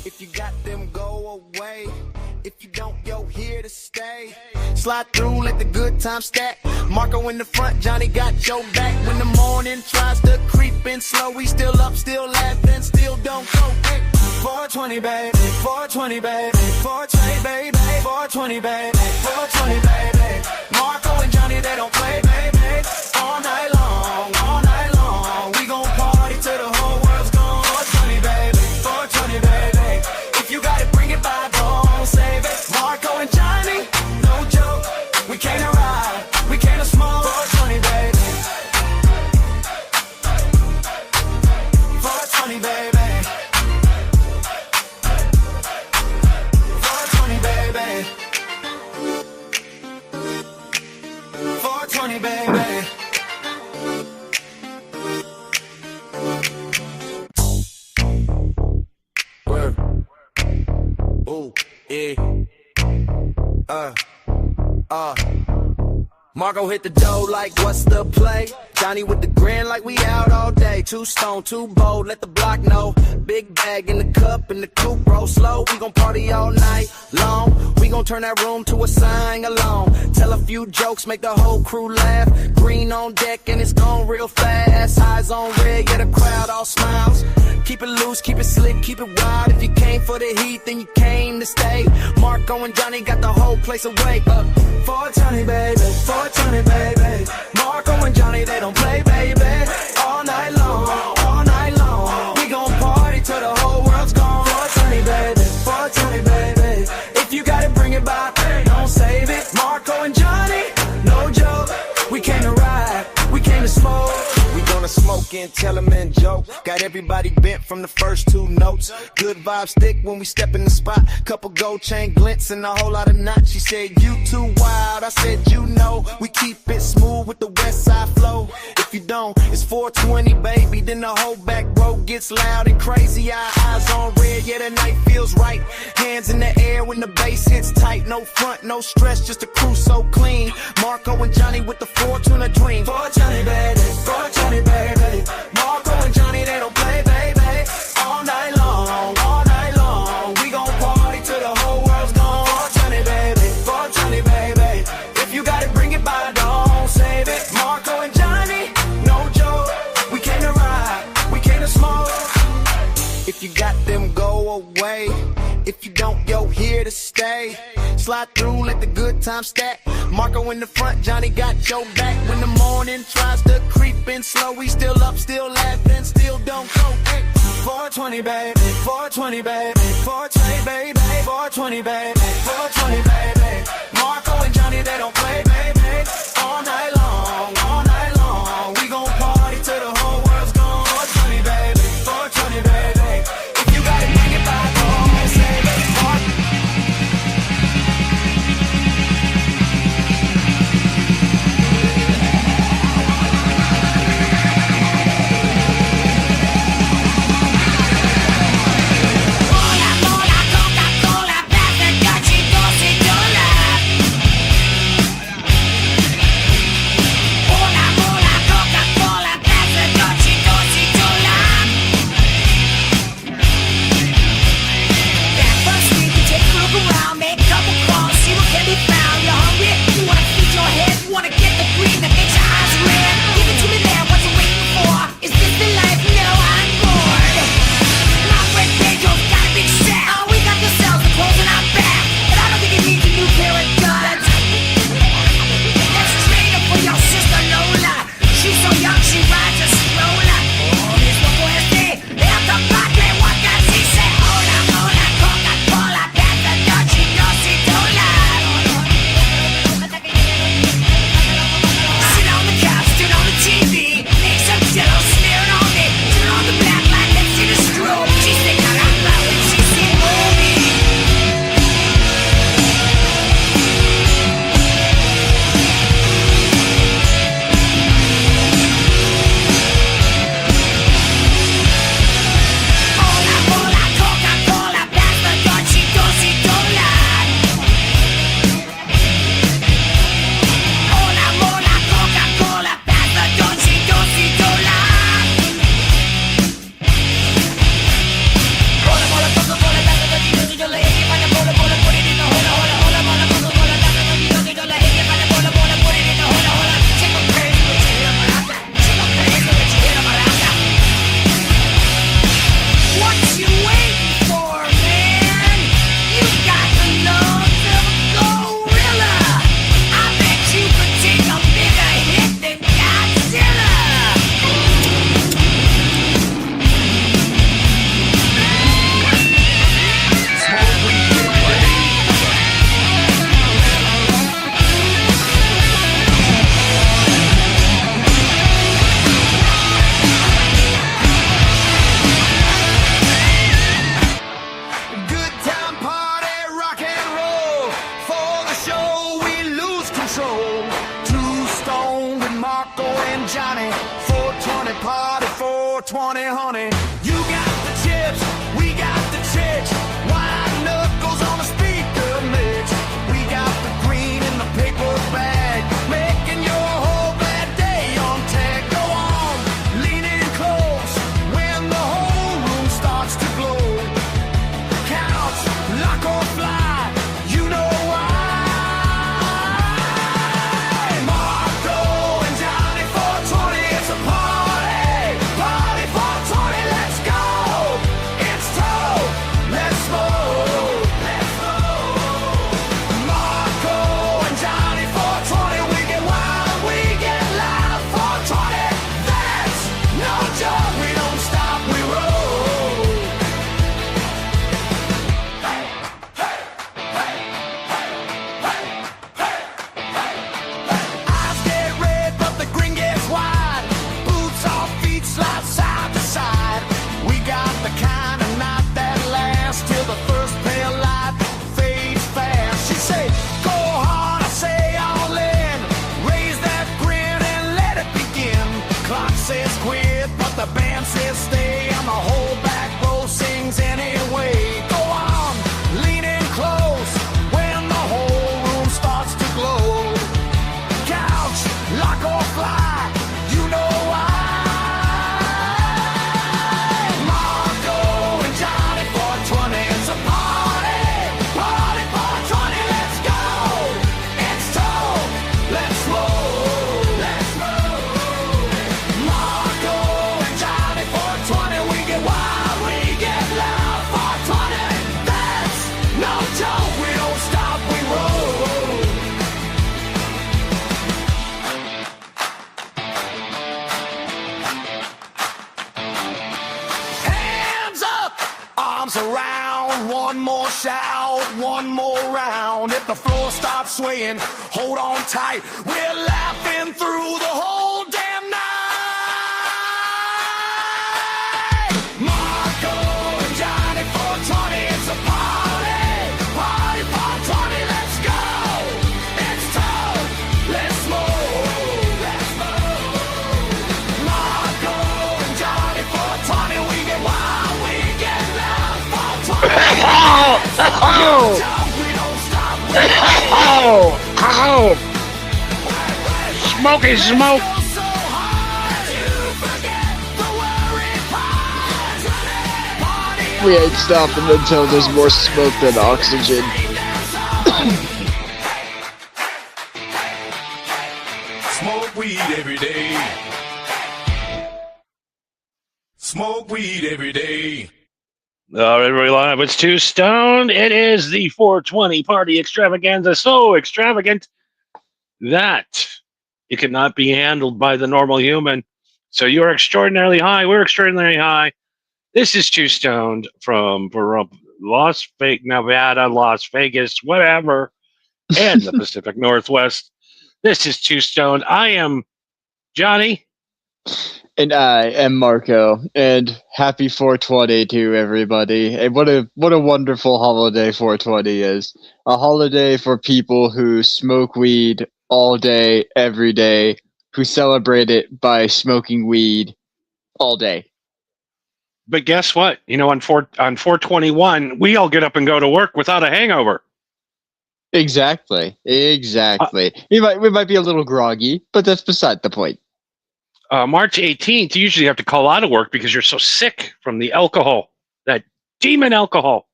If you got them, go away. If you don't, yo, here to stay. Slide through, let the good times stack. Marco in the front, Johnny got your back. When the morning tries to creep in slow, we still up, still laughing, still don't go. Hey. 420, baby, 420, baby, 420, baby, 420, baby, 420, baby. Marco and Johnny, they don't play, baby. All night long, all night long. We gon' party till the whole world's gone. 420, baby, 420, baby. If you got it, bring it by, don't save it. Marco and Johnny, no joke. We came to ride, we came to smoke. 420, baby. 420, baby. 420, baby. 420, baby. Word. Ooh, yeah. Marco hit the dough like what's the play? Johnny with the grin like we out all day. Too stone, too bold, let the block know. Big bag in the cup and the coupe roll slow. We gon' party all night long. We gon' turn that room to a sing-along. Tell a few jokes, make the whole crew laugh. Green on deck and it's gone real fast. Eyes on red, yeah, the crowd all smiles. Keep it loose, keep it slick, keep it wild. If you came for the heat, then you came to stay. Marco and Johnny got the whole place awake. 420, baby, 420, baby. Marco and Johnny, they don't play, baby. All night long, all night long. We gon' party till the whole world's gone. 420, baby, 420, baby. If you got it, bring it by, don't save it. Marco and Johnny, no joke. We came to ride, we came to smoke. We gonna smoke and tell 'em and joke. Got everybody bent from the first two notes. Good vibes stick when we step in the spot. Couple gold chain glints and a whole lot of knots. She said, you too wild. I said, you know. We keep it smooth with the west side flow. If you don't, it's 420, baby. Then the whole back row gets loud and crazy. Our eyes on red, yeah, the night feels right. Hands in the air when the bass hits tight. No front, no stress, just a crew so clean. Marco and Johnny with the 420 dream. 420, baby, 420, baby. Marco and Johnny, they don't play, baby. All night long, all night long. We gon' party till the whole world's gone. 420, baby, 420, baby. If you got it, bring it by, don't save it. Marco and Johnny, no joke. We came to ride, we came to smoke. If you got them, go away. If you don't, yo, here to stay. Slide through, let the good times stack. Marco in the front, Johnny got your back. When the morning tries to creep in slow, we still up, still laughing, still don't go. Hey. 420, baby, 420, baby, 420, baby, 420, baby, 420, baby. Marco and Johnny, they don't play, baby. All night long, all night long. We gon' party till the whole world's gone. 420, baby, 420, baby. If you got it, bring it back, don't save it. 420, honey. You got the chips, we got the chicks. White knuckles on the speaker mix. We got the green in the paper bag, making your whole bad day on tag. Go on, lean in close when the whole room starts to glow. Couch, lock or fly, you know why. Marco and Johnny 420, it's a party. Party 420, let's go. It's toe, let's smoke. Let's smoke. Marco and Johnny 420, we get wild, we get loud. 420, that's no joke. We don't stop, we roll. Eyes get red, but the grin gets wide. Boots off, feet slide side to side. We got the kind of night that lasts till the first pale light fades fast. She say, go hard, I say all in. Raise that grin and let it begin. Clock says quit, but the band says stay. And the whole back row sings anyway. Go on, lean in close when the whole room starts to glow. Couch, lock or fly, you know why. Marco and Johnny 420, it's a party. Party 420, let's go. It's toe, let's roll. Let's roll. Marco and Johnny 420, we get wild, we get loud. 420, that's no joke. We don't stop, we roll. Hands up, arms around, one more shout, one more round. If the floor starts swaying, hold on tight. We're laughing through the whole damn night. Marco and Johnny 420, it's a party. Party 420, let's go. It's tough, let's move. Let's move. Marco and Johnny 420, we get wild, we get loud. 420, we don't stop, we Ow! Ow! Smoky smoke! go so hard, you forget the worry part. Party We ain't stopping until there's more smoke than oxygen. Smoke weed every day. Smoke weed every day. All right, we're live. It's Too Stoned. It is the 420 party extravaganza. So extravagant that it cannot be handled by the normal human. So you're extraordinarily high. We're extraordinarily high. This is Too Stoned from Las Vegas, Nevada, Las Vegas, whatever, and the Pacific Northwest. This is Too Stoned. I am Johnny. And I am Marco, and happy 420 to everybody. And what a wonderful holiday 420 is. A holiday for people who smoke weed all day, every day, who celebrate it by smoking weed all day. But guess what? You know, on 421, we all get up and go to work without a hangover. Exactly. We might be a little groggy, but that's beside the point. March 18th, you usually have to call out of work because you're so sick from the alcohol, that demon alcohol.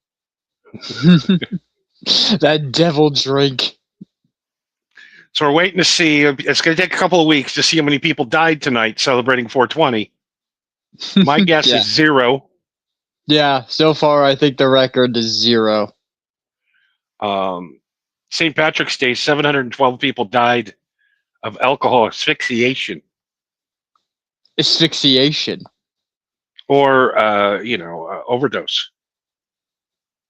That devil drink. So we're waiting to see. It's going to take a couple of weeks to see how many people died tonight celebrating 420. My guess Yeah. is 0. Yeah, so far I think the record is 0. St. Patrick's Day, 712 people died of alcohol asphyxiation. Asphyxiation. Or, overdose.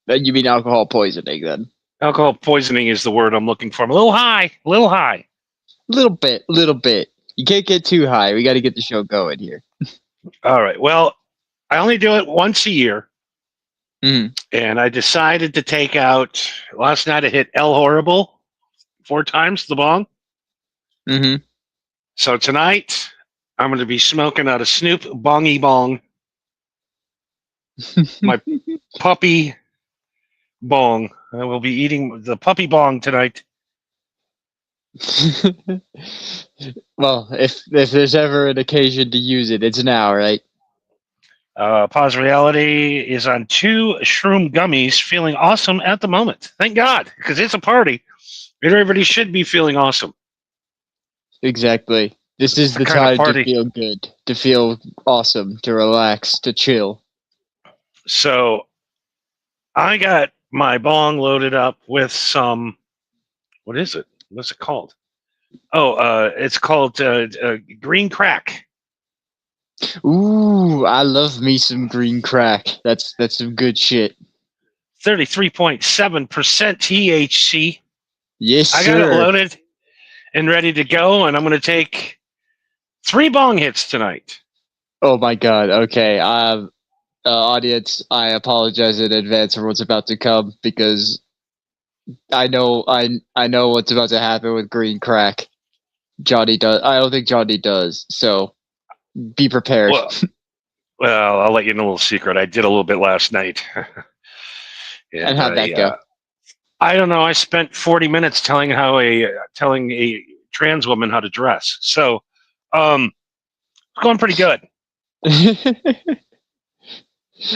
You mean alcohol poisoning then? Alcohol poisoning is the word I'm looking for. I'm a little high. Little bit. You can't get too high. We got to get the show going here. All right. Well, I only do it once a year. Mhm. And I decided to take out, last night I hit El Horrible 4 times, the bong. Mm-hmm. So tonight, I'm going to be smoking out of Snoop Bongy Bong, my puppy bong. I will be eating the puppy bong tonight. Well, if there's ever an occasion to use it, it's now, right? Pause Reality is on 2 shroom gummies, feeling awesome at the moment. Thank God, because it's a party. Everybody should be feeling awesome. Exactly. This is the kind of time to party. feel good, to feel awesome, to relax, to chill. So I got my bong loaded up with some. What is it? What's it called? Oh, it's called green crack. Ooh, I love me some green crack. That's some good shit. 33.7% THC. Yes, I got it sir. loaded and ready to go, and I'm going to take 3 bong hits tonight. Oh my god. Okay. Audience, I apologize in advance for what's about to come because I know what's about to happen with green crack. Johnny does. I don't think Johnny does. So be prepared. Well, I'll let you know a little secret. I did a little bit last night. And how'd that go? I don't know. I spent 40 minutes telling a trans woman how to dress. So, it's going pretty good.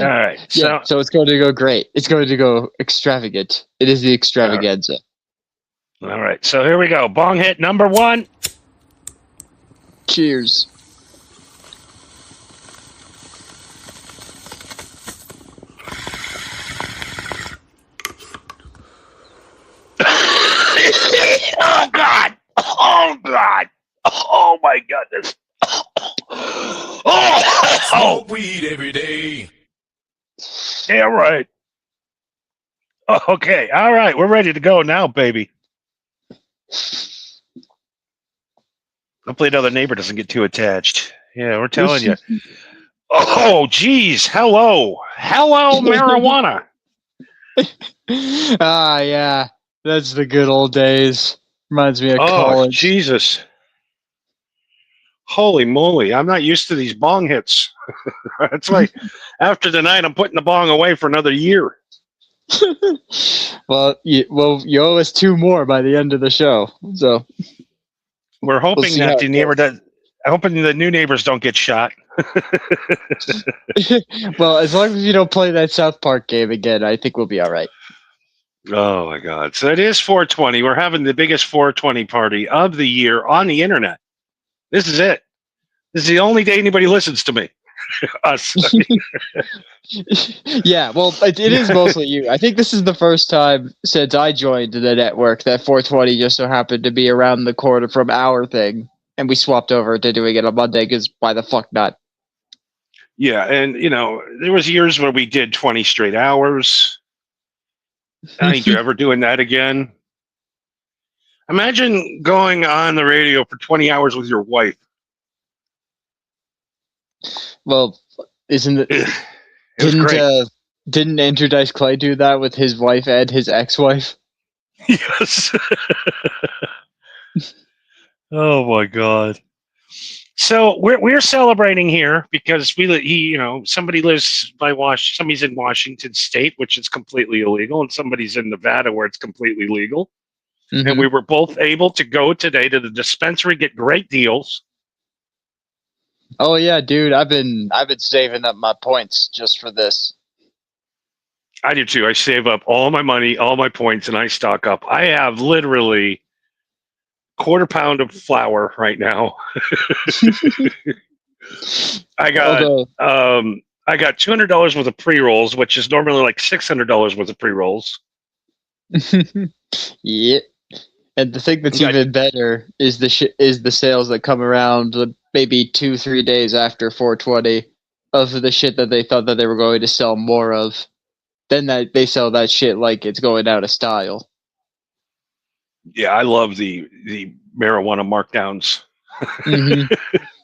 All right. Yeah, so it's going to go great. It's going to go extravagant. It is the extravaganza. All right. So here we go. Bong hit number 1. Cheers. Oh God! Oh God! Oh my goodness! Oh! Smoke weed every day. Yeah, right. Okay. All right. We're ready to go now, baby. Hopefully, another neighbor doesn't get too attached. Yeah, we're telling you. Oh, geez. Hello, marijuana. Ah, yeah. That's the good old days. Reminds me of college. Jesus. Holy moly. I'm not used to these bong hits. That's like after tonight, I'm putting the bong away for another year. Well, you owe us 2 more by the end of the show. So we're hoping that the neighbor does. I'm hoping the new neighbors don't get shot. Well, as long as you don't play that South Park game again, I think we'll be all right. Oh my God! So it is 420. We're having the biggest 420 party of the year on the internet. This is it. This is the only day anybody listens to me. Us. Yeah, well, it is mostly you. I think this is the first time since I joined the network that 420 just so happened to be around the corner from our thing, and we swapped over to doing it on Monday because why the fuck not? Yeah, and there was years where we did 20 straight hours. I think you're ever doing that again. Imagine going on the radio for 20 hours with your wife. Well, isn't it? It was great. Didn't Andrew Dice Clay do that with his wife and his ex-wife? Yes. Oh my God. So we're celebrating here because somebody lives somebody's in Washington State, which is completely illegal, and somebody's in Nevada where it's completely legal. Mm-hmm. And we were both able to go today to the dispensary, get great deals. Oh yeah, dude, I've been saving up my points just for this. I do too. I save up all my money, all my points, and I stock up. I have literally quarter pound of flour right now. I got $200 worth of pre-rolls, which is normally like $600 worth of pre-rolls. Yeah. And the thing that's even better is the sales that come around maybe 2-3 days after 420 of the shit that they thought that they were going to sell more of. Then they sell that shit like it's going out of style. Yeah, I love the marijuana markdowns. Mm-hmm.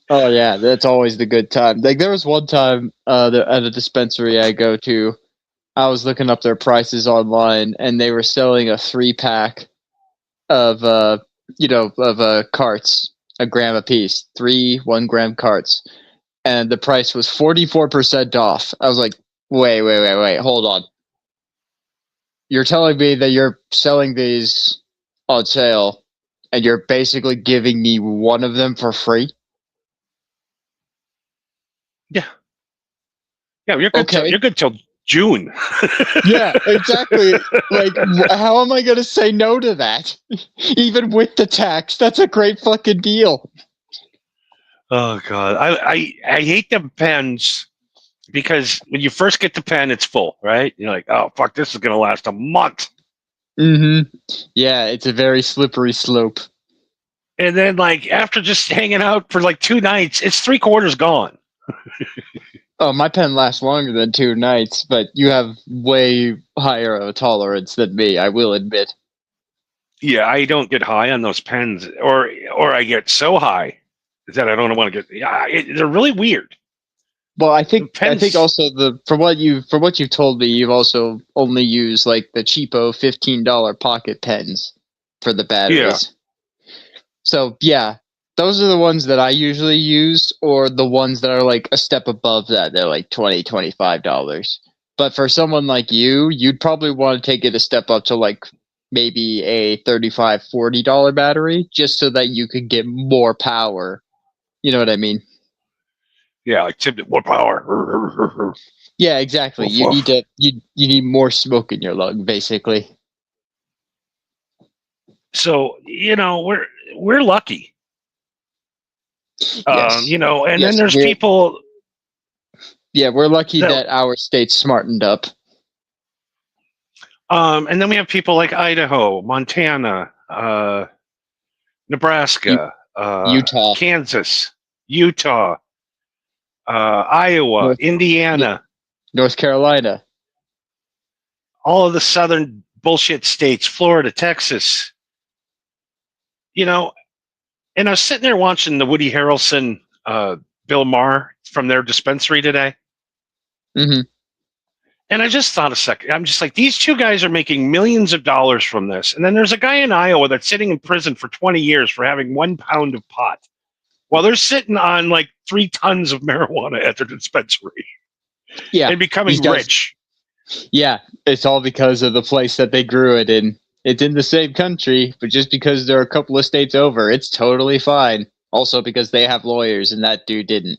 Oh yeah, that's always the good time. Like there was one time at a dispensary I go to, I was looking up their prices online, and they were selling a 3-pack of carts a gram a piece, 3 1-gram carts, and the price was 44% off. I was like, wait, hold on. You're telling me that you're selling these on sale, and you're basically giving me one of them for free? Yeah. Yeah, you're good. Okay. You're good till June. Yeah, exactly. Like, how am I going to say no to that? Even with the tax, that's a great fucking deal. Oh god, I hate the pens because when you first get the pen, it's full, right? You're like, oh fuck, this is gonna last a month. Mm-hmm. Yeah, it's a very slippery slope. And then like after just hanging out for like 2 nights, it's 3/4 gone. Oh, my pen lasts longer than 2 nights, but you have way higher of a tolerance than me, I will admit. Yeah, I don't get high on those pens, or I get so high that I don't want to get. Yeah, they're really weird. Well, I think Pens, also from what you've told me, you've also only used like the cheapo $15 pocket pens for the batteries. So yeah, those are the ones that I usually use, or the ones that are like a step above that. They're like $25. But for someone like you, you'd probably want to take it a step up to like maybe a $35-40 battery, just so that you could get more power. You know what I mean? yeah, like tipped more power. Yeah, exactly. Woof, You woof. need to you need more smoke in your lung, basically. So we're lucky. Yes. And then Yes, there's people we're lucky that that our state's smartened up. and then we have people like Idaho, Montana, Nebraska, Utah, Kansas, Utah, Iowa, North, Indiana, North Carolina. all of the southern bullshit states, Florida, Texas. And I was sitting there watching the Woody Harrelson, Bill Maher from their dispensary today. Mm-hmm. And I just thought a second. I'm just like, these two guys are making millions of dollars from this. And then there's a guy in Iowa that's sitting in prison for 20 years for having 1 pound of pot. While they're sitting on like 3 tons of marijuana at their dispensary. Yeah. And becoming rich. Yeah, it's all because of the place that they grew it in. It's in the same country, but just because they're a couple of states over, it's totally fine. Also because they have lawyers and that dude didn't.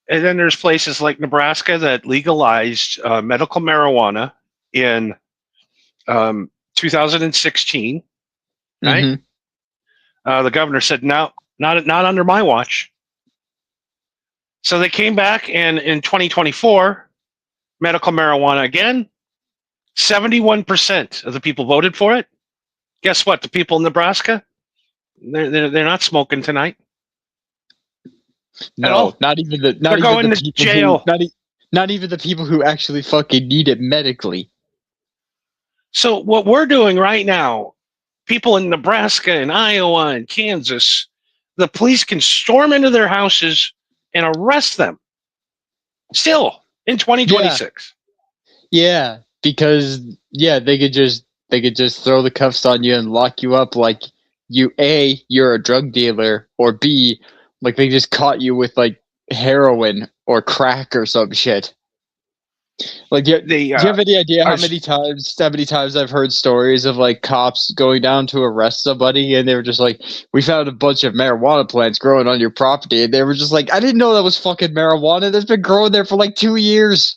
And then there's places like Nebraska that legalized medical marijuana in 2016. Right? Mm-hmm. The governor said, no, not under my watch. So they came back, and in 2024, medical marijuana again, 71% of the people voted for it. Guess what? The people in Nebraska, they're not smoking tonight. No, at all. not even the They're going to jail. Not even the people who actually fucking need it medically. So what we're doing right now, people in Nebraska and Iowa and Kansas, the police can storm into their houses and arrest them. Still in 2026. Yeah, because they could just throw the cuffs on you and lock you up like you're a drug dealer, or B, like they just caught you with like heroin or crack or some shit. Like, do you have any idea how many times I've heard stories of like cops going down to arrest somebody and they were just like, we found a bunch of marijuana plants growing on your property, and they were just like, I didn't know that was fucking marijuana. That's been growing there for like 2 years.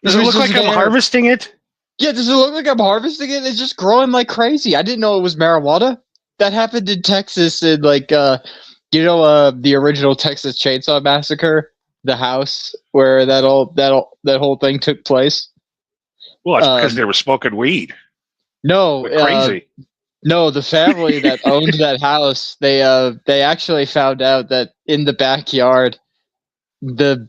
Does it look like I'm harvesting it? Yeah, does it look like I'm harvesting it? It's just growing like crazy. I didn't know it was marijuana. That happened in Texas in like the original Texas Chainsaw Massacre, the house where that whole thing took place. Well, it's because they were smoking weed. No, crazy. No, the family that owned that house, they actually found out that in the backyard, the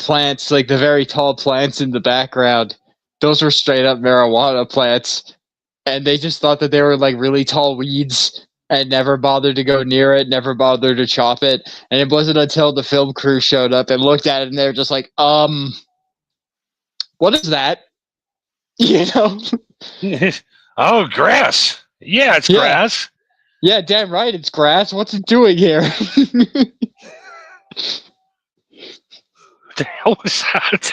plants, like the very tall plants in the background, those were straight up marijuana plants, and they just thought that they were like really tall weeds and never bothered to go near it, never bothered to chop it. And it wasn't until the film crew showed up and looked at it and they were just like, what is that? You know? Oh, grass. Yeah, it's grass. Yeah, damn right, it's grass. What's it doing here? What the hell was that?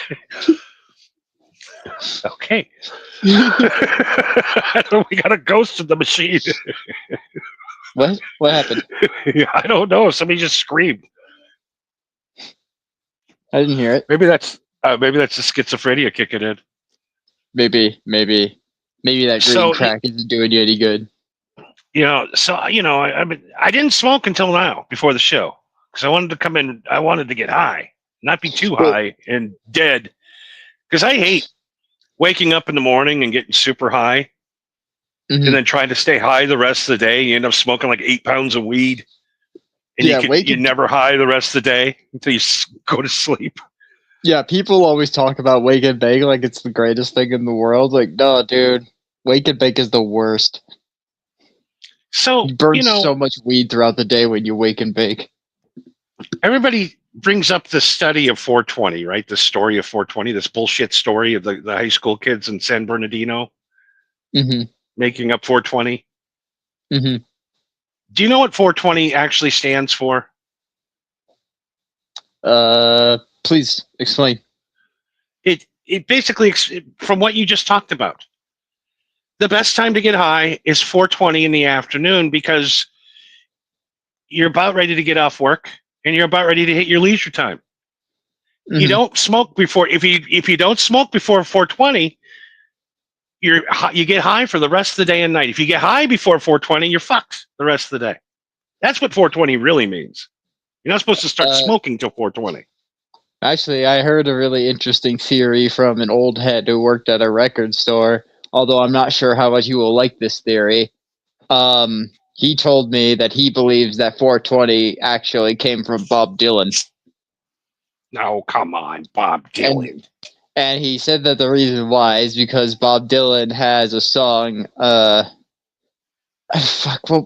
Okay. We got a ghost in the machine. What? What happened? I don't know. Somebody just screamed. I didn't hear it. Maybe that's the schizophrenia kicking in. Maybe that green crack isn't doing you any good. I didn't smoke until now before the show because I wanted to come in. I wanted to get high, not be too high and dead. Because I hate waking up in the morning and getting super high, and then trying to stay high the rest of the day. You end up smoking like 8 pounds of weed, and you're never high the rest of the day until you go to sleep. Yeah, people always talk about wake and bake like it's the greatest thing in the world. Like, no, dude, wake and bake is the worst. So you burn so much weed throughout the day when you wake and bake. Everybody brings up the study of 420, right? The story of 420, this bullshit story of the high school kids in San Bernardino making up 420. Do you know what 420 actually stands for? Please explain. It basically, from what you just talked about, the best time to get high is 420 in the afternoon because you're about ready to get off work and you're about ready to hit your leisure time. You don't smoke before. If you don't smoke before 420, you get high for the rest of the day and night. If you get high before 420, you're fucked the rest of the day. That's what 420 really means. You're not supposed to start smoking till 420. Actually, I heard a really interesting theory from an old head who worked at a record store. Although I'm not sure how much you will like this theory. He told me that he believes that 420 actually came from Bob Dylan. No, come on, Bob Dylan. And he said that the reason why is because Bob Dylan has a song,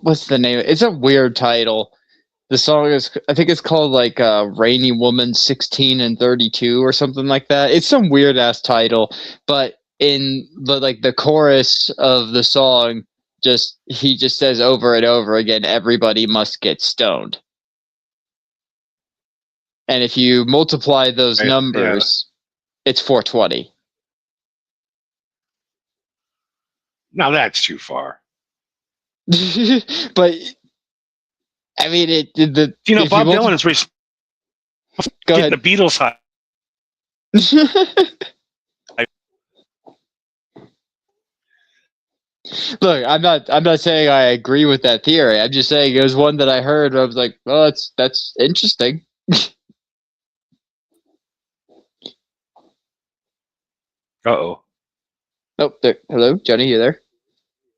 what's the name? It's a weird title. The song is, I think it's called like Rainy Woman 16 and 32 or something like that. It's some weird ass title, but in the chorus of the song, he just says over and over again, everybody must get stoned. And if you multiply those numbers, it's 420. Now that's too far. But I mean, Bob Dylan is getting the Beatles high. Look, I'm not saying I agree with that theory. I'm just saying it was one that I heard. I was like, "Oh, that's interesting." Uh-oh. Oh, there. Hello, Johnny. You there?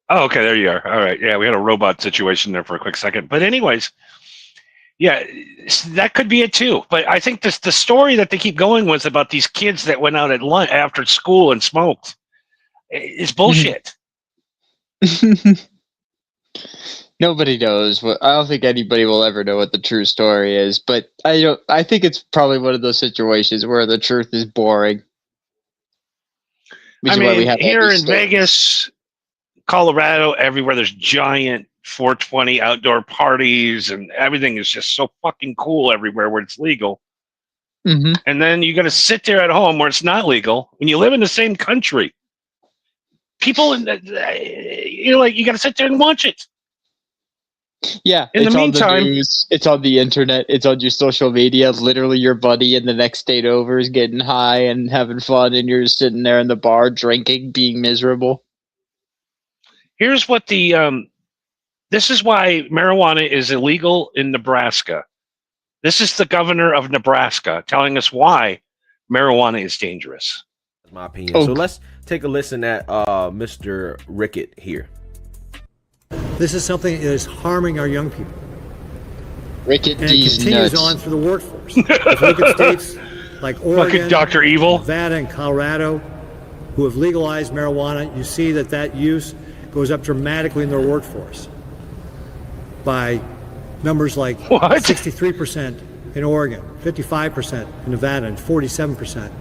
Oh, okay. There you are. All right. Yeah, we had a robot situation there for a quick second. But anyways, yeah, that could be it too. But I think the story that they keep going was about these kids that went out at lunch after school and smoked. It's bullshit. Nobody knows what. I don't think anybody will ever know what the true story is. But I think it's probably one of those situations where the truth is boring. I mean, here in Vegas, Colorado, everywhere there's giant 420 outdoor parties and everything is just so fucking cool everywhere where it's legal. And then you got to sit there at home where it's not legal when you live in the same country. People, you got to sit there and watch it. Yeah. In the meantime, on the news, it's on the internet. It's on your social media. Literally, your buddy in the next state over is getting high and having fun, and you're just sitting there in the bar drinking, being miserable. Here's what this is why marijuana is illegal in Nebraska. This is the governor of Nebraska telling us why marijuana is dangerous. That's my opinion. So let's take a listen at Mr. Rickett here. This is something that is harming our young people. Rickett and it continues on through the workforce. If you look at states like Oregon, Dr. Evil, Nevada, and Colorado, who have legalized marijuana, you see that use goes up dramatically in their workforce by numbers like 63% in Oregon, 55% in Nevada, and 47%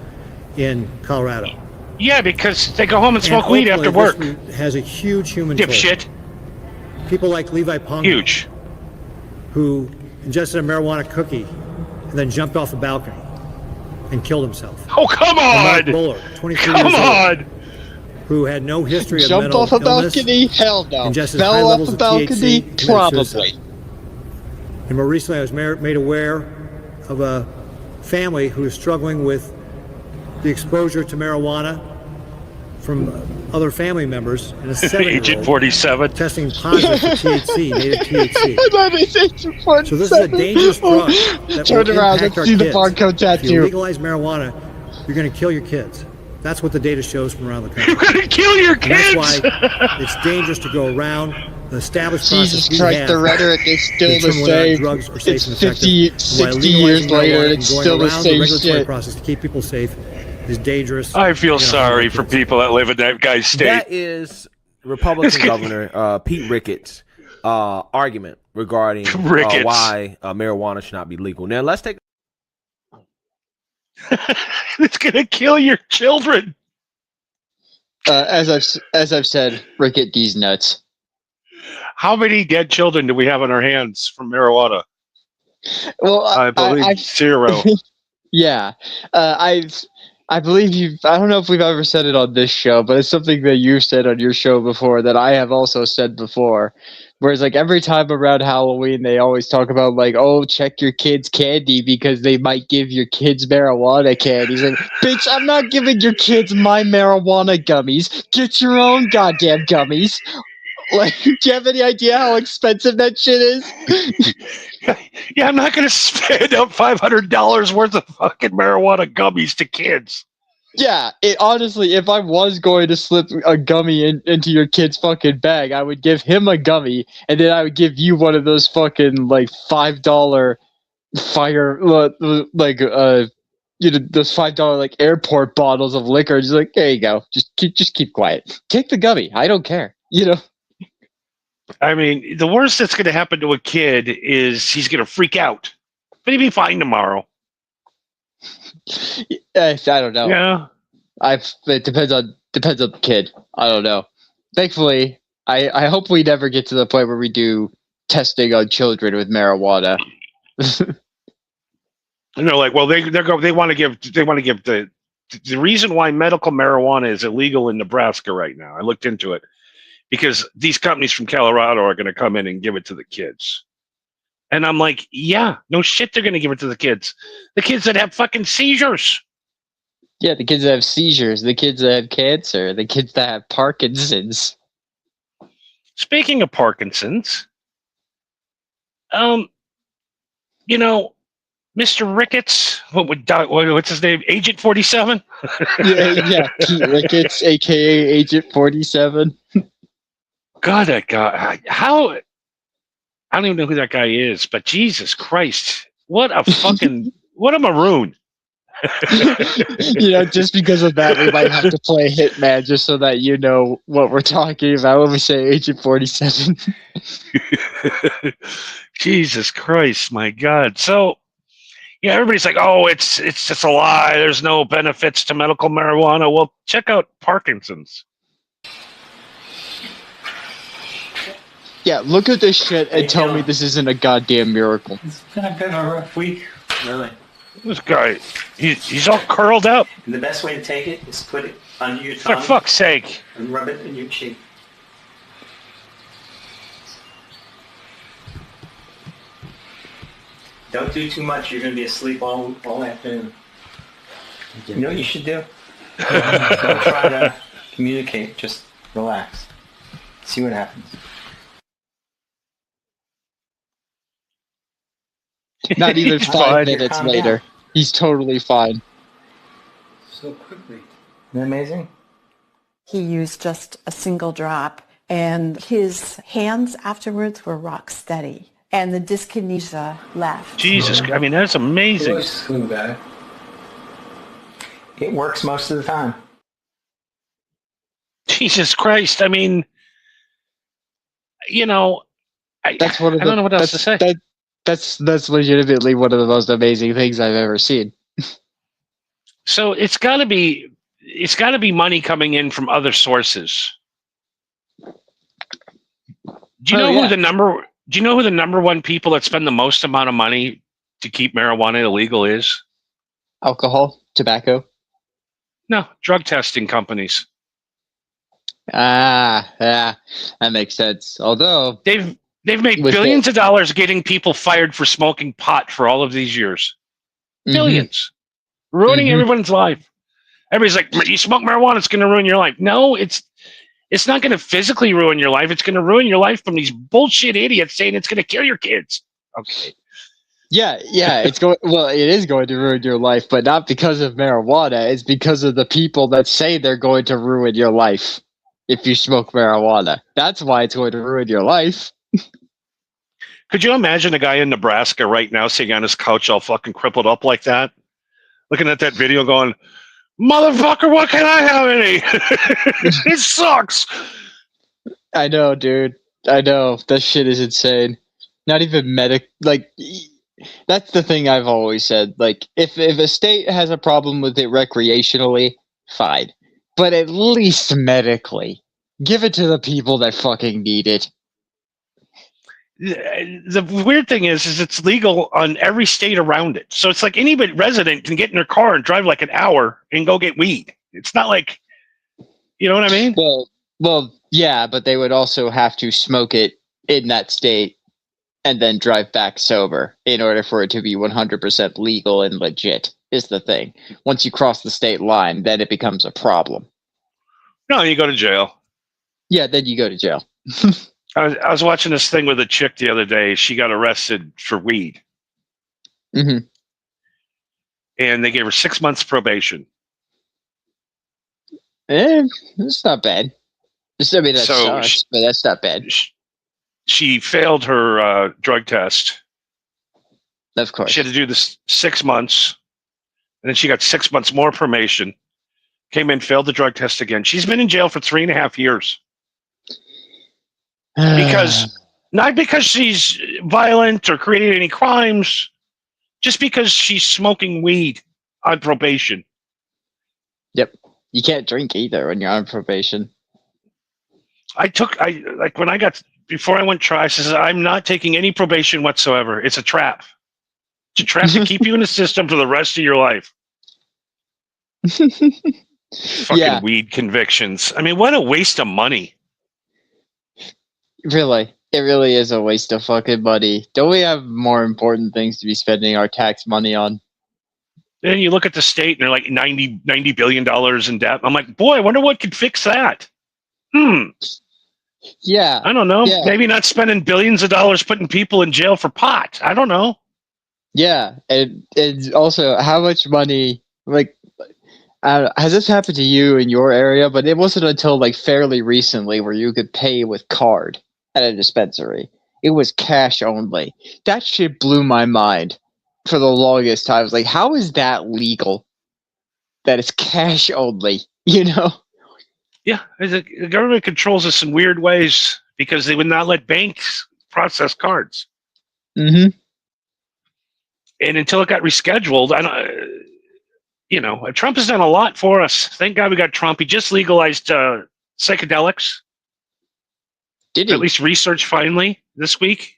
in Colorado. Yeah, because they go home and smoke weed after work. Has a huge human dipshit. People like Levi Pongo, Huge. who ingested a marijuana cookie and then jumped off a balcony and killed himself. Oh, come Mark on! Bullard, 23 Come years on! old, who had no history of Jumped mental off a illness, balcony? Hell no. ingested high Fell off levels a of balcony? THC, committed Probably. suicide. And more recently, I was made aware of a family who is struggling with the exposure to marijuana from other family members, and a 7-year-old Agent 47. testing positive for THC, native THC. That is Agent 47. So this is a dangerous drug that Turn will around, impact let's our see the kids. barcode If you tattoo. legalize marijuana, you're going to kill your kids. That's what the data shows from around the country. You're gonna kill your And kids! that's why it's dangerous to go around the established process Jesus we Christ, have the rhetoric is still to the determine whether or not same. drugs are safe It's and 50, effective. And why 60 years legalizing later, marijuana and it's going still the around same regulatory shit. process to keep people safe is dangerous. I feel You're gonna harm sorry our for kids. people that live in that guy's state. That is Republican Governor Pete Ricketts' argument regarding Ricketts. why marijuana should not be legal. Now let's take. It's gonna kill your children. As I've said, Rickett D's nuts. How many dead children do we have on our hands from marijuana? Well, I believe 0. yeah, I believe you. I don't know if we've ever said it on this show, but it's something that you've said on your show before that I have also said before. Whereas, like, every time around Halloween, they always talk about, like, oh, check your kids' candy because they might give your kids marijuana candies. Like, bitch, I'm not giving your kids my marijuana gummies. Get your own goddamn gummies. Like, do you have any idea how expensive that shit is? Yeah, I'm not gonna spend up $500 worth of fucking marijuana gummies to kids. Yeah, honestly, if I was going to slip a gummy into your kid's fucking bag, I would give him a gummy, and then I would give you one of those fucking, like, $5 fire, like, you know, those $5, like, airport bottles of liquor. Just like, there you go. Just keep quiet. Take the gummy. I don't care. You know? I mean, the worst that's gonna happen to a kid is he's gonna freak out. But he'll be fine tomorrow. I don't know. Yeah. It depends on the kid. I don't know. Thankfully, I hope we never get to the point where we do testing on children with marijuana. And they're like, well, they want to give the reason why medical marijuana is illegal in Nebraska right now. I looked into it because these companies from Colorado are going to come in and give it to the kids. And I'm like, yeah, no shit, they're going to give it to the kids that have fucking seizures. Yeah, the kids that have seizures, the kids that have cancer, the kids that have Parkinson's. Speaking of Parkinson's, you know, Mr. Ricketts, what's his name? Agent 47? yeah, Pete Ricketts, aka Agent 47. God, that guy, how, I don't even know who that guy is, but Jesus Christ, what a fucking, what a maroon. You know, just because of that, we might have to play Hitman just so that you know what we're talking about when we say Agent 47. Jesus Christ, my God. So, yeah, everybody's like, oh, it's just a lie. There's no benefits to medical marijuana. Well, check out Parkinson's. Yeah, look at this shit and tell me this isn't a goddamn miracle. It's been a bit of a rough week, really. This guy, he's all curled up. And the best way to take it is put it under your For tongue fuck's sake. and rub it in your cheek. Don't do too much. You're going to be asleep all afternoon. You know what you should do? Don't try to communicate. Just relax. See what happens. Not even He's 5 fine. minutes Calm later. down. He's totally fine. So quickly. Isn't that amazing? He used just a single drop, and his hands afterwards were rock steady, and the dyskinesia left. Jesus, I mean, that's amazing. It works most of the time. Jesus Christ, I mean, you know, That's one of I don't know what else to say. That's legitimately one of the most amazing things I've ever seen. So it's got to be money coming in from other sources. Do you Oh, know yeah. who the number? Do you know who the number one people that spend the most amount of money to keep marijuana illegal is? Alcohol, tobacco. No, drug testing companies. Ah, yeah, that makes sense. Although They've made with billions of dollars getting people fired for smoking pot for all of these years. Billions, ruining everyone's life. Everybody's like, "You smoke marijuana, it's going to ruin your life." No, it's not going to physically ruin your life. It's going to ruin your life from these bullshit idiots saying it's going to kill your kids. Okay. yeah, it's going. Well, it is going to ruin your life, but not because of marijuana. It's because of the people that say they're going to ruin your life if you smoke marijuana. That's why it's going to ruin your life. Could you imagine a guy in Nebraska right now sitting on his couch all fucking crippled up like that? Looking at that video going, "Motherfucker, what can I have any?" It sucks. I know, dude. I know. That shit is insane. Not even like, that's the thing I've always said. Like, if a state has a problem with it recreationally, fine. But at least medically. Give it to the people that fucking need it. The weird thing is it's legal on every state around it. So it's like any resident can get in their car and drive like an hour and go get weed. It's not like, you know what I mean? Well, yeah, but they would also have to smoke it in that state and then drive back sober in order for it to be 100% legal and legit, is the thing. Once you cross the state line, then it becomes a problem. No, you go to jail. Yeah, then you go to jail. I was watching this thing with a chick the other day. She got arrested for weed. Mm-hmm. And they gave her 6 months probation. That's not bad. I mean, that So sucks, but that's not bad. She failed her drug test. Of course. She had to do this 6 months. And then she got 6 months more probation. Came in, failed the drug test again. She's been in jail for 3.5 years. Not because she's violent or created any crimes, just because she's smoking weed on probation. Yep. You can't drink either when you're on probation. Before I went try, I says, I'm not taking any probation whatsoever. It's a trap. It's a trap to keep you in the system for the rest of your life. Fucking weed convictions. I mean, what a waste of money. Really. It really is a waste of fucking money. Don't we have more important things to be spending our tax money on? Then you look at the state and they're like $90 billion in debt. I'm like, boy, I wonder what could fix that. Yeah. I don't know. Yeah. Maybe not spending billions of dollars putting people in jail for pot. I don't know. Yeah. And also, how much money, like, has this happened to you in your area? But it wasn't until like fairly recently where you could pay with card at a dispensary. It was cash only. That shit blew my mind for the longest time. I was like, how is that legal? That it's cash only, you know? Yeah, the government controls us in weird ways because they would not let banks process cards. Mm-hmm. And until it got rescheduled, Trump has done a lot for us. Thank God we got Trump. He just legalized psychedelics. Did he? At least research finally this week.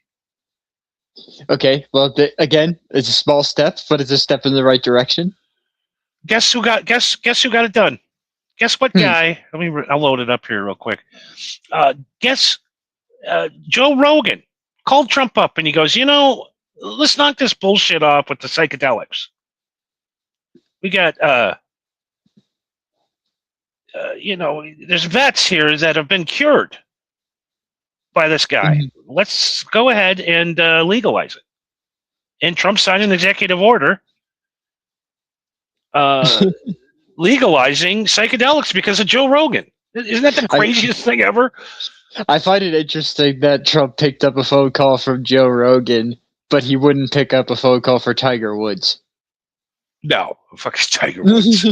Okay, well, again, it's a small step, but it's a step in the right direction. Guess who got it done? Guess what guy? I'll load it up here real quick. Joe Rogan called Trump up and he goes, let's knock this bullshit off with the psychedelics. We got, there's vets here that have been cured by this guy. Mm-hmm. Let's go ahead and legalize it. And Trump signed an executive order legalizing psychedelics because of Joe Rogan. Isn't that the craziest thing ever? I find it interesting that Trump picked up a phone call from Joe Rogan, but he wouldn't pick up a phone call for Tiger Woods. No, fucking Tiger Woods.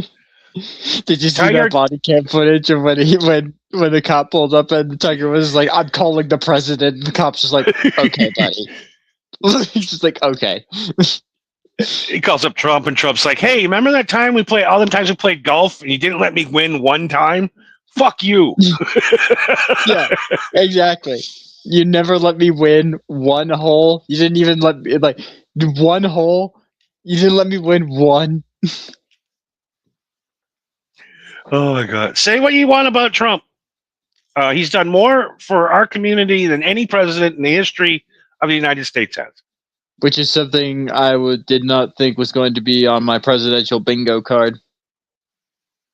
Did you see that body cam footage of when the cop pulled up and the Tiger was like, "I'm calling the president," and the cop's just like, "Okay, buddy." He's just like, "Okay." He calls up Trump and Trump's like, "Hey, remember that time all the times we played golf and you didn't let me win one time? Fuck you." Yeah, exactly. You never let me win one hole. You didn't even let me, like, one hole. You didn't let me win one. Oh my God! Say what you want about Trump. He's done more for our community than any president in the history of the United States has. Which is something I did not think was going to be on my presidential bingo card.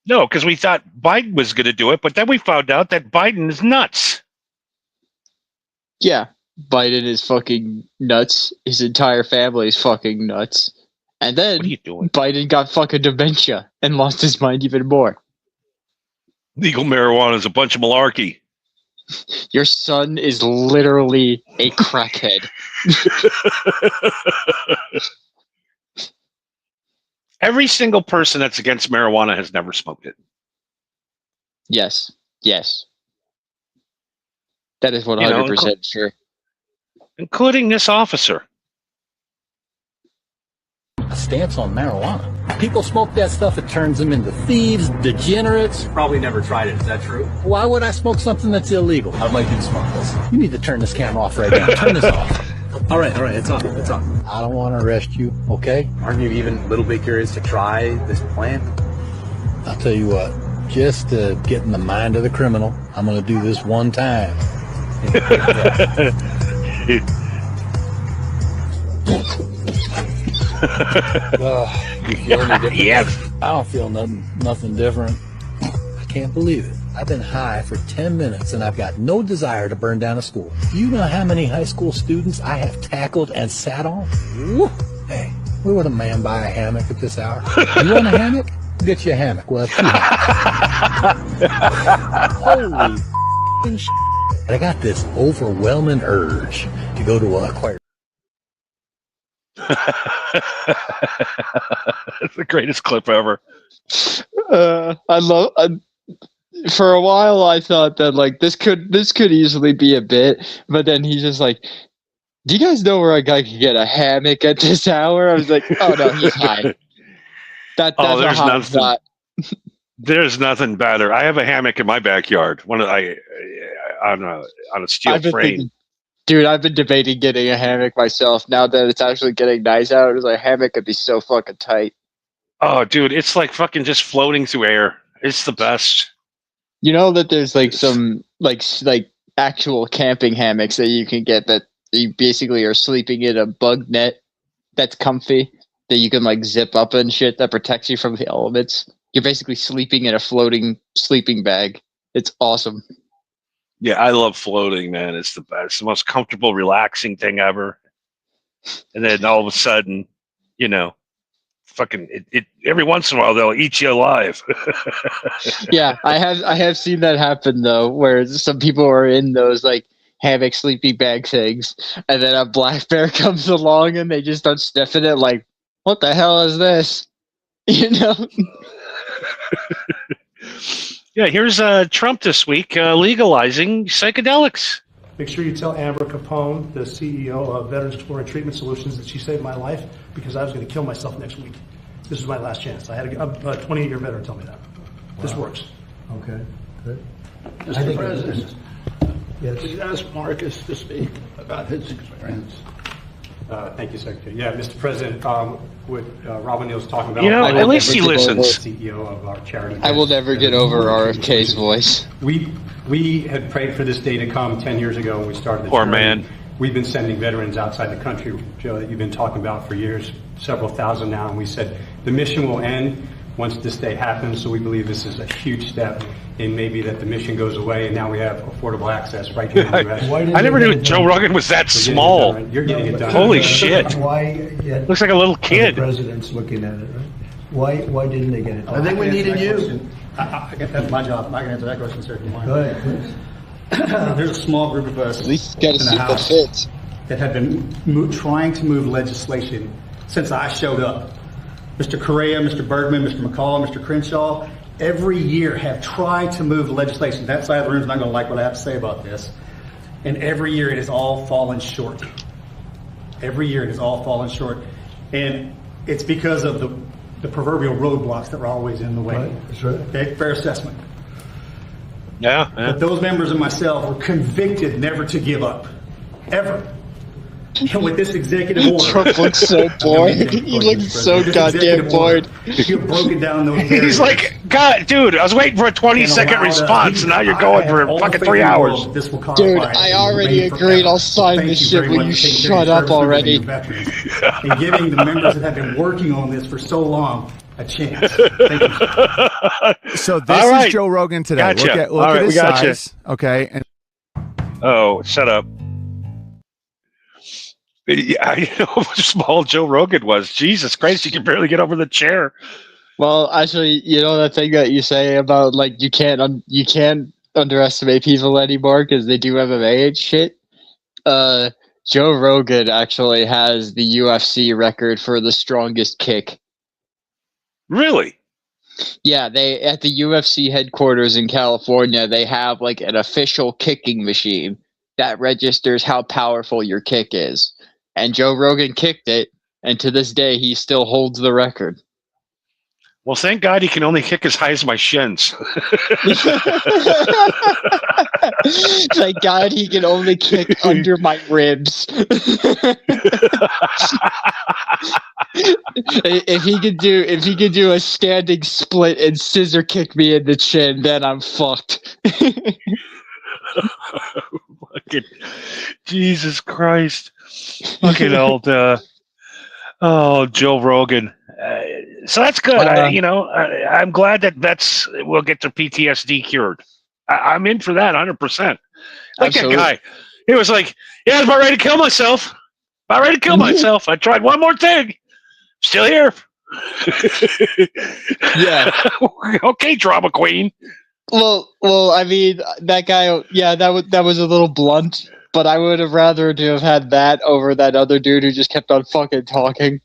No, because we thought Biden was going to do it, but then we found out that Biden is nuts. Yeah, Biden is fucking nuts. His entire family is fucking nuts. And then What are you doing? Biden got fucking dementia and lost his mind even more. Legal marijuana is a bunch of malarkey. Your son is literally a crackhead. Every single person that's against marijuana has never smoked it. Yes. That is 100% true. Including this officer. A stance on marijuana. People smoke that stuff, it turns them into thieves, degenerates. Probably never tried it. Is that true? Why would I smoke something that's illegal? I'd like you to smoke this. You need to turn this camera off right now. Turn this off. All right, it's on. I don't want to arrest you, okay? Aren't you even a little bit curious to try this plant? I'll tell you what, just to get in the mind of the criminal, I'm going to do this one time. You feel any different? Yes. I don't feel nothing different. I can't believe it. I've been high for 10 minutes and I've got no desire to burn down a school. Do you know how many high school students I have tackled and sat on? Woo. Hey, where would a man buy a hammock at this hour? You want a hammock? I'll get you a hammock. Well, that's 2 hammocks. Holy shit. I got this overwhelming urge to go to a choir. It's the greatest clip ever. For a while I thought that like this could easily be a bit, but then he's just like, do you guys know where a guy can get a hammock at this hour? I was like, oh no, he's high. That's there's a hot nothing. spot. There's nothing better. I have a hammock in my backyard. On a steel frame. Dude, I've been debating getting a hammock myself. Now that it's actually getting nice out, it's like, a hammock could be so fucking tight. Oh, dude, it's like fucking just floating through air. It's the best. You know that there's like some like actual camping hammocks that you can get that you basically are sleeping in a bug net that's comfy that you can like zip up and shit that protects you from the elements. You're basically sleeping in a floating sleeping bag. It's awesome. Yeah, I love floating, man. It's the best. It's the most comfortable, relaxing thing ever. And then all of a sudden, you know, fucking it every once in a while they'll eat you alive. Yeah, I have seen that happen though, where some people are in those like hammock sleeping bag things, and then a black bear comes along and they just start sniffing it like, what the hell is this? You know? Yeah, here's Trump this week legalizing psychedelics. Make sure you tell Amber Capone, the CEO of Veterans Exploring Treatment Solutions, that she saved my life because I was going to kill myself next week. This is my last chance. I had a 28-year veteran tell me that. Wow. This works. Okay, good. Mr. President, yes. Please ask Marcus to speak about his experience. Thank you, Secretary. Yeah, Mr. President, what Rob O'Neill's talking about. You know, at least he listens. CEO of our charity. I will never get over RFK's voice. We had prayed for this day to come 10 years ago when we started the Poor charity. man. We've been sending veterans outside the country, Joe, that you've been talking about for years, several thousand now, and we said the mission will end once this day happens, so we believe this is a huge step in maybe that the mission goes away and now we have affordable access right here in the U.S. I never knew Joe Rogan was that small. You're getting it done. Holy shit. Why? Looks like a little kid. The president's looking at it, right? Why didn't they get it done? I think we needed you. That's my job. I can answer that question, sir. Go ahead, please. There's a small group of us At least you got a in the seat that House fits. that have been trying to move legislation since I showed up. Mr. Correa, Mr. Bergman, Mr. McCall, Mr. Crenshaw, every year have tried to move legislation. That side of the room is not going to like what I have to say about this. And every year it has all fallen short. Every year it has all fallen short. And it's because of the proverbial roadblocks that were always in the way. Right, that's right. Okay, fair assessment. Yeah. But those members and myself were convicted never to give up, ever. And with this executive order, Trump looks so bored. He looks so goddamn bored. You have broken down those barriers. He's like, God, dude, I was waiting for a 20-second response, and now you're going for fucking 3 hours. Dude, I already agreed. I'll sign this shit when you shut up already. And giving the members that have been working on this for so long a chance. Thank you. So this is Joe Rogan today. Gotcha. Look at his gotcha. size. Okay. And oh, shut up. Yeah, I know how small Joe Rogan was. Jesus Christ, you can barely get over the chair. Well, actually, you know that thing that you say about like you can't underestimate people anymore because they do MMA and shit. Joe Rogan actually has the UFC record for the strongest kick. Really? Yeah, they at the UFC headquarters in California, they have like an official kicking machine that registers how powerful your kick is. And Joe Rogan kicked it, and to this day, he still holds the record. Well, thank God he can only kick as high as my shins. Thank God he can only kick under my ribs. If he could do a standing split and scissor kick me in the chin, then I'm fucked. Fucking Jesus Christ. Fucking old Joe Rogan. So that's good. I'm glad that we'll get their PTSD cured. I'm in for that 100%. Like Absolutely. that guy. He was like, yeah, I was about ready to kill myself. I tried one more thing. Still here. Yeah. Okay, drama queen. Well, I mean, that guy, yeah, that was a little blunt, but I would have rather to have had that over that other dude who just kept on fucking talking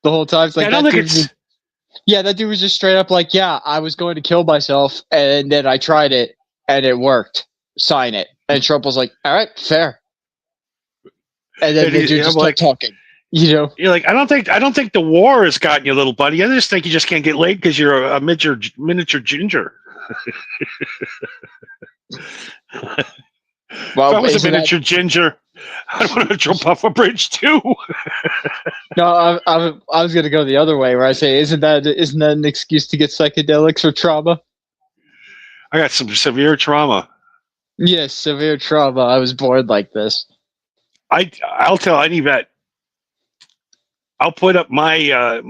the whole time. It's like, that dude was just straight up like, yeah, I was going to kill myself, and then I tried it, and it worked. Sign it. And Trump was like, all right, fair. And then the dude just kept talking. You know, you're like, I don't think the war has gotten you, little buddy. I just think you just can't get laid because you're a miniature ginger. Well, if I was a miniature ginger, I'd want to jump off a bridge too. No, I was going to go the other way where I say, isn't that an excuse to get psychedelics for trauma? I got some severe trauma. Yes, severe trauma. I was born like this. I'll tell any vet. I'll put up my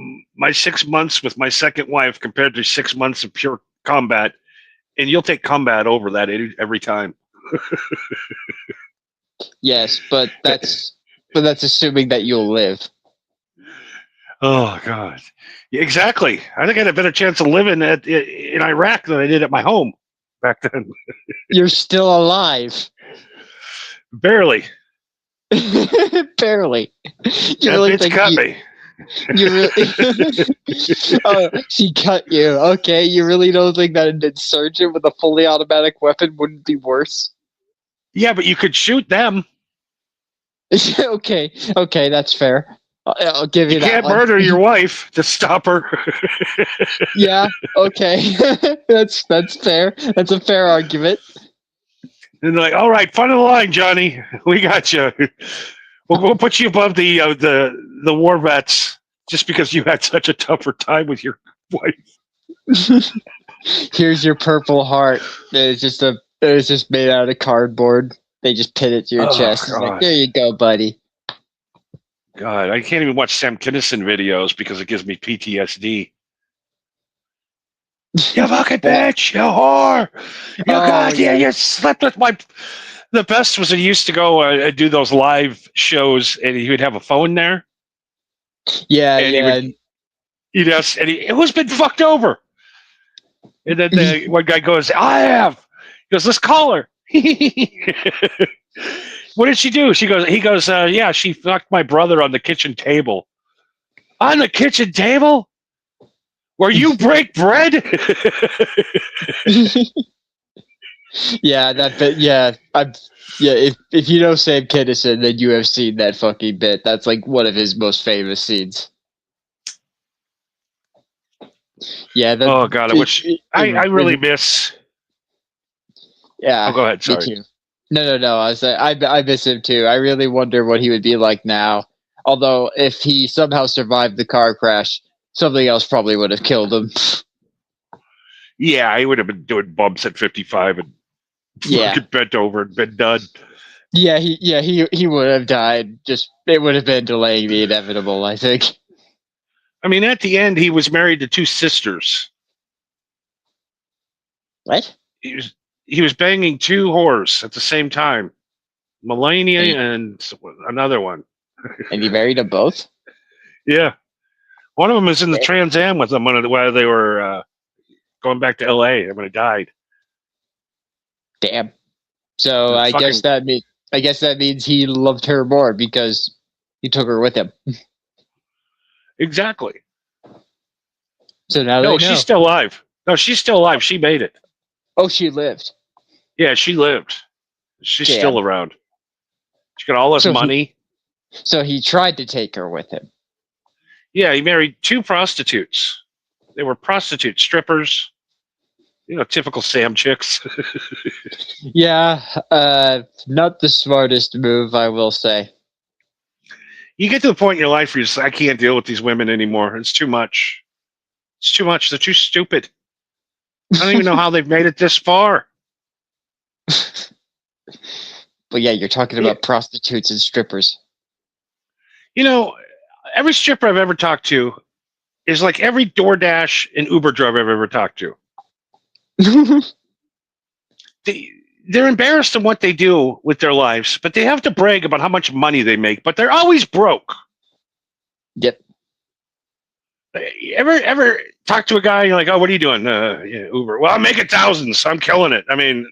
6 months with my second wife compared to 6 months of pure combat, and you'll take combat over that every time. Yes, but that's assuming that you'll live. Oh God, yeah, exactly. I think I had a better chance of living in Iraq than I did at my home back then. You're still alive. Barely. Barely. You really think cut me. You really? Oh, she cut you. Okay, you really don't think that an insurgent with a fully automatic weapon wouldn't be worse? Yeah, but you could shoot them. Okay, that's fair. I'll give you that. You can't murder your wife to stop her. Yeah, okay. That's fair. That's a fair argument. And they're like, all right, front of the line, Johnny. We got you. We'll put you above the war vets just because you had such a tougher time with your wife. Here's your Purple Heart. It was just made out of cardboard. They just pin it to your chest. It's like, there you go, buddy. God, I can't even watch Sam Kinison videos because it gives me PTSD. You fucking bitch, you whore. You slept with my... The best was I used to go do those live shows, and he would have a phone there. Yeah, and it was been fucked over. And then one guy goes, I have. He goes, let's call her. What did she do? He goes, yeah, she fucked my brother on the kitchen table. On the kitchen table? Where you break bread? Yeah, that bit. Yeah, If you know Sam Kinison, then you have seen that fucking bit. That's like one of his most famous scenes. Yeah. Oh God, I really miss. Yeah. Oh, go ahead. Me Sorry. too. No. I miss him too. I really wonder what he would be like now. Although, if he somehow survived the car crash, something else probably would have killed him. Yeah, he would have been doing bumps at 55 and Yeah. fucking bent over and been done. He would have died. Just it would have been delaying the inevitable, I think. I mean, at the end, he was married to two sisters. What? He was banging two whores at the same time, Melania and another one. And he married them both? Yeah, one of them was in the Trans Am with them while they were going back to LA when he died. Damn. So I guess that means he loved her more because he took her with him. Exactly. So now no, they know. she's still alive. No, she's still alive. She made it. Oh, she lived. Yeah, she lived. She's Damn. still around. She got all his money. So he tried to take her with him. Yeah, he married two prostitutes. They were prostitutes, strippers. You know, typical Sam chicks. Yeah, not the smartest move, I will say. You get to the point in your life where you're just, I can't deal with these women anymore. It's too much. It's too much. They're too stupid. I don't even know how they've made it this far. But yeah, you're talking about prostitutes and strippers. You know, every stripper I've ever talked to is like every DoorDash and Uber driver I've ever talked to. They're embarrassed in what they do with their lives, but they have to brag about how much money they make, but they're always broke. Yep. Ever talk to a guy, you're like, oh, what are you doing? Uber. Well, I'm making thousands. I'm killing it. I mean,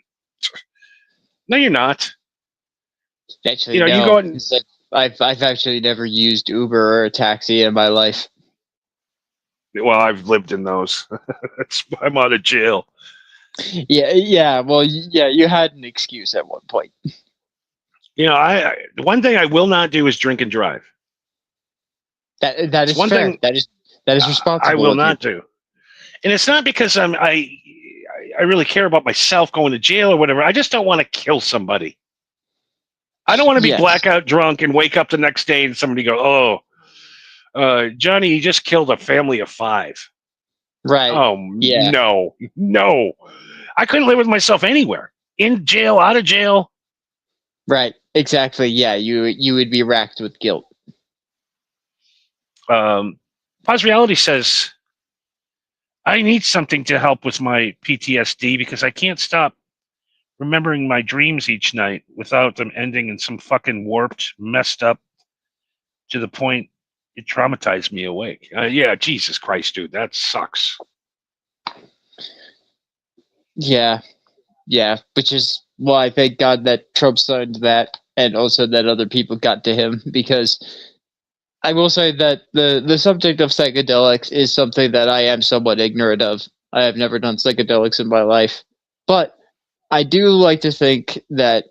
no, you're not. Actually, you know, no, you go and I've actually never used Uber or a taxi in my life. Well, I've lived in those. I'm out of jail. Yeah. Well, you had an excuse at one point. You know, one thing I will not do is drink and drive. That is one fair. thing That is responsible. I will not do, and it's not because I really care about myself going to jail or whatever. I just don't want to kill somebody. I don't want to be blackout drunk and wake up the next day and somebody go, "Oh, Johnny, you just killed a family of 5." Right. Oh, yeah. No. I couldn't live with myself anywhere. In jail, out of jail. Right. Exactly. Yeah. You would be racked with guilt. Pause Reality says, I need something to help with my PTSD because I can't stop remembering my dreams each night without them ending in some fucking warped, messed up to the point it traumatized me awake. Yeah, Jesus Christ, dude, that sucks. Yeah, which is why I thank God that Trump signed that, and also that other people got to him, because I will say that the subject of psychedelics is something that I am somewhat ignorant of. I have never done psychedelics in my life, but I do like to think that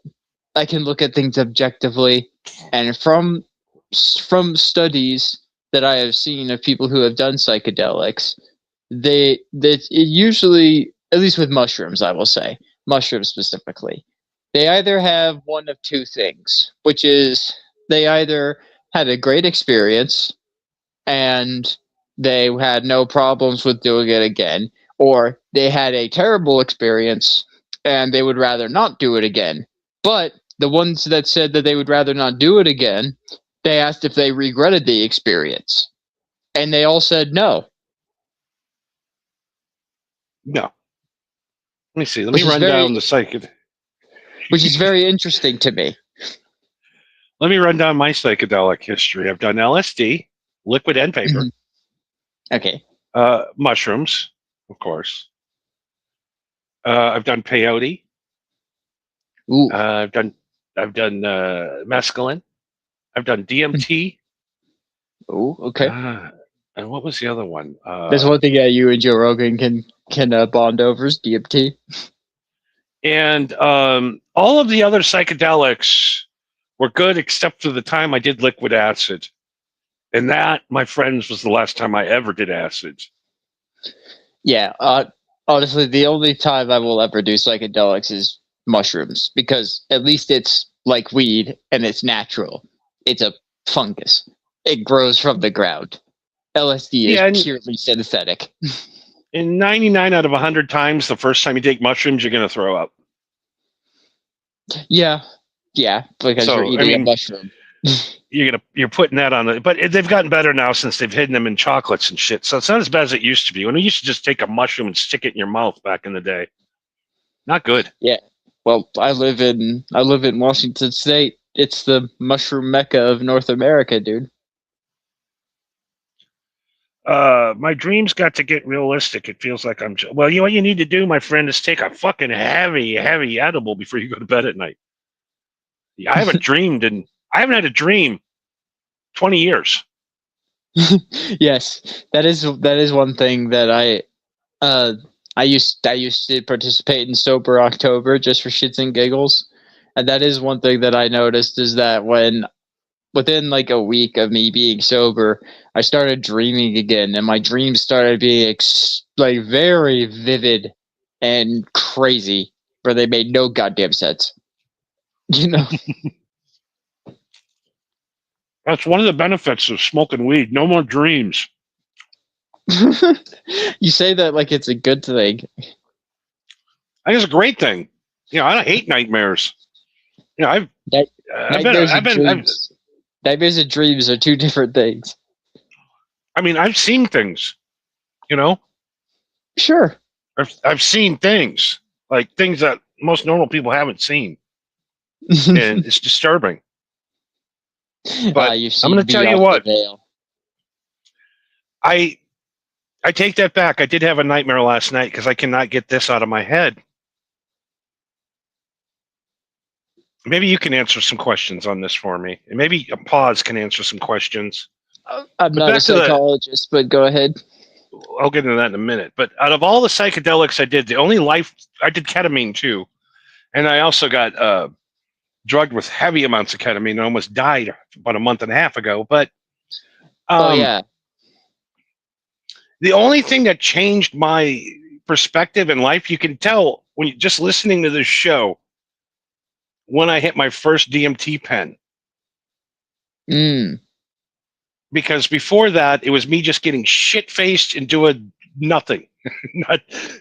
I can look at things objectively, and from studies that I have seen of people who have done psychedelics, it usually, at least with mushrooms, I will say, mushrooms specifically, they either have one of two things, which is they either had a great experience and they had no problems with doing it again, or they had a terrible experience and they would rather not do it again. But the ones that said that they would rather not do it again, they asked if they regretted the experience, and they all said no. No. Let me see. Let me run down the psychedelic. Which is very interesting to me. Let me run down my psychedelic history. I've done LSD, liquid and vapor. Okay. Mushrooms, of course. I've done peyote. Ooh. I've done mescaline. I've done DMT. Oh, okay. And what was the other one? There's one thing you and Joe Rogan can bond over is DMT. And all of the other psychedelics were good except for the time I did liquid acid. And that, my friends, was the last time I ever did acid. Yeah. Honestly, the only time I will ever do psychedelics is mushrooms because at least it's like weed and it's natural. It's a fungus. It grows from the ground. LSD is purely synthetic. In 99 out of 100 times, the first time you take mushrooms, you're going to throw up. Yeah, because you're eating a mushroom. You're putting that on it, but they've gotten better now since they've hidden them in chocolates and shit. So it's not as bad as it used to be. When we used to just take a mushroom and stick it in your mouth back in the day, not good. Yeah, well, I live in Washington State. It's the mushroom mecca of North America, dude. My dreams got to get realistic. It feels like well, you know what you need to do, my friend, is take a fucking heavy edible before you go to bed at night. I haven't I haven't had a dream 20 years. Yes, that is one thing that I used to participate in Sober October just for shits and giggles, and that is one thing that I noticed is that within like a week of me being sober, I started dreaming again, and my dreams started being like very vivid and crazy, where they made no goddamn sense. You know. That's one of the benefits of smoking weed. No more dreams. You say that like it's a good thing. I think it's a great thing. You know, I don't hate nightmares. You know, nightmares and dreams are two different things. I mean, I've seen things. You know. Sure. I've seen things like things that most normal people haven't seen, and it's disturbing. But I'm going to tell you what. I take that back. I did have a nightmare last night because I cannot get this out of my head. Maybe you can answer some questions on this for me. And maybe Pause can answer some questions. I'm not a psychologist, but go ahead. I'll get into that in a minute. But out of all the psychedelics I did, I did ketamine too. And I also got drugged with heavy amounts of ketamine and almost died about a month and a half ago. But yeah. The only thing that changed my perspective in life, you can tell when you're just listening to this show, when I hit my first DMT pen. Because before that, it was me just getting shit-faced and doing nothing.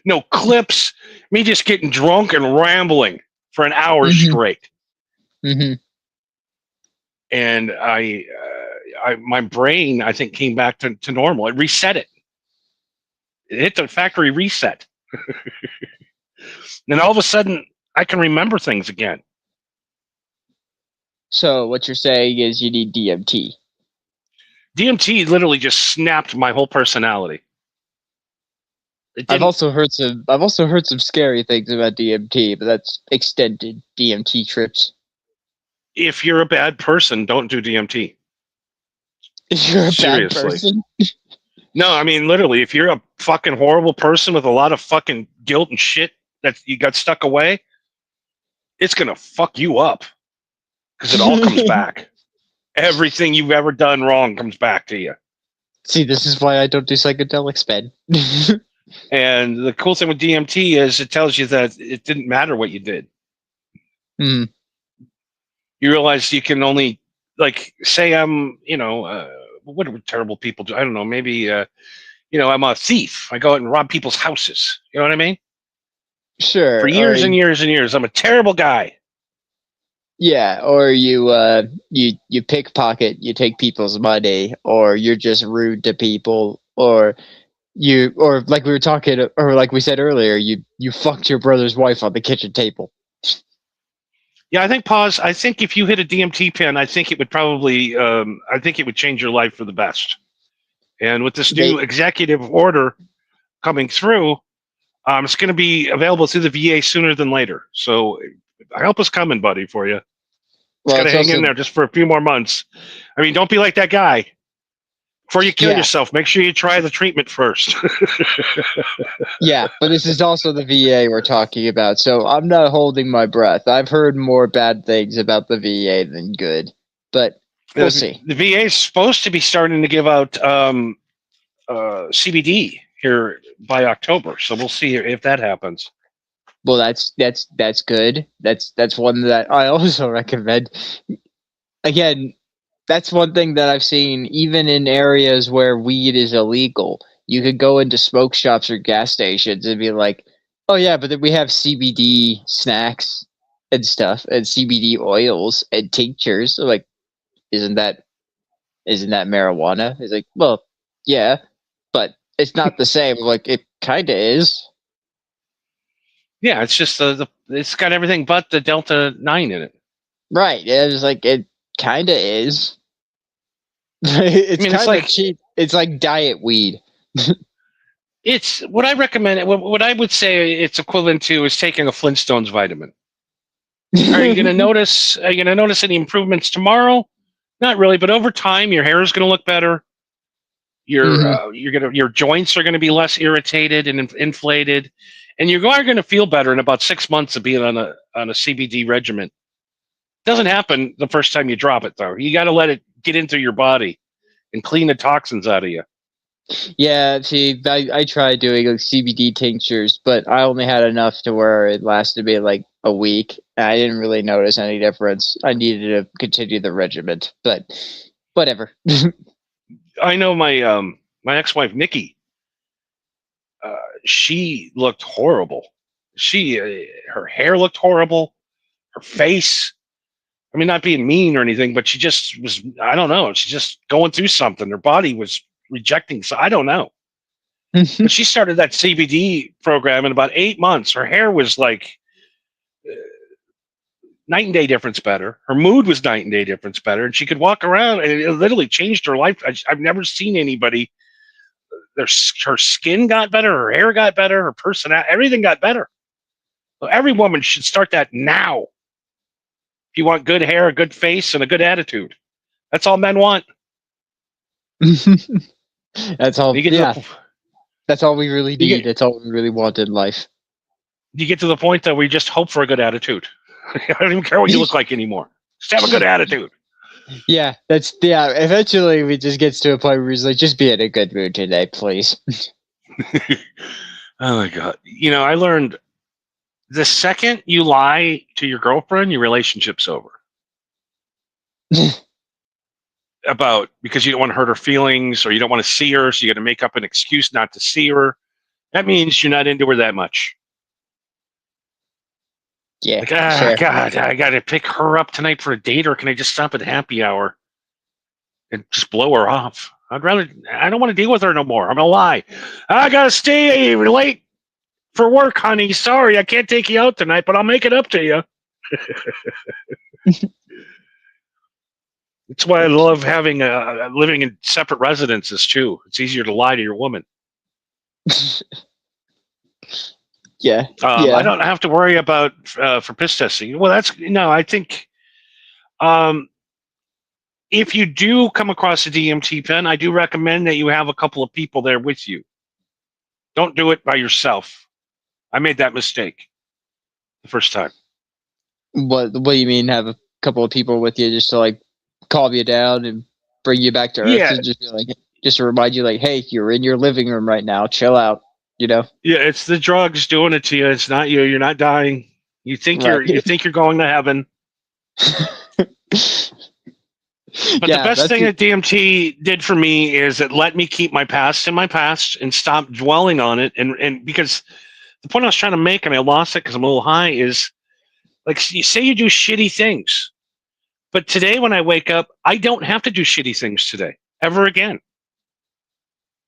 No clips, me just getting drunk and rambling for an hour straight. And my brain, I think, came back to normal. It reset it. It hit the factory reset. And all of a sudden, I can remember things again. So what you're saying is you need DMT. DMT literally just snapped my whole personality. I've also heard some scary things about DMT, but that's extended DMT trips. If you're a bad person, don't do DMT. If you're a bad person? No, I mean, literally, if you're a fucking horrible person with a lot of fucking guilt and shit that you got stuck away, it's going to fuck you up. Because it all comes back. Everything you've ever done wrong comes back to you. See, this is why I don't do psychedelics, Ben. And the cool thing with DMT is it tells you that it didn't matter what you did. You realize you can only, like, say I'm, what do terrible people do? I don't know. Maybe, I'm a thief. I go out and rob people's houses. You know what I mean? Sure. For years and years and years, I'm a terrible guy. Yeah, or you pickpocket, you take people's money, or you're just rude to people, or like we were talking, or like we said earlier, you fucked your brother's wife on the kitchen table. Yeah, I think if you hit a DMT pen, I think it would probably, it would change your life for the best. And with this new executive order coming through, it's going to be available through the VA sooner than later. So help is coming, buddy, for you. It's got to hang in there just for a few more months. I mean, don't be like that guy. Before you kill yourself, make sure you try the treatment first. Yeah, but this is also the VA we're talking about, so I'm not holding my breath. I've heard more bad things about the VA than good, but we'll see. The VA is supposed to be starting to give out CBD here by October, so we'll see if that happens. Well, that's good. That's one that I also recommend. Again, that's one thing that I've seen even in areas where weed is illegal. You could go into smoke shops or gas stations and be like, "Oh yeah, but then we have CBD snacks and stuff, and CBD oils and tinctures." So like, isn't that marijuana? It's like, well, yeah, but it's not the same. Like, it kind of is. Yeah, it's just it's got everything but the Delta 9 in it. Right. Yeah, it's like it kind of is. It's I mean, it's kind of like cheap. It's like diet weed. it's what I recommend. What I would say it's equivalent to is taking a Flintstones vitamin. Are you going to notice? Are you going to notice any improvements tomorrow? Not really, but over time, your hair is going to look better. Your joints are going to be less irritated and inflated, and you are going to feel better in about 6 months of being on a CBD regimen. Doesn't happen the first time you drop it, though. You got to let it get into your body and clean the toxins out of you. Yeah, see, I tried doing like CBD tinctures, but I only had enough to where it lasted me like a week. And I didn't really notice any difference. I needed to continue the regimen, but whatever. I know my my ex-wife Nikki. She looked horrible. Her hair looked horrible. Her face. I mean, not being mean or anything, but she just was. I don't know. She's just going through something. Her body was rejecting. So I don't know. But she started that CBD program in about 8 months. Her hair was like night and day difference better. Her mood was night and day difference better, and she could walk around, and it literally changed her life. I've never seen anybody. Her skin got better, her hair got better, her personality, everything got better. So every woman should start that now. If you want good hair, a good face, and a good attitude, that's all men want. That's all. Yeah, that's all we really need. That's all we really want in life. You get to the point that we just hope for a good attitude. I don't even care what you look like anymore. Just have a good attitude. Yeah, eventually, we just gets to a point where he's like, "Just be in a good mood today, please." Oh my god! You know, I learned the second you lie to your girlfriend, your relationship's over. Because you don't want to hurt her feelings, or you don't want to see her, so you got to make up an excuse not to see her. That means you're not into her that much. Yeah. Like, God, I got to pick her up tonight for a date, or can I just stop at happy hour and just blow her off? I don't want to deal with her no more. I'm going to lie. I got to stay late for work, honey. Sorry, I can't take you out tonight, but I'll make it up to you. That's why I love having living in separate residences, too. It's easier to lie to your woman. Yeah. I don't have to worry about for piss testing. Well, I think if you do come across a DMT pen, I do recommend that you have a couple of people there with you. Don't do it by yourself. I made that mistake the first time. What do you mean, have a couple of people with you just to like calm you down and bring you back to earth? Yeah. And just to remind you, like, hey, you're in your living room right now. Chill out. You know? Yeah, it's the drugs doing it to you. It's not you. You're not dying. You think you're going to heaven. But the best thing that DMT did for me is it let me keep my past in my past and stop dwelling on it. And because the point I was trying to make, and I lost it because I'm a little high, is like, you say you do shitty things, but today when I wake up, I don't have to do shitty things today ever again.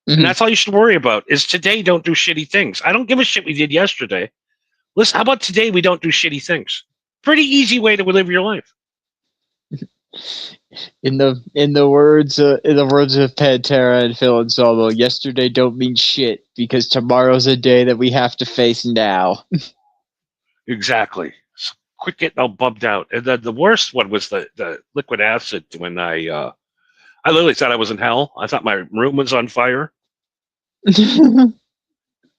And that's all you should worry about is today don't do shitty things. I don't give a shit we did yesterday. Listen, how about today we don't do shitty things? Pretty easy way to live your life. In the words of Pantera and Phil Anselmo, yesterday don't mean shit because tomorrow's a day that we have to face now. Exactly. So quit getting all bummed out. And then the worst one was the liquid acid when I literally thought I was in hell. I thought my room was on fire.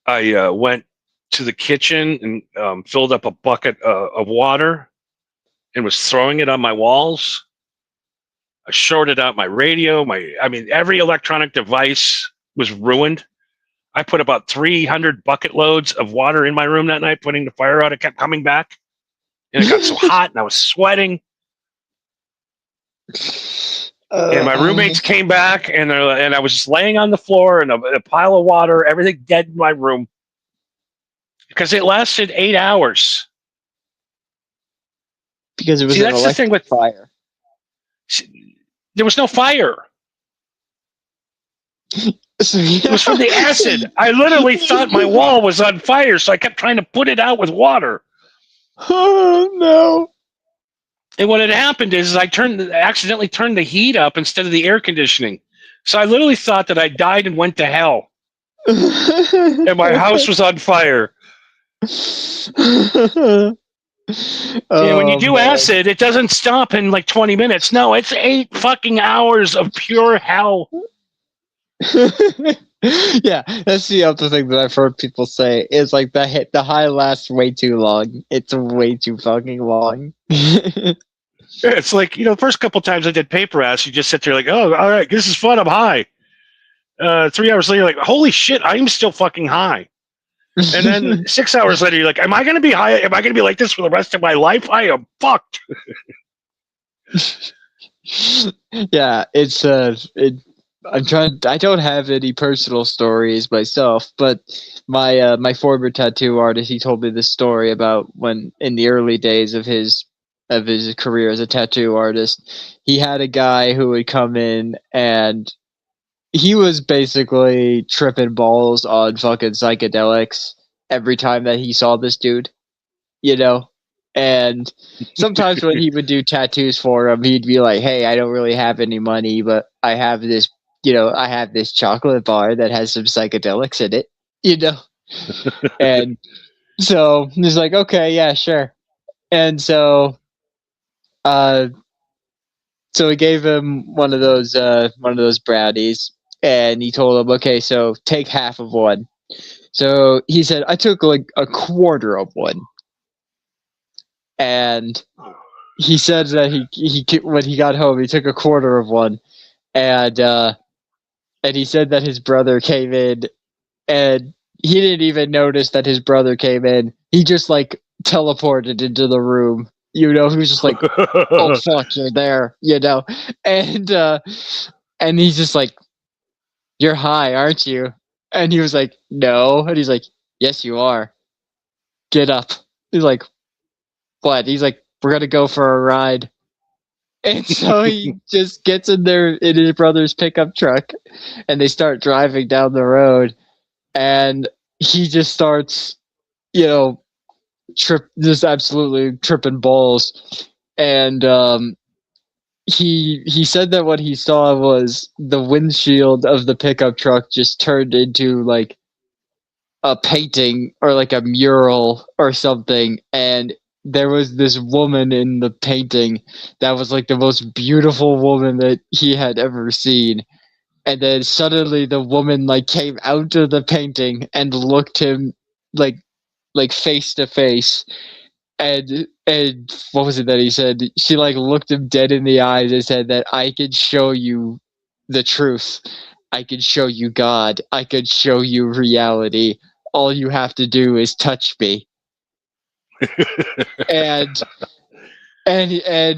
I went to the kitchen and filled up a bucket of water and was throwing it on my walls. I shorted out my radio. Every electronic device was ruined. I put about 300 bucket loads of water in my room that night, putting the fire out. It kept coming back, and it got so hot, and I was sweating. And my roommates came back, and I was just laying on the floor in a pile of water, everything dead in my room, because it lasted 8 hours. Because it was that's the thing with fire. There was no fire. It was from the acid. I literally thought my wall was on fire, so I kept trying to put it out with water. Oh no! And what had happened is I accidentally turned the heat up instead of the air conditioning. So I literally thought that I died and went to hell. And my house was on fire. And when you do acid, it doesn't stop in like 20 minutes. No, it's 8 fucking hours of pure hell. Yeah, that's the other thing that I've heard people say is like the high lasts way too long. It's way too fucking long. It's like, the first couple times I did paper ass, you just sit there like, oh, all right, this is fun, I'm high. 3 hours later, like, holy shit, I'm still fucking high. And then 6 hours later, you're like, am I going to be high? Am I going to be like this for the rest of my life? I am fucked. Yeah, it's I don't have any personal stories myself, but my former tattoo artist, he told me this story about when in the early days of his career as a tattoo artist, he had a guy who would come in and he was basically tripping balls on fucking psychedelics every time that he saw this dude, and sometimes when he would do tattoos for him, he'd be like, hey, I don't really have any money, but I have this I have this chocolate bar that has some psychedelics in it, and so he's like, okay, yeah, sure. And so he gave him one of those brownies, and he told him, okay, so take half of one. So he said, I took like a quarter of one. And he said that he when he got home, he took a quarter of one, and he said that his brother came in, and he didn't even notice that his brother came in. He just like teleported into the room. He was just like, oh fuck, you're there, and he's just like, you're high, aren't you? And he was like, no. And he's like, yes, you are. Get up. He's like, what? He's like, we're gonna go for a ride. And so he just gets in his brother's pickup truck, and they start driving down the road, and he just starts, just absolutely tripping balls. And he said that what he saw was the windshield of the pickup truck just turned into like a painting or like a mural or something, and there was this woman in the painting that was like the most beautiful woman that he had ever seen. And then suddenly the woman like came out of the painting and looked him like face to face. And what was it that he said? She like looked him dead in the eyes and said that I could show you the truth. I could show you God. I could show you reality. All you have to do is touch me. and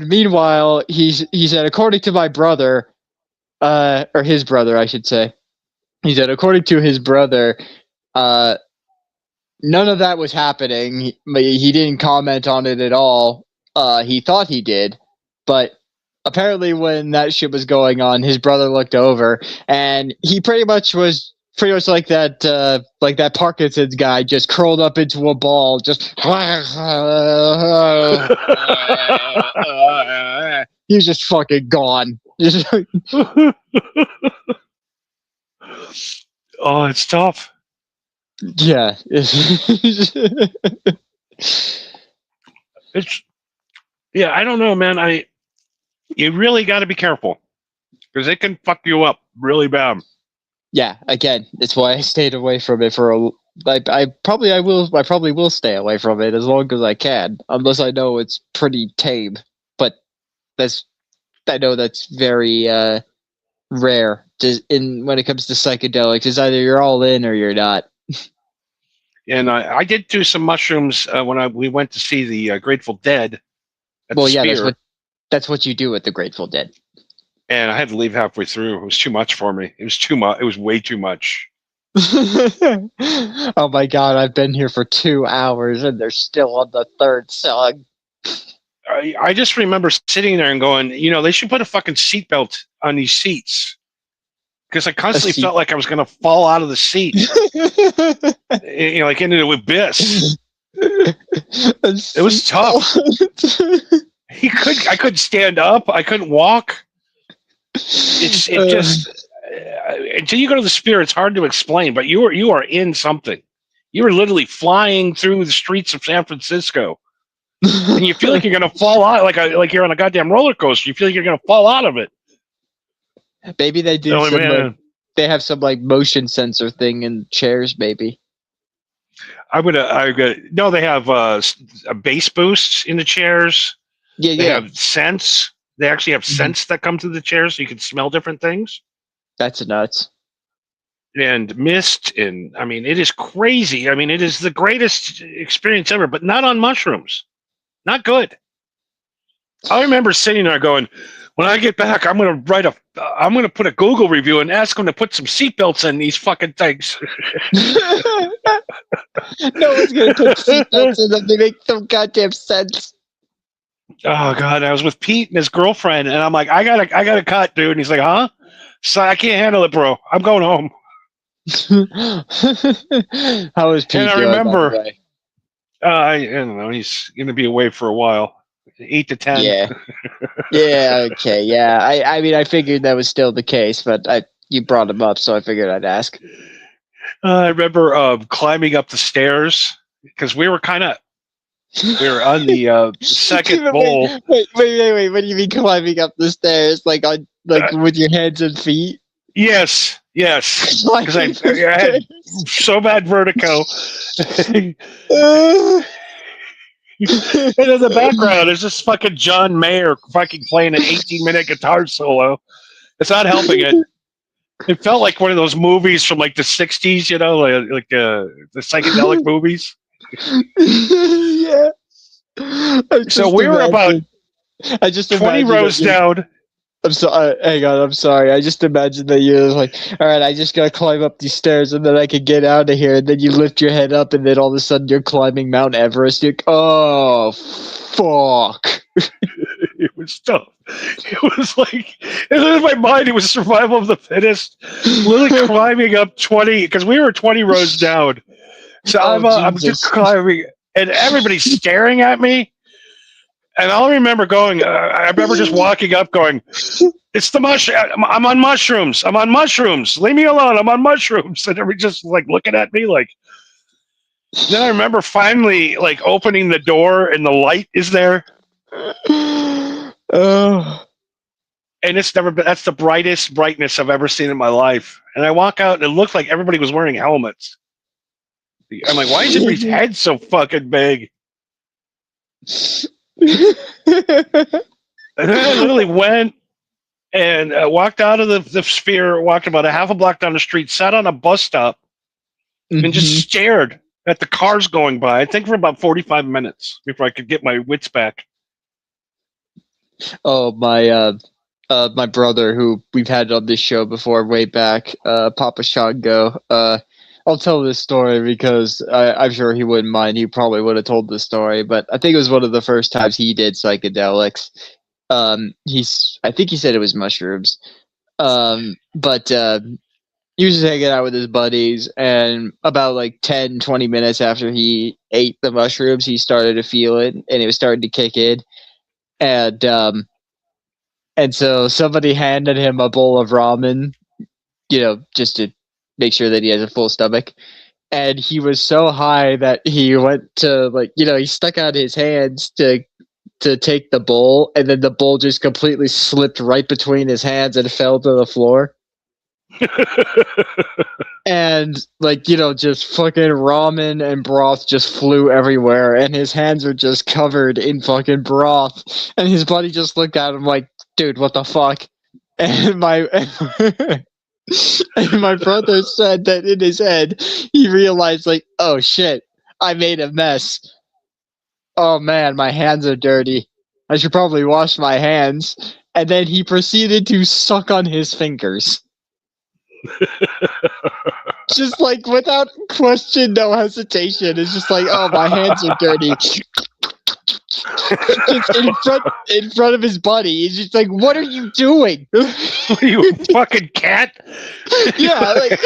meanwhile, he said, according to my brother, or his brother, I should say, he said, according to his brother, none of that was happening. He didn't comment on it at all. He thought he did, but apparently when that shit was going on, his brother looked over, and he pretty much like that Parkinson's guy, just curled up into a ball, just he was just fucking gone. Oh, it's tough. Yeah. I don't know, man. You really got to be careful because it can fuck you up really bad. Yeah, again, that's why I stayed away from it I probably will stay away from it as long as I can, unless I know it's pretty tame. But I know that's very rare when it comes to psychedelics is either you're all in or you're not. And I did do some mushrooms when we went to see the Grateful Dead at the Sphere. That's what you do with the Grateful Dead. And I had to leave halfway through. It was too much for me. It was too much. It was way too much. Oh my god, I've been here for 2 hours and they're still on the third song. I just remember sitting there and going, they should put a fucking seatbelt on these seats. Because I constantly felt like I was going to fall out of the seat. Like into the abyss. It was tough. I couldn't stand up. I couldn't walk. It just until you go to the Sphere, it's hard to explain. But you are in something. You were literally flying through the streets of San Francisco, and you feel like you're going to fall out, like you're on a goddamn roller coaster. You feel like you're going to fall out of it. Maybe they do. They have some like motion sensor thing in chairs. Maybe. No, they have a bass boosts in the chairs. Yeah, they have scents. They actually have scents that come to the chairs, so you can smell different things. That's nuts. And mist, and I mean, it is crazy. I mean, it is the greatest experience ever, but not on mushrooms. Not good. I remember sitting there going, when I get back, I'm going to put a Google review and ask them to put some seatbelts in these fucking things. No one's going to put seatbelts in them. They make some goddamn sense. Oh God, I was with Pete and his girlfriend, and I'm like, I gotta cut, dude. And he's like, huh? So I can't handle it, bro. I'm going home. How is Pete? And I remember, I don't know. He's gonna be away for a while. 8 to 10. Yeah. Yeah. Okay. Yeah. I mean, I figured that was still the case, but you brought him up, so I figured I'd ask. I remember climbing up the stairs because we were on the second bowl. Wait! What do you mean climbing up the stairs? Like with your hands and feet? Yes. Because I had so bad vertigo. And in the background is this fucking John Mayer fucking playing an 18-minute guitar solo. It's not helping it. It felt like one of those movies from like the 60s, like the psychedelic movies. Yeah. So we were about 20 rows down. I'm sorry. Hang on. I'm sorry. I just imagined that you're like, all right, I just gotta climb up these stairs and then I can get out of here. And then you lift your head up, and then all of a sudden you're climbing Mount Everest. You're like, oh, fuck. It was tough. It was like, in my mind, it was survival of the fittest. Literally climbing up 20, because we were 20 rows down. So I'm just climbing, and everybody's staring at me. And I'll remember I remember just walking up going, it's I'm on mushrooms. I'm on mushrooms. Leave me alone. I'm on mushrooms. And everybody just like looking at me like. Then I remember finally like opening the door and the light is there. Oh. And that's the brightest brightness I've ever seen in my life. And I walk out and it looked like everybody was wearing helmets. I'm like, why is everybody's head so fucking big? And then I literally went and walked out of the Sphere, walked about a half a block down the street, sat on a bus stop, and just stared at the cars going by. I think for about 45 minutes before I could get my wits back. Oh, my brother, who we've had on this show before, way back, Papa Shango. I'll tell this story because I'm sure he wouldn't mind. He probably would have told this story, but I think it was one of the first times he did psychedelics. I think he said it was mushrooms. But he was just hanging out with his buddies, and about like 10, 20 minutes after he ate the mushrooms, he started to feel it, and it was starting to kick in. And so somebody handed him a bowl of ramen, just to make sure that he has a full stomach. And he was so high that he went to he stuck out his hands to take the bowl, and then the bowl just completely slipped right between his hands and fell to the floor. And just fucking ramen and broth just flew everywhere, and his hands are just covered in fucking broth. And his buddy just looked at him like, dude, what the fuck? And And my brother said that in his head, he realized, like, oh shit, I made a mess. Oh man, my hands are dirty. I should probably wash my hands. And then he proceeded to suck on his fingers. Just like without question, no hesitation. It's just like, oh, my hands are dirty. Just in front of his buddy. He's just like, what are you doing? Are you a fucking cat? Yeah, like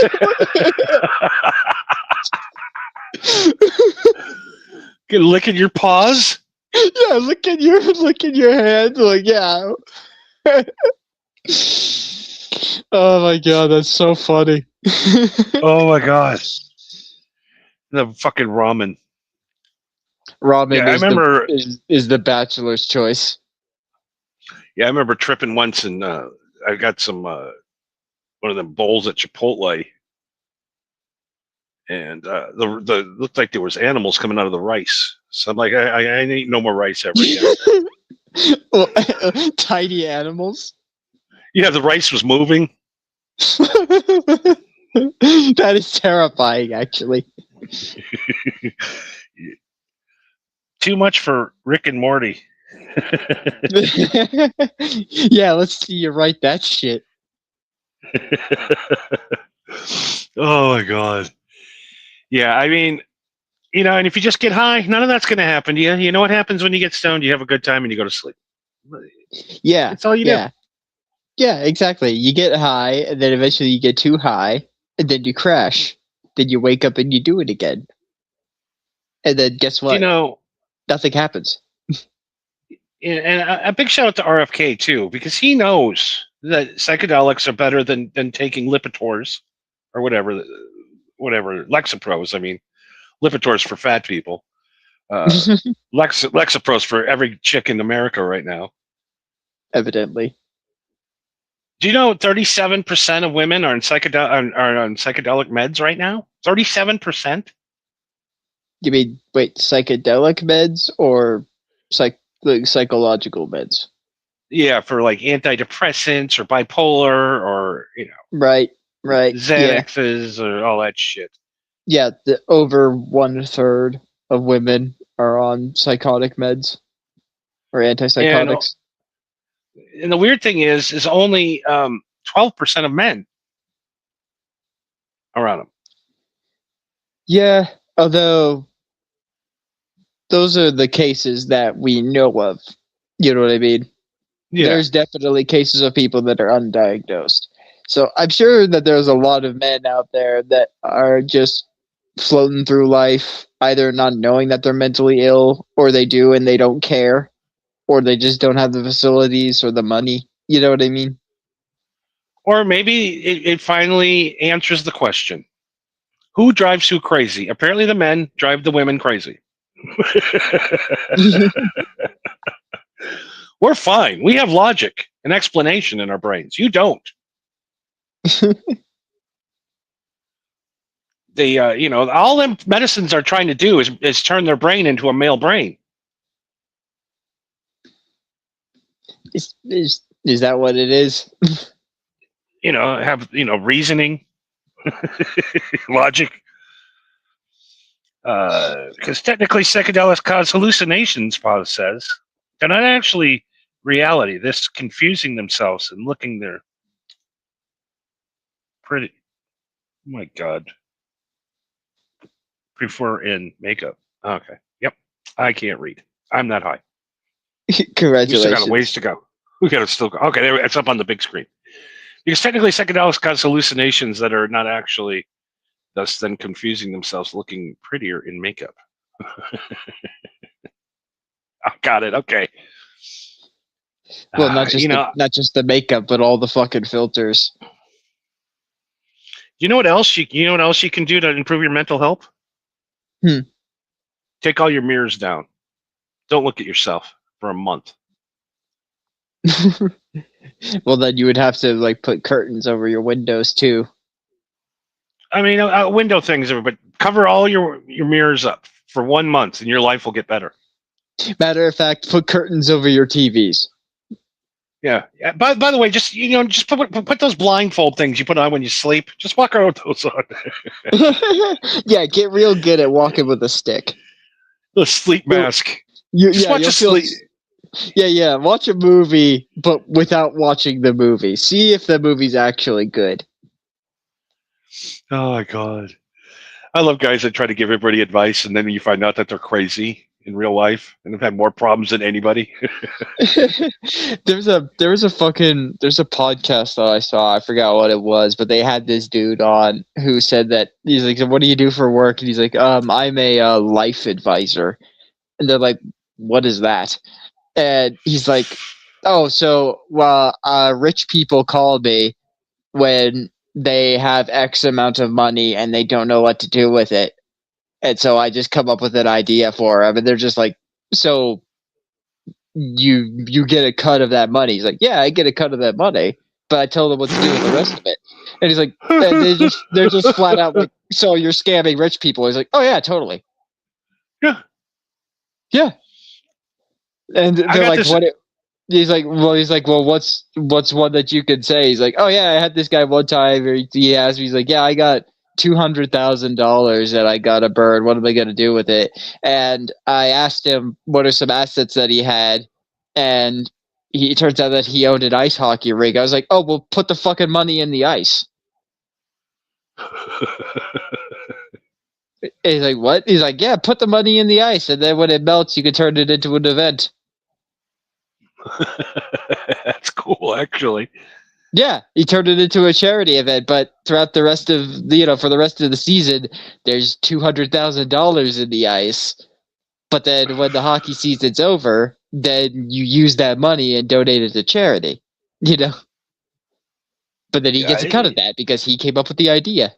licking your paws? Yeah, look at your hands. Like, yeah. Oh my god, that's so funny. Oh my god. The fucking ramen. Ramen Yeah, I remember is the bachelor's choice. Yeah, I remember tripping once and I got some one of them bowls at Chipotle, and the looked like there was animals coming out of the rice. So I'm like, I ain't eating no more rice ever again. Well, tiny animals. Yeah, the rice was moving. That is terrifying, actually. Too much for Rick and Morty. Yeah, let's see you write that shit. Oh my god. Yeah, I mean, and if you just get high, none of that's going to happen to you. You know what happens when you get stoned? You have a good time and you go to sleep. Yeah, that's all you do. Yeah, exactly. You get high, and then eventually you get too high, and then you crash. Then you wake up and you do it again. And then guess what? Nothing happens. And a big shout out to RFK too, because he knows that psychedelics are better than taking Lipitors or whatever Lexapros. I mean, Lipitors for fat people. Lexapros for every chick in America right now. Evidently. Do you know 37% of women are on psychedelic meds right now? 37%. You mean psychedelic meds or psychological meds? Yeah, for like antidepressants or bipolar or right, Xanaxes or all that shit. Yeah, over 1/3 of women are on psychotic meds or antipsychotics. And the weird thing is only 12% of men are on them. Yeah, although those are the cases that we know of. You know what I mean? Yeah. There's definitely cases of people that are undiagnosed. So I'm sure that there's a lot of men out there that are just floating through life, either not knowing that they're mentally ill, or they do and they don't care, or they just don't have the facilities or the money. You know what I mean? Or maybe it finally answers the question. Who drives who crazy? Apparently the men drive the women crazy. We're fine. We have logic and explanation in our brains. You don't. They, all them medicines are trying to do is turn their brain into a male brain. Is that what it is? Have reasoning, logic. Because technically psychedelics cause hallucinations, Paz says. They're not actually reality. This confusing themselves and looking their pretty. Oh my God. Prefer in makeup. Okay. Yep. I can't read. I'm not high. Congratulations. We still got a ways to go. We got to still go. Okay, there, it's up on the big screen. Because technically psychedelics cause hallucinations that are not actually, thus then confusing themselves looking prettier in makeup. Oh, got it. Okay. Well, not just the makeup, but all the fucking filters. You know what else you can do to improve your mental health? Take all your mirrors down. Don't look at yourself for a month. Well, then you would have to put curtains over your windows too. I mean, window things, but cover all your mirrors up for 1 month, and your life will get better. Matter of fact, put curtains over your TVs. Yeah. By the way, just just put those blindfold things you put on when you sleep. Just walk around with those on. Yeah, get real good at walking with a stick. The sleep mask. Just watch a sleep. Yeah. Watch a movie, but without watching the movie. See if the movie's actually good. Oh my god, I love guys that try to give everybody advice, and then you find out that they're crazy in real life and have had more problems than anybody. There's a podcast that I saw. I forgot what it was, but they had this dude on who said that he's like, "So what do you do for work?" And he's like, I'm a life advisor." And they're like, "What is that?" And he's like, "Oh, so rich people call me when they have X amount of money and they don't know what to do with it, and so I just come up with an idea for them." And they're just like, "So you get a cut of that money?" He's like, "Yeah, I get a cut of that money, but I tell them what to do with the rest of it." And he's like, and they're just flat out like, "So you're scamming rich people?" He's like, "Oh yeah, totally." Yeah. And they're like, "What?" He's like, "Well, what's one that you could say?" He's like, "Oh yeah, I had this guy one time." Or he asked me, he's like, "Yeah, I got $200,000 that I got a bird. What am I going to do with it?" And I asked him what are some assets that he had, and it turns out that he owned an ice hockey rink. I was like, "Oh, well, put the fucking money in the ice." He's like, "What?" He's like, "Yeah, put the money in the ice, and then when it melts, you can turn it into an event." That's cool, actually. Yeah, he turned it into a charity event, but throughout the rest of for the rest of the season, there's $200,000 in the ice. But then when the hockey season's over, then you use that money and donate it to charity. But then he gets a cut of that because he came up with the idea.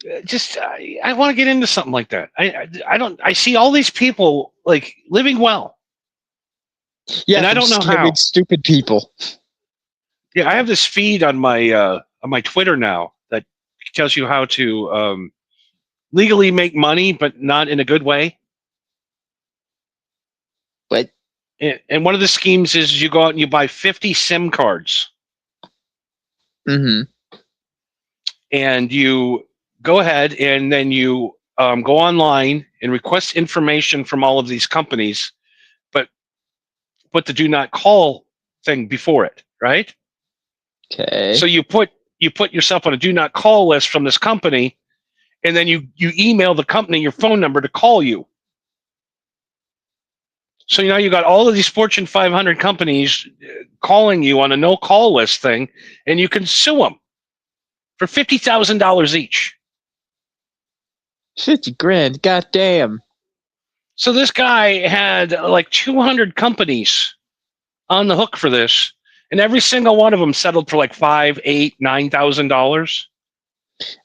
I want to get into something like that. I see all these people like living well. Yeah, and I don't know how. Stupid people. Yeah, I have this feed on my Twitter now that tells you how to legally make money, but not in a good way. What? And one of the schemes is you go out and you buy 50 SIM cards. Mm-hmm. And you go ahead and then you go online and request information from all of these companies, but put the do not call thing before it, right? Okay. So you put yourself on a do not call list from this company, and then you email the company your phone number to call you. So now you got all of these Fortune 500 companies calling you on a no call list thing, and you can sue them for $50,000 each. 50 grand, goddamn. So this guy had like 200 companies on the hook for this, and every single one of them settled for like $5,000, $8,000, $9,000.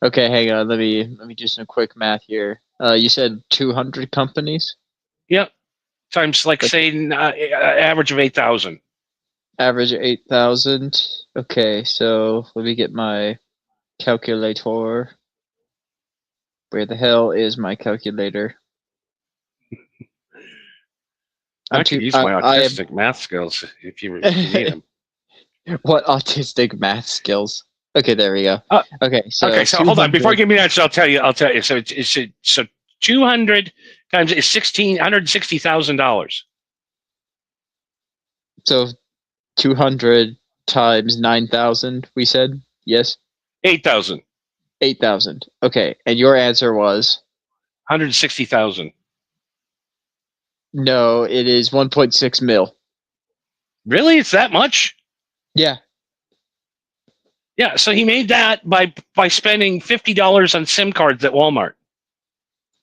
Okay, hang on. Let me do some quick math here. You said 200 companies? Yep. Times like say average of 8,000. Average of 8,000. Okay, so let me get my calculator. Where the hell is my calculator? I can use my autistic math skills if you need them. What autistic math skills? Okay, there we go. Okay, so hold on. Before you give me that, I'll tell you. So 200 times is $160,000. So 200 times 9,000. We said yes. 8,000. 8,000. Okay, and your answer was 160,000. No, it is 1.6 mil. Really? It's that much? Yeah. Yeah, so he made that by spending $50 on SIM cards at Walmart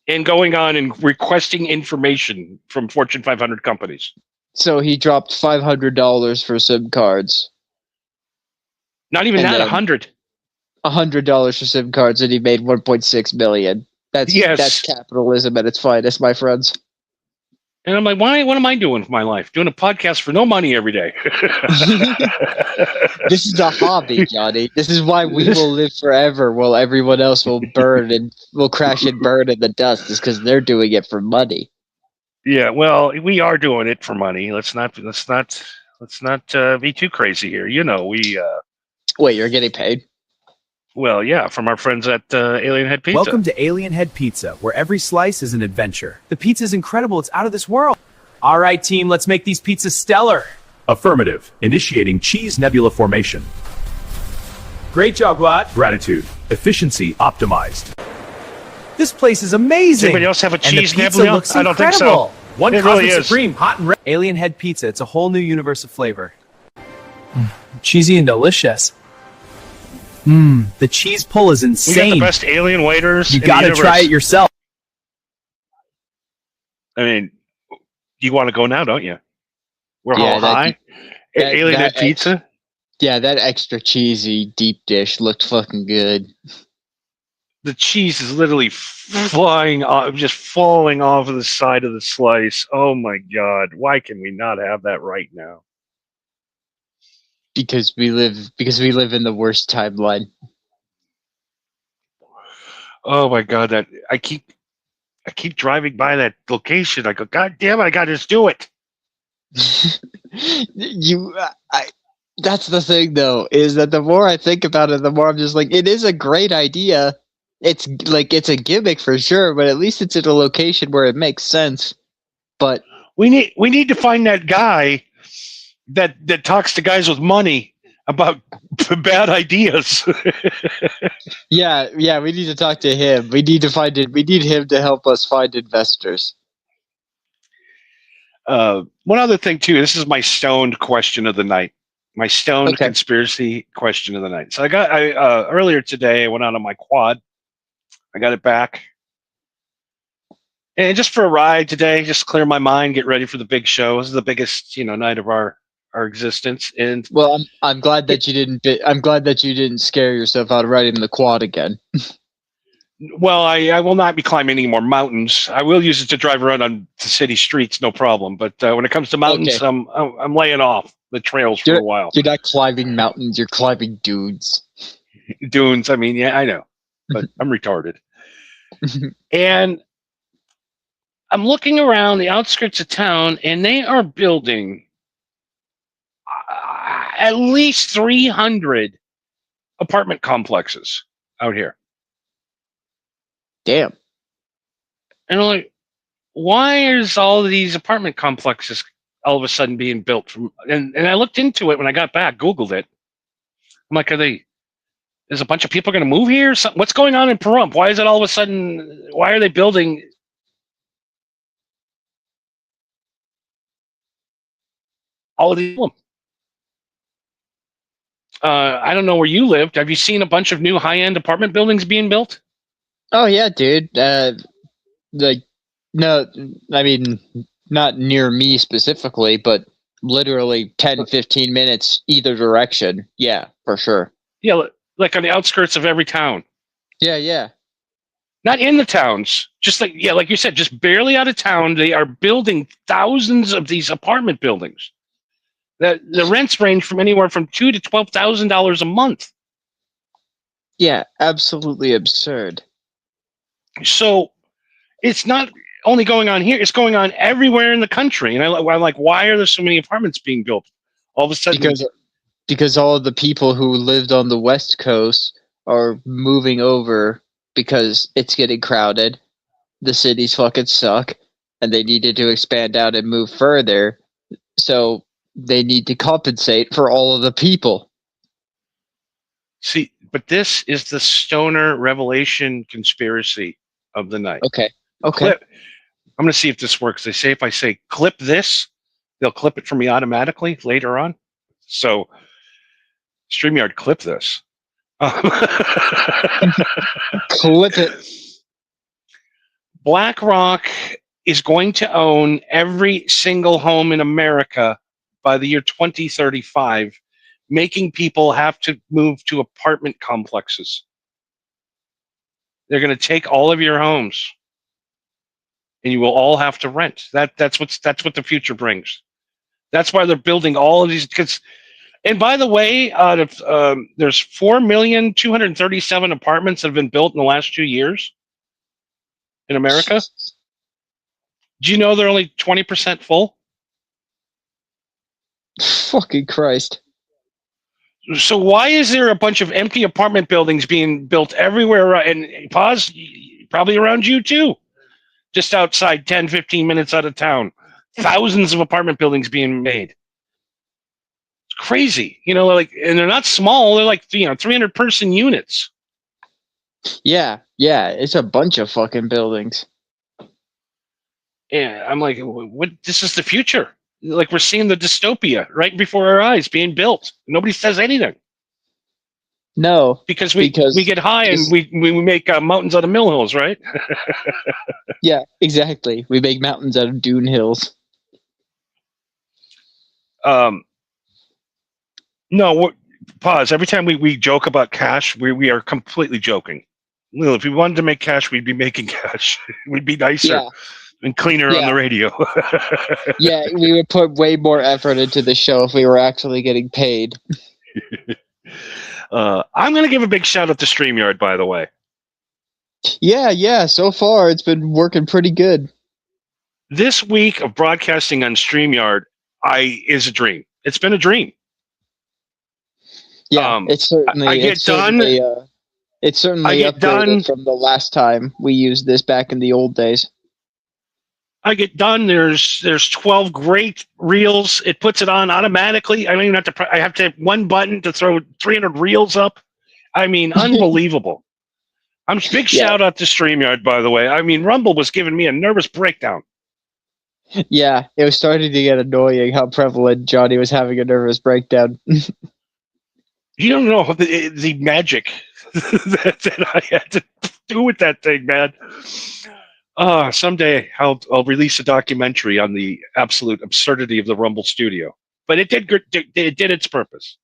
and going on and requesting information from Fortune 500 companies. So he dropped $500 for SIM cards. Not even that, $100. $100 for SIM cards, and he made 1.6 million. That's capitalism at its finest, my friends. And I'm like, what am I doing with my life? Doing a podcast for no money every day. This is a hobby, Johnny. This is why we will live forever while everyone else will burn and will crash and burn in the dust. Is because they're doing it for money. Yeah, well, we are doing it for money. Let's not let's not be too crazy here. You know, we Wait, you're getting paid? well, yeah, from our friends at Alien Head Pizza. Welcome to Alien Head Pizza, where every slice is an adventure. The pizza's incredible. It's out of this world. All right, team, let's make these pizzas stellar. Affirmative. Initiating cheese nebula formation. Great job, Glad. Gratitude. Efficiency optimized. This place is amazing. Does anybody else have a And cheese the pizza nebula? looks I don't think so. incredible. One It Cosmic really is. Supreme, hot and red. Alien Head Pizza. It's a whole new universe of flavor. Cheesy and delicious. The cheese pull is We got insane. the best alien waiters. You in the gotta universe. try it yourself. I mean, you want to go now, don't you? We're Yeah, all that- high. that- Alien Head that- Pizza. Yeah, that extra cheesy deep dish looked fucking good. The cheese is literally flying off, just falling off of the side of the slice. Oh my god! Why can we not have that right now? Because we live in the worst timeline. Oh my god! That I keep driving by that location. I go, God damn it! I gotta just do it. That's the thing, though, is that the more I think about it, the more I'm just like, it is a great idea. It's a gimmick for sure, but at least it's in a location where it makes sense. But we need to find that guy that talks to guys with money about bad ideas. yeah, we need to talk to him. We need to find it. We need him to help us find investors. One other thing too. This is my stoned question of the night. My stoned conspiracy question of the night. So I earlier today I went out on my quad. I got it back. And just for a ride today, just clear my mind, get ready for the big show. This is the biggest, night of our existence. And well, I'm glad that you didn't. I'm glad that you didn't scare yourself out of riding the quad again. Well, I will not be climbing any more mountains. I will use it to drive around on the city streets, no problem. But when it comes to mountains, I'm laying off the trails for a while. You're not climbing mountains. You're climbing dunes. Dunes. I mean, yeah, I know, but I'm retarded. And I'm looking around the outskirts of town, and they are building at least 300 apartment complexes out here. Damn. And I'm like, why is all of these apartment complexes all of a sudden being built from? And I looked into it when I got back, Googled it. I'm like, there's a bunch of people going to move here? What's going on in Pahrump? Why is it all of a sudden? Why are they building? All of these. I don't know where you lived. Have you seen a bunch of new high-end apartment buildings being built? Oh yeah, dude. No, I mean, not near me specifically, but literally 10, 15 minutes either direction. Yeah, for sure. Yeah, like on the outskirts of every town. Yeah. Not in the towns. Just like you said, just barely out of town. They are building thousands of these apartment buildings. The rents range from anywhere from $2,000 to $12,000 a month. Yeah, absolutely absurd. So it's not only going on here; it's going on everywhere in the country. And I'm like, why are there so many apartments being built? All of a sudden, because all of the people who lived on the West Coast are moving over because it's getting crowded. The cities fucking suck, and they needed to expand out and move further. So they need to compensate for all of the people. See, but this is the stoner revelation conspiracy of the night. Okay. I'm going to see if this works. They say if I say clip this, they'll clip it for me automatically later on. So, StreamYard, clip this. Clip it. BlackRock is going to own every single home in America by the year 2035, making people have to move to apartment complexes. They're going to take all of your homes, and you will all have to rent. That's what the future brings. That's why they're building all of these. And by the way, there's 4,237,000 apartments that have been built in the last 2 years in America. Do you know they're only 20% full? Fucking Christ. So why is there a bunch of empty apartment buildings being built everywhere? And pause, probably around you too, just outside 10, 15 minutes out of town. Thousands of apartment buildings being made. It's crazy. And they're not small. They're like, 300 person units. Yeah, it's a bunch of fucking buildings. Yeah, I'm like, what? This is the future. Like we're seeing the dystopia right before our eyes being built. Nobody says anything. No, because we get high and we make mountains out of molehills, right? Yeah, exactly. We make mountains out of dune hills. No, pause. Every time we joke about cash, we are completely joking. Well, if we wanted to make cash, we'd be making cash. We'd be nicer and cleaner on the radio. Yeah, we would put way more effort into the show if we were actually getting paid. I'm going to give a big shout out to StreamYard, by the way. Yeah. So far, it's been working pretty good. This week of broadcasting on StreamYard is a dream. It's been a dream. Yeah, it's certainly. I get done. It's certainly upgraded from the last time we used this back in the old days. I get done. There's 12 great reels. It puts it on automatically. I don't even have to. I have to have one button to throw 300 reels up. I mean, unbelievable. Big shout out to StreamYard, by the way. I mean, Rumble was giving me a nervous breakdown. Yeah, it was starting to get annoying how prevalent Johnny was having a nervous breakdown. You don't know the magic that I had to do with that thing, man. Someday I'll release a documentary on the absolute absurdity of the Rumble Studio. But it did its purpose.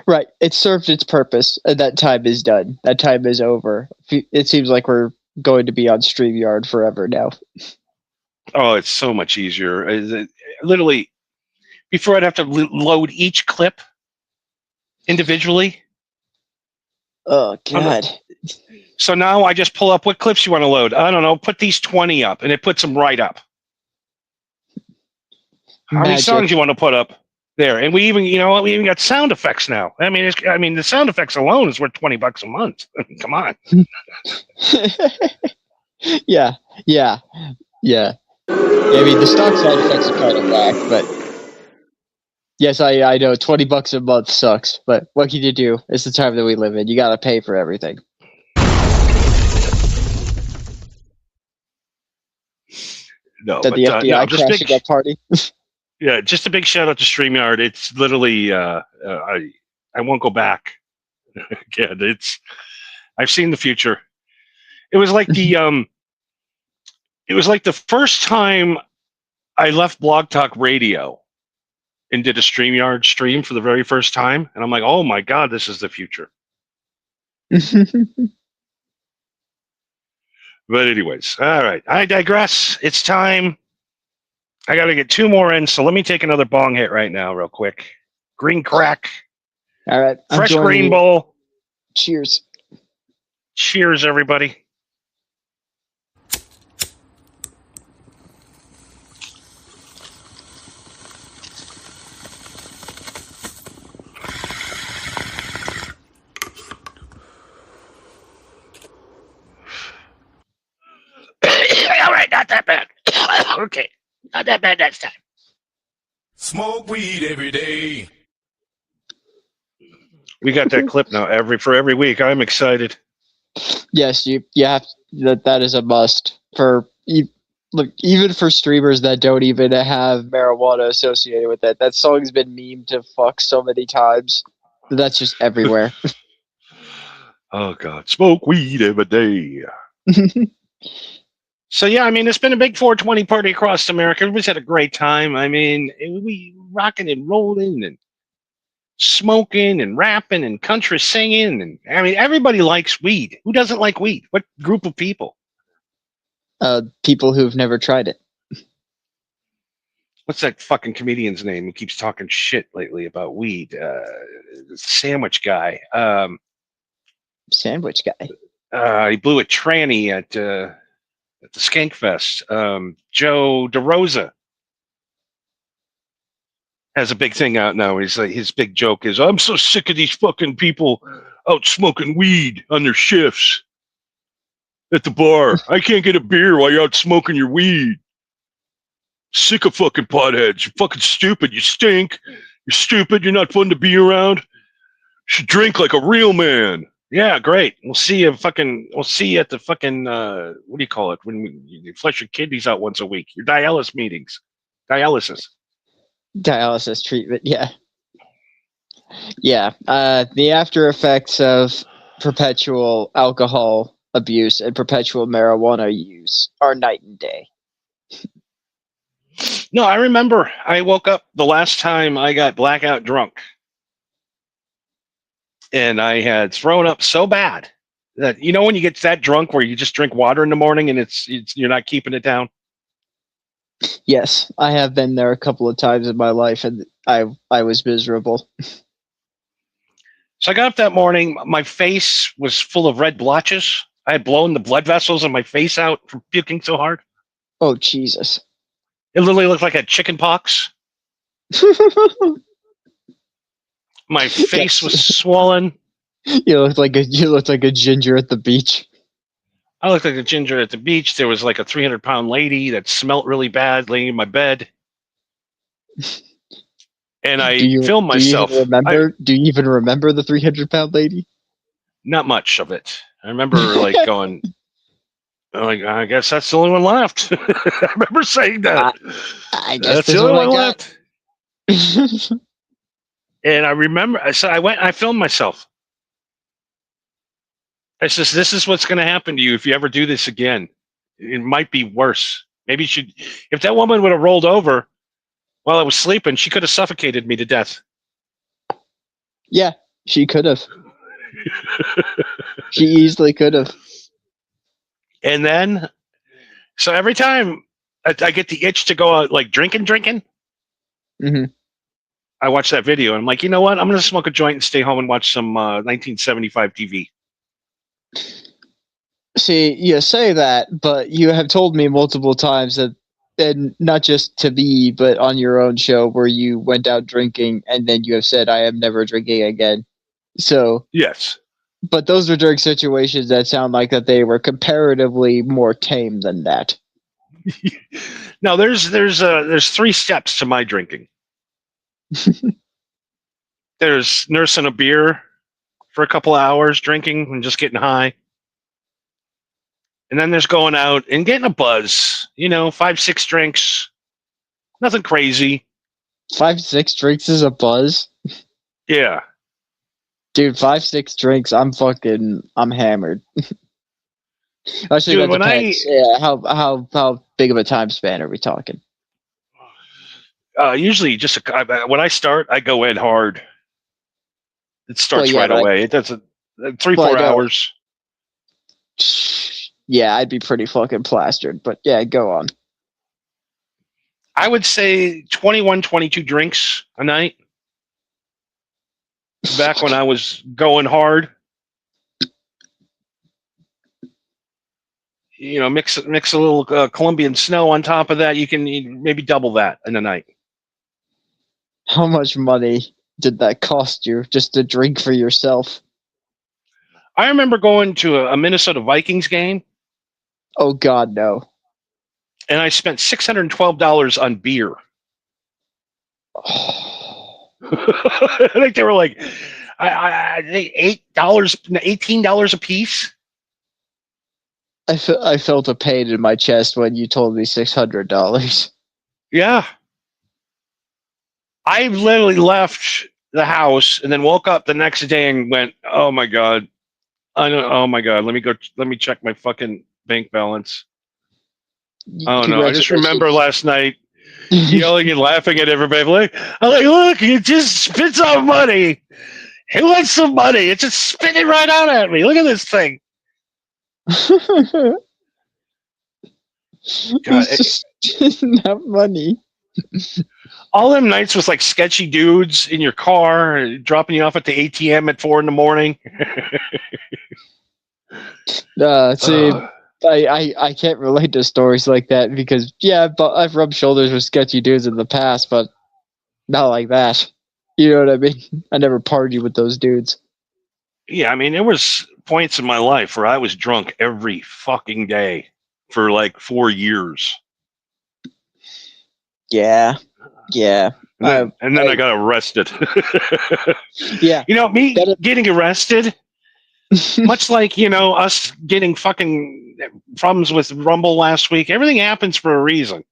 Right. It served its purpose, and that time is done. That time is over. It seems like we're going to be on StreamYard forever now. Oh, it's so much easier. Literally, before I'd have to load each clip individually. Oh, God. So now I just pull up what clips you want to load. I don't know. Put these 20 up, and it puts them right up. How many songs you want to put up there? And we even got sound effects now. I mean, the sound effects alone is worth $20 a month. Come on. Yeah. I mean, the stock sound effects are kind of whack, but yes, I know $20 a month sucks. But what can you do? It's the time that we live in. You got to pay for everything. No, that the FBI crashing that party. Yeah, just a big shout out to StreamYard. It's literally I won't go back. Again, I've seen the future. It was like the first time I left Blog Talk Radio and did a StreamYard stream for the very first time, and I'm like, oh my God, this is the future. But anyways, all right. I digress. It's time. I got to get 2 more in, so let me take another bong hit right now real quick. Green crack. All right. Fresh Green Bowl. Cheers. Cheers, everybody. All right, not that bad. Okay, not that bad next time. Smoke weed every day. We got that clip now for every week. I'm excited. Yes, you have that is a must for look, even for streamers that don't even have marijuana associated with it. That song's been memed to fuck so many times. That's just everywhere. Oh God, smoke weed every day. So yeah, I mean, it's been a big 420 party across America. Everybody's had a great time. I mean, we rocking and rolling and smoking and rapping and country singing, and I mean, everybody likes weed. Who doesn't like weed? What group of people? People who've never tried it. What's that fucking comedian's name who keeps talking shit lately about weed? Sandwich guy. Sandwich guy. He blew a tranny at the Skank Fest. Joe DeRosa. has a big thing out now. He's like, his big joke is, "I'm so sick of these fucking people out smoking weed on their shifts at the bar. I can't get a beer while you're out smoking your weed. Sick of fucking potheads. You're fucking stupid. You stink. You're stupid. You're not fun to be around. You should drink like a real man." Yeah, great. We'll see you at the fucking what do you call it when you flush your kidneys out once a week? Your dialysis meetings. Dialysis treatment. Yeah. The after effects of perpetual alcohol abuse and perpetual marijuana use are night and day. No, I remember I woke up the last time I got blackout drunk. And I had thrown up so bad that, you know, when you get that drunk where you just drink water in the morning and it's you're not keeping it down. Yes, I have been there a couple of times in my life, and I was miserable. So I got up that morning. My face was full of red blotches. I had blown the blood vessels in my face out from puking so hard. Oh, Jesus. It literally looked like I had chicken pox. My face was swollen. You looked like a ginger at the beach. I looked like a ginger at the beach. There was like a 300-pound lady that smelt really bad laying in my bed. And I filmed myself. Do you even remember the 300-pound lady? Not much of it. I remember like going, like, I guess that's the only one left. I remember saying that. I guess that's the only one left. And I remember, so I went, I filmed myself. I says, "This is what's going to happen to you if you ever do this again. It might be worse. Maybe you should." If that woman would have rolled over while I was sleeping, she could have suffocated me to death. Yeah, she could have. She easily could have. And then, so every time I get the itch to go out like drinking, mm-hmm. I watch that video and I'm like, you know what? I'm going to smoke a joint and stay home and watch some 1975 TV. See, you say that, but you have told me multiple times that, and not just to me, but on your own show where you went out drinking and then you have said, "I am never drinking again." So yes, but those are during situations that sound like that they were comparatively more tame than that. Now there's 3 steps to my drinking. There's nursing a beer for a couple of hours, drinking and just getting high. And then there's going out and getting a buzz, 5-6 drinks, nothing crazy. 5-6 drinks is a buzz? Yeah. Dude, 5-6 drinks, I'm hammered. Actually, dude, that depends. How big of a time span are we talking? Usually just when I start, I go in hard. It starts right away. It doesn't 3-4 hours. Yeah, I'd be pretty fucking plastered, but yeah, go on. I would say 21, 22 drinks a night. Back when I was going hard. Mix a little Colombian snow on top of that. You can maybe double that in a night. How much money did that cost you just to drink for yourself? I remember going to a Minnesota Vikings game. Oh, God, no. And I spent $612 on beer. I think they were like, I think $18 a piece. I felt a pain in my chest when you told me $600. Yeah. I literally left the house and then woke up the next day and went, "Oh my God. Oh my God. Let me check my fucking bank balance." Oh no. I just remember last night yelling and laughing at everybody. I'm like, "Look, it just spits out money. Who wants some money? It's just spitting right out at me. Look at this thing." God, it's just not money. All them nights was like sketchy dudes in your car dropping you off at the ATM at 4 a.m. See, I can't relate to stories like that because but I've rubbed shoulders with sketchy dudes in the past, but Not like that. You know what I mean? I never partied with those dudes. Yeah, I mean, there was points in my life where I was drunk every fucking day for like 4 years. Yeah. And then I got arrested. Yeah. You know, me getting arrested, much like, us getting fucking problems with Rumble last week, everything happens for a reason.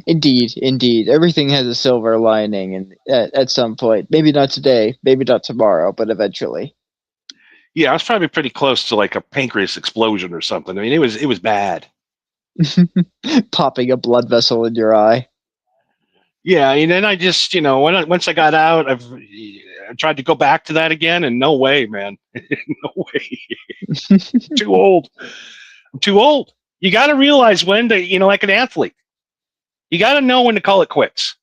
Indeed. Everything has a silver lining, and at some point, maybe not today, maybe not tomorrow, but eventually. Yeah, I was probably pretty close to like a pancreas explosion or something. I mean, it was bad. Popping a blood vessel in your eye. Yeah, and then I just, once I got out, I tried to go back to that again, and no way, man. No way. Too old. I'm too old. You got to realize when to, like an athlete. You got to know when to call it quits.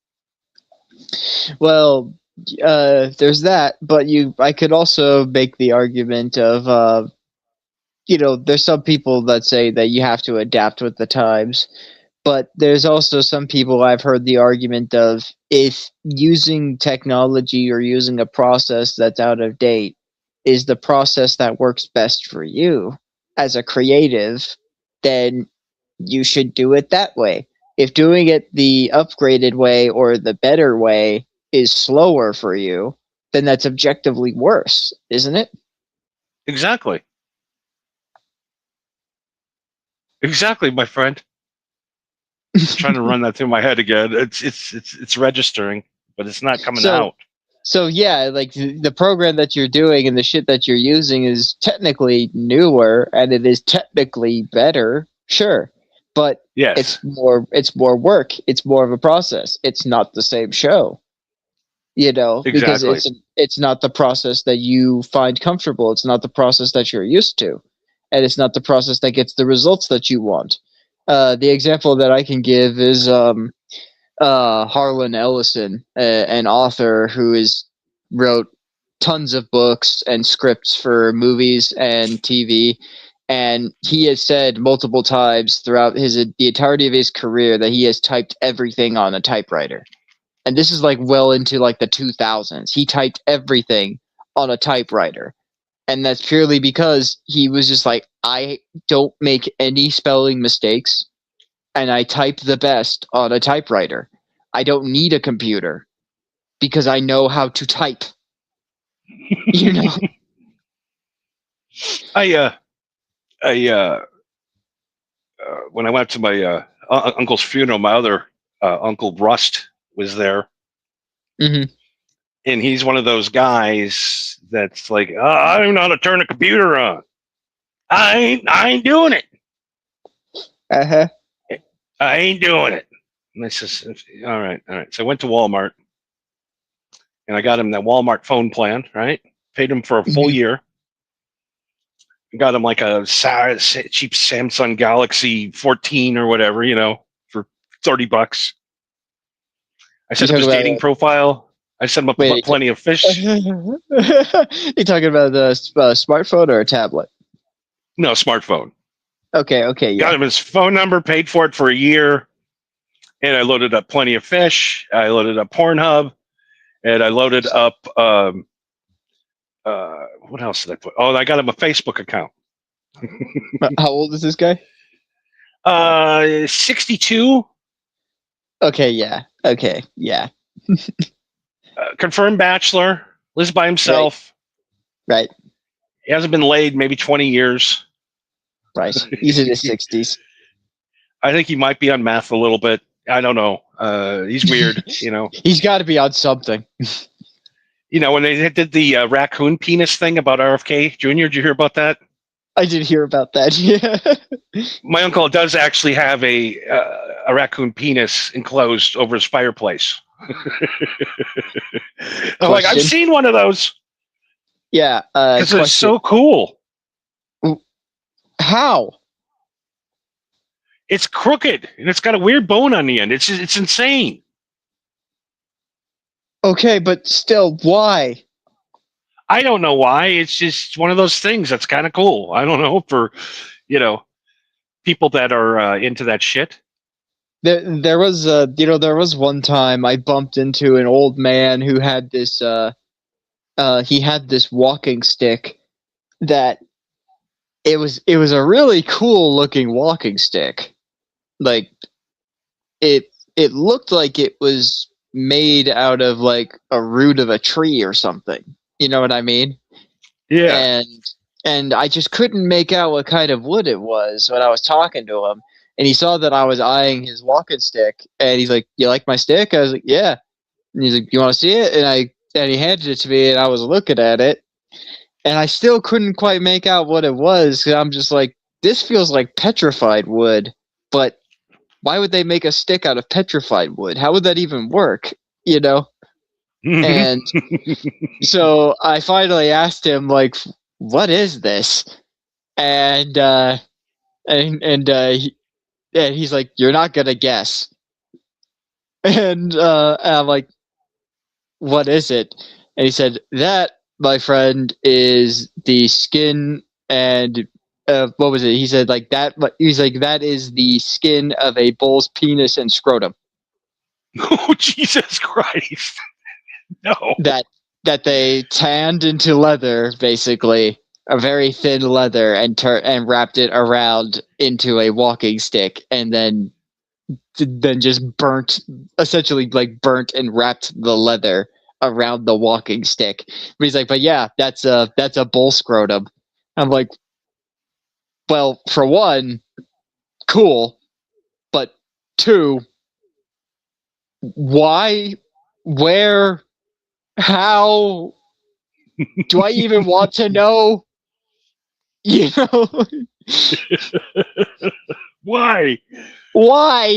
Well, there's that, but I could also make the argument of, there's some people that say that you have to adapt with the times, but there's also some people I've heard the argument of, if using technology or using a process that's out of date is the process that works best for you as a creative, then you should do it that way. If doing it the upgraded way or the better way is slower for you, then that's objectively worse, isn't it? Exactly. Exactly, my friend. I'm trying to run that through my head again. It's registering, but it's not coming out. So yeah, like the program that you're doing and the shit that you're using is technically newer and it is technically better, sure. But yes, it's more work. It's more of a process. It's not the same show. Because it's not the process that you find comfortable. It's not the process that you're used to. And it's not the process that gets the results that you want. The example that I can give is Harlan Ellison, an author who wrote tons of books and scripts for movies and TV. And he has said multiple times throughout the entirety of his career that he has typed everything on a typewriter. And this is like well into like the 2000s. He typed everything on a typewriter. And that's purely because he was just like, I don't make any spelling mistakes, and I type the best on a typewriter. I don't need a computer because I know how to type. When I went to my uncle's funeral, my other uncle Rust was there. Mm-hmm. And he's one of those guys that's like, I don't know how to turn a computer on. I ain't doing it. Uh-huh. I ain't doing it. And I says, all right. So I went to Walmart and I got him that Walmart phone plan, right? Paid him for a full year. Got him like a cheap Samsung Galaxy 14 or whatever, for $30. I set up his dating profile. I sent him up plenty of fish. You talking about the smartphone or a tablet? No, smartphone. Okay, yeah. Got him his phone number, paid for it for a year, and I loaded up plenty of fish. I loaded up Pornhub, and I loaded up what else did I put? Oh, I got him a Facebook account. How old is this guy? 62. Okay, yeah. Confirmed bachelor, lives by himself. Right. He hasn't been laid maybe 20 years. Right. He's in his 60s. I think he might be on meth a little bit. I don't know. He's weird, He's got to be on something. When they did the raccoon penis thing about RFK Jr., did you hear about that? I did hear about that, yeah. My uncle does actually have a raccoon penis enclosed over his fireplace. I'm like, I've seen one of those. Yeah. Because it's so cool. How? It's crooked, and it's got a weird bone on the end. It's insane. Okay, but still, why? I don't know why. It's just one of those things that's kind of cool. I don't know, for, people that are into that shit. There was there was one time I bumped into an old man who had this he had this walking stick that it was a really cool looking walking stick. Like it looked like it was made out of like a root of a tree or something. You know what I mean? Yeah. And I just couldn't make out what kind of wood it was when I was talking to him. And he saw that I was eyeing his walking stick, and he's like, "You like my stick?" I was like, "Yeah." And he's like, "You want to see it?" And he handed it to me, and I was looking at it, and I still couldn't quite make out what it was. 'Cause I'm just like, this feels like petrified wood, but why would they make a stick out of petrified wood? How would that even work? You know? And so I finally asked him, like, what is this? And he's like, you're not gonna guess. And I'm like, what is it? And he said, that, my friend, is the skin and what was it? He said like that. He's like, that is the skin of a bull's penis and scrotum. Oh, Jesus Christ! No. That they tanned into leather, basically a very thin leather, and wrapped it around into a walking stick, and then just burnt, essentially like burnt and wrapped the leather around the walking stick. But he's like, but yeah, that's a bull scrotum. I'm like, well, for one, cool, but two, why, where, how do I even want to know? You know? Why? Why?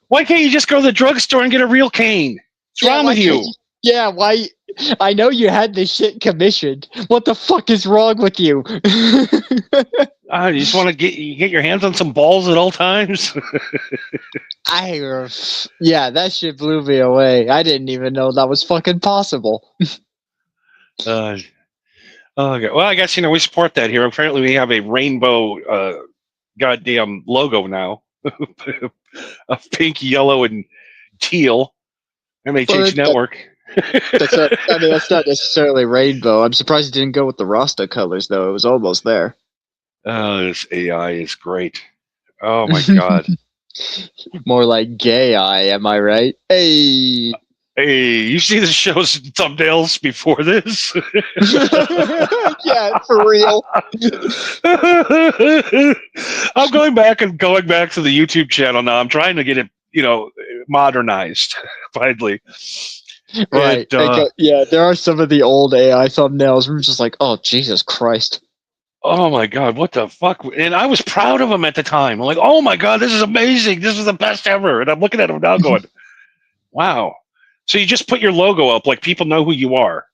Why can't you just go to the drugstore and get a real cane? What's wrong with you? Yeah, why? I know you had this shit commissioned. What the fuck is wrong with you? You just want to get your hands on some balls at all times? Yeah, that shit blew me away. I didn't even know that was fucking possible. Okay. Well, I guess we support that here. Apparently, we have a rainbow goddamn logo now, of pink, yellow, and teal. MHH Network. That's not necessarily rainbow. I'm surprised it didn't go with the Rasta colors, though. It was almost there. This AI is great. Oh my god. More like gay eye, am I right? Hey, you see the show's thumbnails before this? Yeah, for real. I'm going back to the YouTube channel now. I'm trying to get it, modernized finally. Right. Yeah, there are some of the old AI thumbnails. We're just like, oh, Jesus Christ. Oh my god, what the fuck? And I was proud of him at the time. I'm like, oh my god, this is amazing. This is the best ever. And I'm looking at him now going, wow. So you just put your logo up like people know who you are.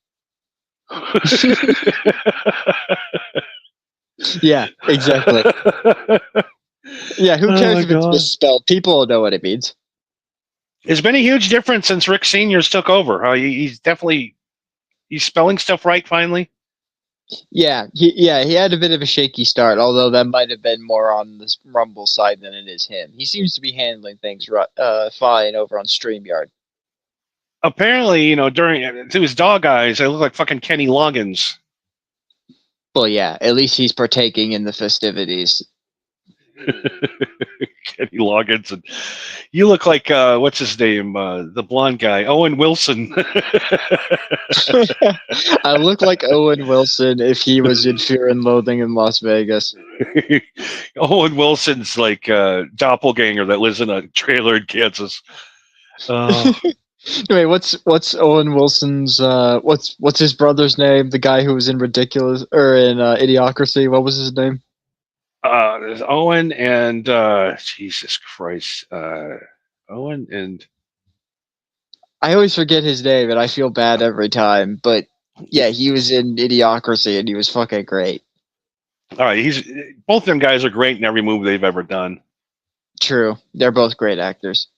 Yeah, exactly. Yeah, who cares if it's misspelled? People will know what it means. It's been a huge difference since Rick Senior's took over. He's spelling stuff right finally. Yeah, he had a bit of a shaky start, although that might have been more on the Rumble side than it is him. He seems to be handling things fine over on StreamYard. Apparently, to his dog eyes, I look like fucking Kenny Loggins. Well, yeah, at least he's partaking in the festivities. Kenny Loggins, and you look like what's his name, the blonde guy, Owen Wilson. I look like Owen Wilson if he was in Fear and Loathing in Las Vegas. Owen Wilson's like doppelganger that lives in a trailer in Kansas. Wait, what's Owen Wilson's what's his brother's name? The guy who was in Ridiculous or in Idiocracy. What was his name? There's Owen and Jesus Christ, Owen and I always forget his name, and I feel bad every time. But yeah, he was in Idiocracy, and he was fucking great. All right, both of them guys are great in every movie they've ever done. True, they're both great actors.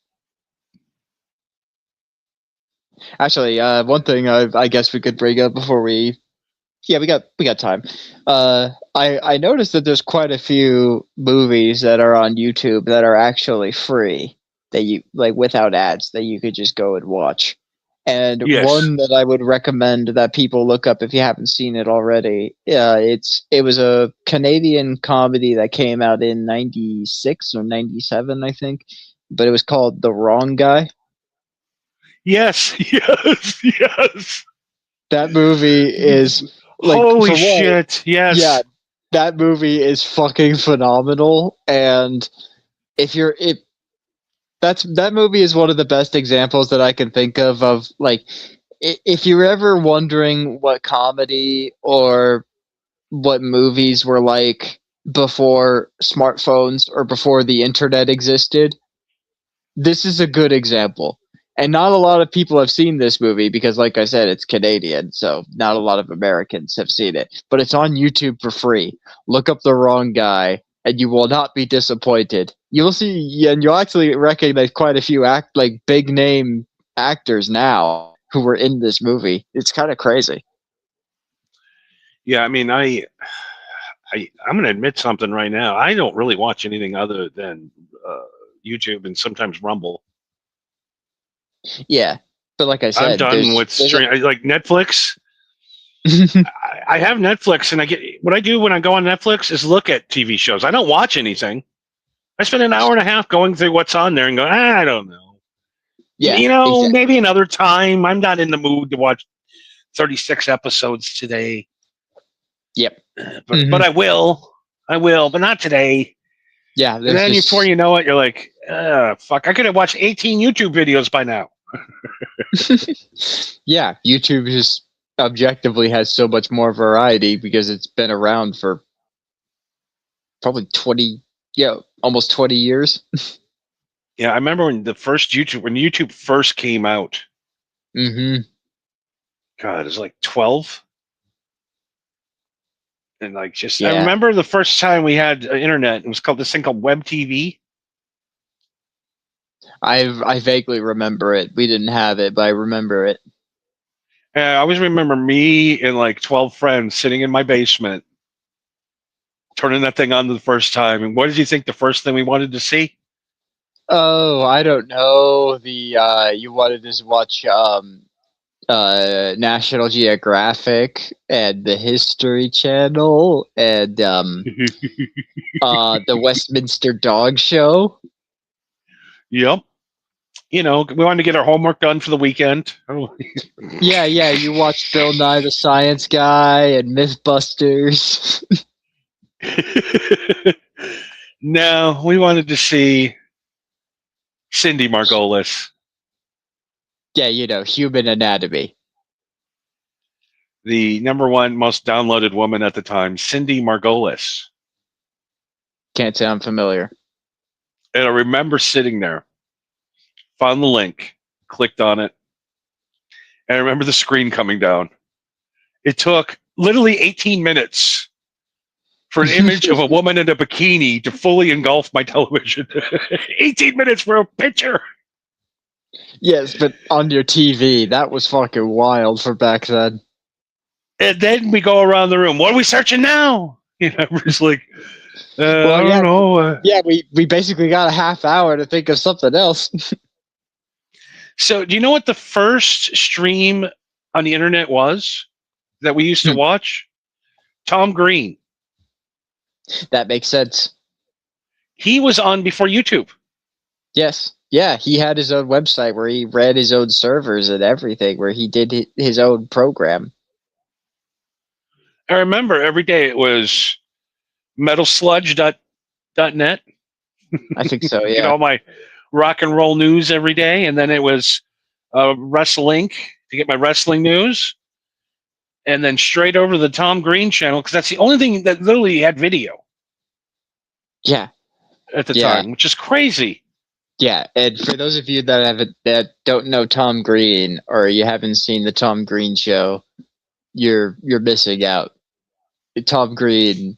Actually, one thing I guess we could bring up before we Yeah, we got time. I noticed that there's quite a few movies that are on YouTube that are actually free that you like without ads that you could just go and watch. And Yes. one that I would recommend that people look up if you haven't seen it already. It was a Canadian comedy that came out in '96 or '97, I think, but it was called The Wrong Guy. Yes, yes, yes. That movie is like Holy for one, shit! Yes. yeah, that movie is fucking phenomenal. And if that movie is one of the best examples that I can think of like if you're ever wondering what comedy or what movies were like before smartphones or before the internet existed, this is a good example. And not a lot of people have seen this movie because, like I said, it's Canadian, so not a lot of Americans have seen it. But it's on YouTube for free. Look up The Wrong Guy, and you will not be disappointed. You'll see, and you'll actually recognize quite a few big name actors now who were in this movie. It's kind of crazy. Yeah, I mean, I'm going to admit something right now. I don't really watch anything other than YouTube and sometimes Rumble. Yeah, but like I said, I'm done with like Netflix. I have Netflix, and what I do when I go on Netflix is look at TV shows. I don't watch anything. I spend an hour and a half going through what's on there and go, I don't know. Yeah, exactly. Maybe another time. I'm not in the mood to watch 36 episodes today. Yep. But I will, but not today. Yeah. And then before you know it, you're like, fuck, I could have watched 18 YouTube videos by now. Yeah, YouTube just objectively has so much more variety because it's been around for probably almost 20 years. Yeah, I remember when YouTube first came out. Mm-hmm. God, it was like 12. And like I remember the first time we had internet. It was called this thing called Web TV. I vaguely remember it. We didn't have it, but I remember it. I always remember me and like 12 friends sitting in my basement, turning that thing on the first time. And what did you think the first thing we wanted to see? Oh, I don't know. You wanted to watch National Geographic and the History Channel and the Westminster Dog Show. Yep. We wanted to get our homework done for the weekend. Yeah. You watched Bill Nye the Science Guy and Mythbusters. No, we wanted to see Cindy Margolis. Yeah, Human Anatomy. The number one most downloaded woman at the time, Cindy Margolis. Can't say I'm familiar. And I remember sitting there, found the link, clicked on it, and I remember the screen coming down. It took literally 18 minutes for an image of a woman in a bikini to fully engulf my television. 18 minutes for a picture. Yes, but on your TV, that was fucking wild for back then. And then we go around the room. What are we searching now? We're just like, I don't know. Yeah, we basically got a half hour to think of something else. So, do you know what the first stream on the internet was that we used to watch? Tom Green. That makes sense. He was on before YouTube. Yes. Yeah, he had his own website where he ran his own servers and everything, where he did his own program. I remember every day it was metalsludge.net. I think so, yeah. All my rock and roll news every day. And then it was WrestleLink to get my wrestling news. And then straight over to the Tom Green channel, because that's the only thing that literally had video. Yeah. At the time, which is crazy. Yeah, and for those of you that don't know Tom Green or you haven't seen the Tom Green show, you're missing out. Tom Green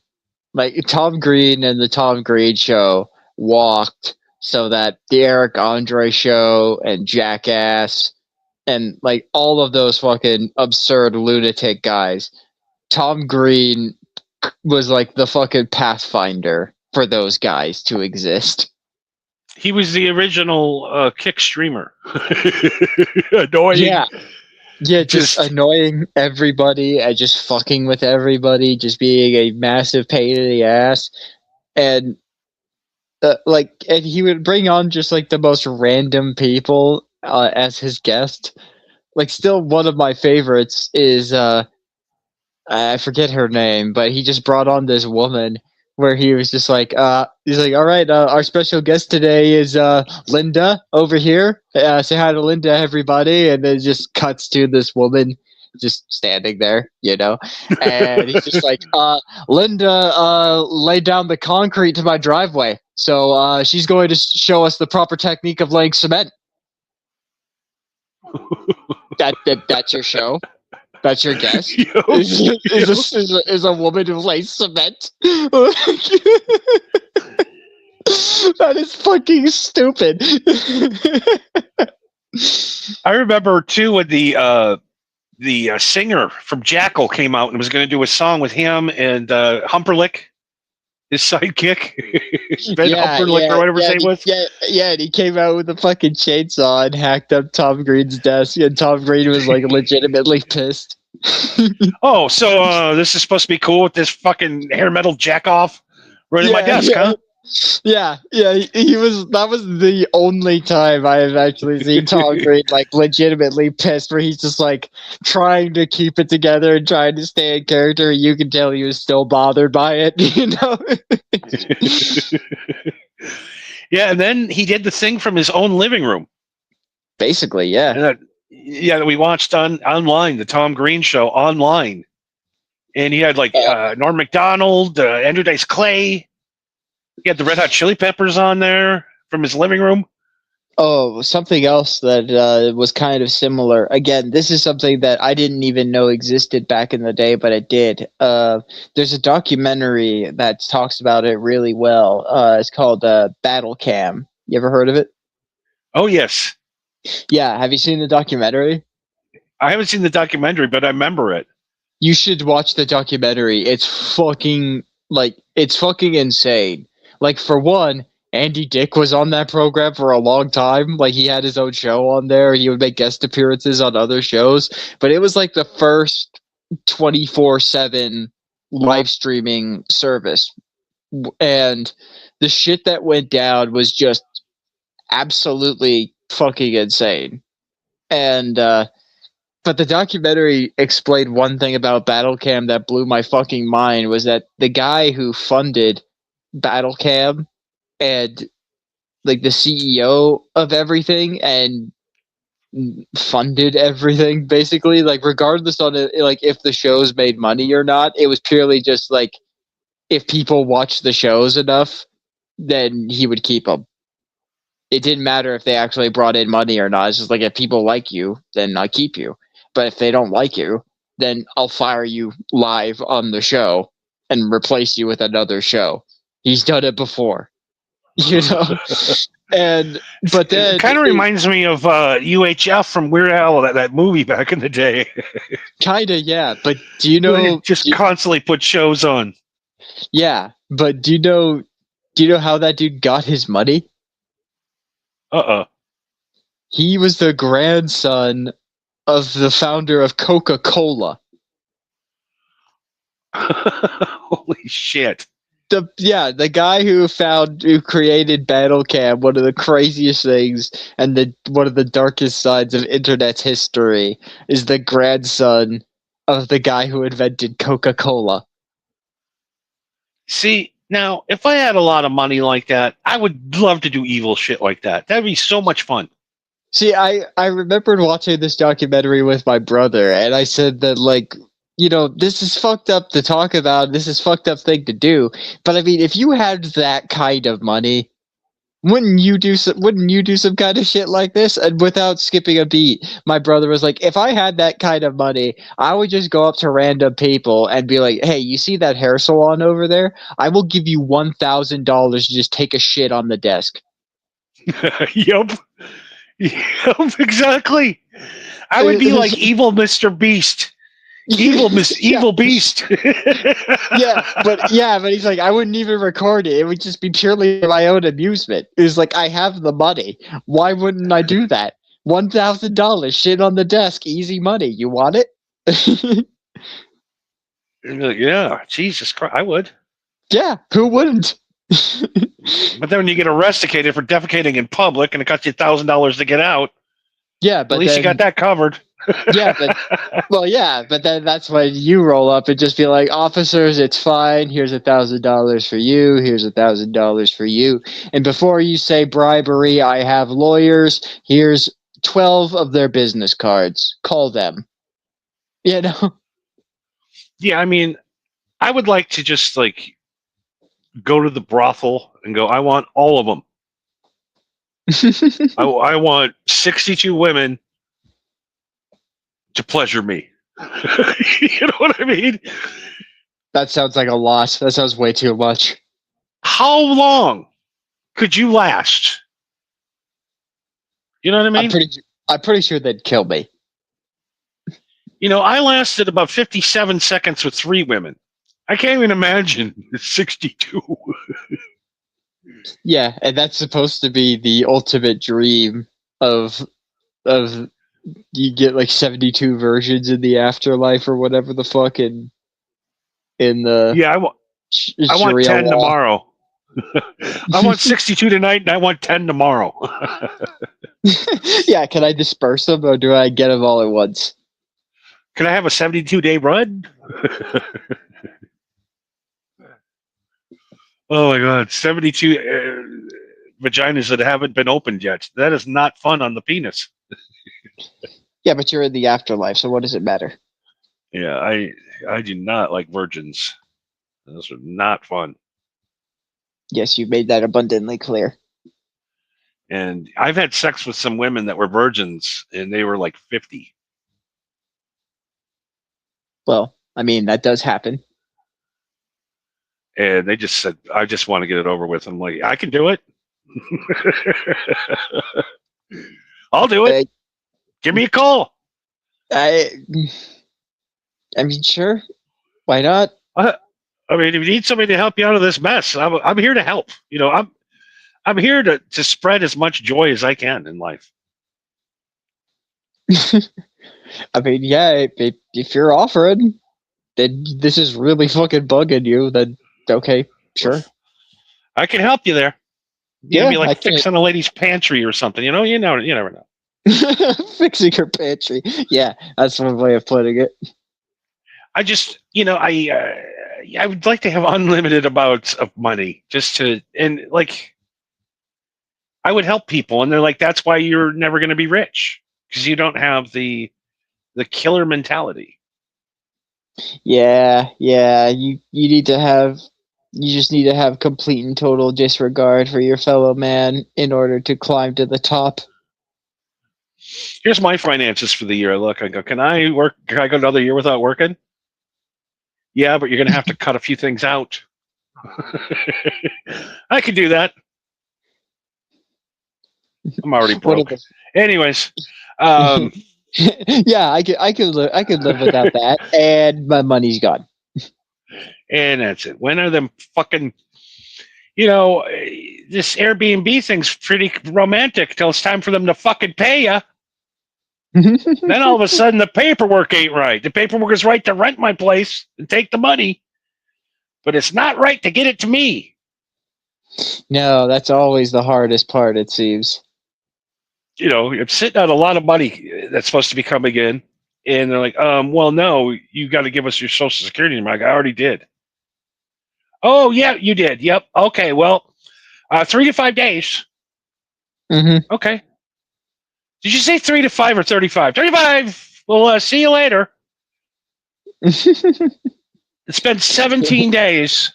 and the Tom Green show walked so that the Eric Andre show and Jackass and like all of those fucking absurd lunatic guys Tom Green was like the fucking pathfinder for those guys to exist. He was the original kick streamer. Annoying. Yeah, just annoying everybody and just fucking with everybody, just being a massive pain in the ass. And and he would bring on just like the most random people as his guest. Like, still one of my favorites is I forget her name, but he just brought on this woman where he was just like, he's like, all right, our special guest today is Linda over here. Say hi to Linda, everybody. And then it just cuts to this woman just standing there, you know? And he's just like, Linda laid down the concrete to my driveway. So she's going to show us the proper technique of laying cement. That's your show? That's your guess? Is a woman who lays cement? That is fucking stupid. I remember too when the singer from Jackal came out and was going to do a song with him and Humperlick, his sidekick, Ben Humperlick or whatever his name was. Yeah, and he came out with a fucking chainsaw and hacked up Tom Green's desk, and Tom Green was like legitimately pissed. Oh, so this is supposed to be cool with this fucking hair metal jack off right at my desk, huh? Yeah, he was. That was the only time I have actually seen Tom Green like legitimately pissed, where he's just like trying to keep it together and trying to stay in character. You can tell he was still bothered by it, you know. Yeah, and then he did the thing from his own living room. Basically, yeah. And we watched online the Tom Green show online, and he had like Norm Macdonald, Andrew Dice Clay. He had the Red Hot Chili Peppers on there from his living room. Oh, something else that was kind of similar. Again, this is something that I didn't even know existed back in the day, but it did. There's a documentary that talks about it really well. It's called Battle Cam. You ever heard of it? Oh, yes. Yeah. Have you seen the documentary? I haven't seen the documentary, but I remember it. You should watch the documentary. It's fucking insane. Like, for one, Andy Dick was on that program for a long time. Like, he had his own show on there. He would make guest appearances on other shows. But it was like the first 24/7 live streaming service. And the shit that went down was just absolutely fucking insane. And, but the documentary explained one thing about Battlecam that blew my fucking mind, was that the guy who funded Battlecam and like the CEO of everything and funded everything, basically, like regardless on it, like if the shows made money or not, it was purely just like if people watched the shows enough, then he would keep them. It didn't matter if they actually brought in money or not. It's just like, if people like you, then I'll keep you. But if they don't like you, then I'll fire you live on the show and replace you with another show. He's done it before, you know. But then it kind of reminds me of UHF from Weird Al, that movie back in the day. Kinda, yeah. But do you know? Just constantly put shows on. Yeah, but do you know how that dude got his money? He was the grandson of the founder of Coca-Cola. Holy shit. The guy who created Battlecam, one of the craziest things and one of the darkest sides of internet's history, is the grandson of the guy who invented Coca-Cola. See, now, if I had a lot of money like that, I would love to do evil shit like that. That'd be so much fun. See, I remembered watching this documentary with my brother, and I said that, like, you know, this is fucked up to talk about, this is fucked up thing to do, but I mean, if you had that kind of money, wouldn't you do some kind of shit like this? And without skipping a beat, my brother was like, if I had that kind of money, I would just go up to random people and be like, hey, you see that hair salon over there? I will give you $1,000 to just take a shit on the desk. Yep, exactly. I would be like evil Mr. Beast Evil beast. but he's like, I wouldn't even record it. It would just be purely for my own amusement. It was like, I have the money. Why wouldn't I do that? $1,000, shit on the desk, easy money. You want it? Like, yeah, Jesus Christ, I would. Yeah, who wouldn't? But then when you get arrested for defecating in public and it costs you $1,000 to get out, yeah, but at least then, you got that covered. but then that's when you roll up and just be like, officers, it's fine. Here's $1,000 for you. Here's $1,000 for you. And before you say bribery, I have lawyers. Here's 12 of their business cards. Call them. You know? Yeah, I mean, I would like to just like go to the brothel and go, I want all of them. I want 62 women to pleasure me. You know what I mean? That sounds like a lot. That sounds way too much. How long could you last? You know what I mean? I'm pretty sure they'd kill me. You know, I lasted about 57 seconds with 3 women. I can't even imagine 62. Yeah, and that's supposed to be the ultimate dream of you get like 72 versions in the afterlife or whatever the fuck in the I want 10 tomorrow. I want 62 tonight and I want 10 tomorrow. Yeah, can I disperse them or do I get them all at once? Can I have a 72-day run? Oh my God, 72 vaginas that haven't been opened yet. That is not fun on the penis. Yeah, but you're in the afterlife, so what does it matter? Yeah, I do not like virgins. Those are not fun. Yes, you made that abundantly clear. And I've had sex with some women that were virgins, and they were like 50. Well, I mean, that does happen. And they just said, I just want to get it over with. I'm like, I can do it. I'll do it. Give me a call. I mean, sure. Why not? I mean, if you need somebody to help you out of this mess, I'm here to help. You know, I'm here to spread as much joy as I can in life. I mean, yeah, if you're offering, then this is really fucking bugging you, then okay, sure. I can help you there. You Yeah, know, be like fixing a lady's pantry or something. You never know. Fixing her pantry. Yeah, that's one way of putting it. I just, I would like to have unlimited amounts of money and I would help people, and they're like, that's why you're never going to be rich, because you don't have the killer mentality. Yeah, you just need to have complete and total disregard for your fellow man in order to climb to the top. Here's my finances for the year. I go, can I go another year without working? Yeah, but you're going to have to cut a few things out. I could do that. I'm already broke. Anyways, yeah, I could live without that, and my money's gone. And that's it. When are them fucking, this Airbnb thing's pretty romantic till it's time for them to fucking pay you. Then all of a sudden the paperwork ain't right. The paperwork is right to rent my place and take the money, but it's not right to get it to me. No, that's always the hardest part, it seems. I'm sitting on a lot of money that's supposed to be coming in, and they're like, well, no, you got to give us your social security number. I already did. Oh, yeah, you did. Yep. Okay, well, 3 to 5 days. Mm-hmm. Okay. Did you say 3 to 5 or 35? 35. We'll see you later. It's been 17 days.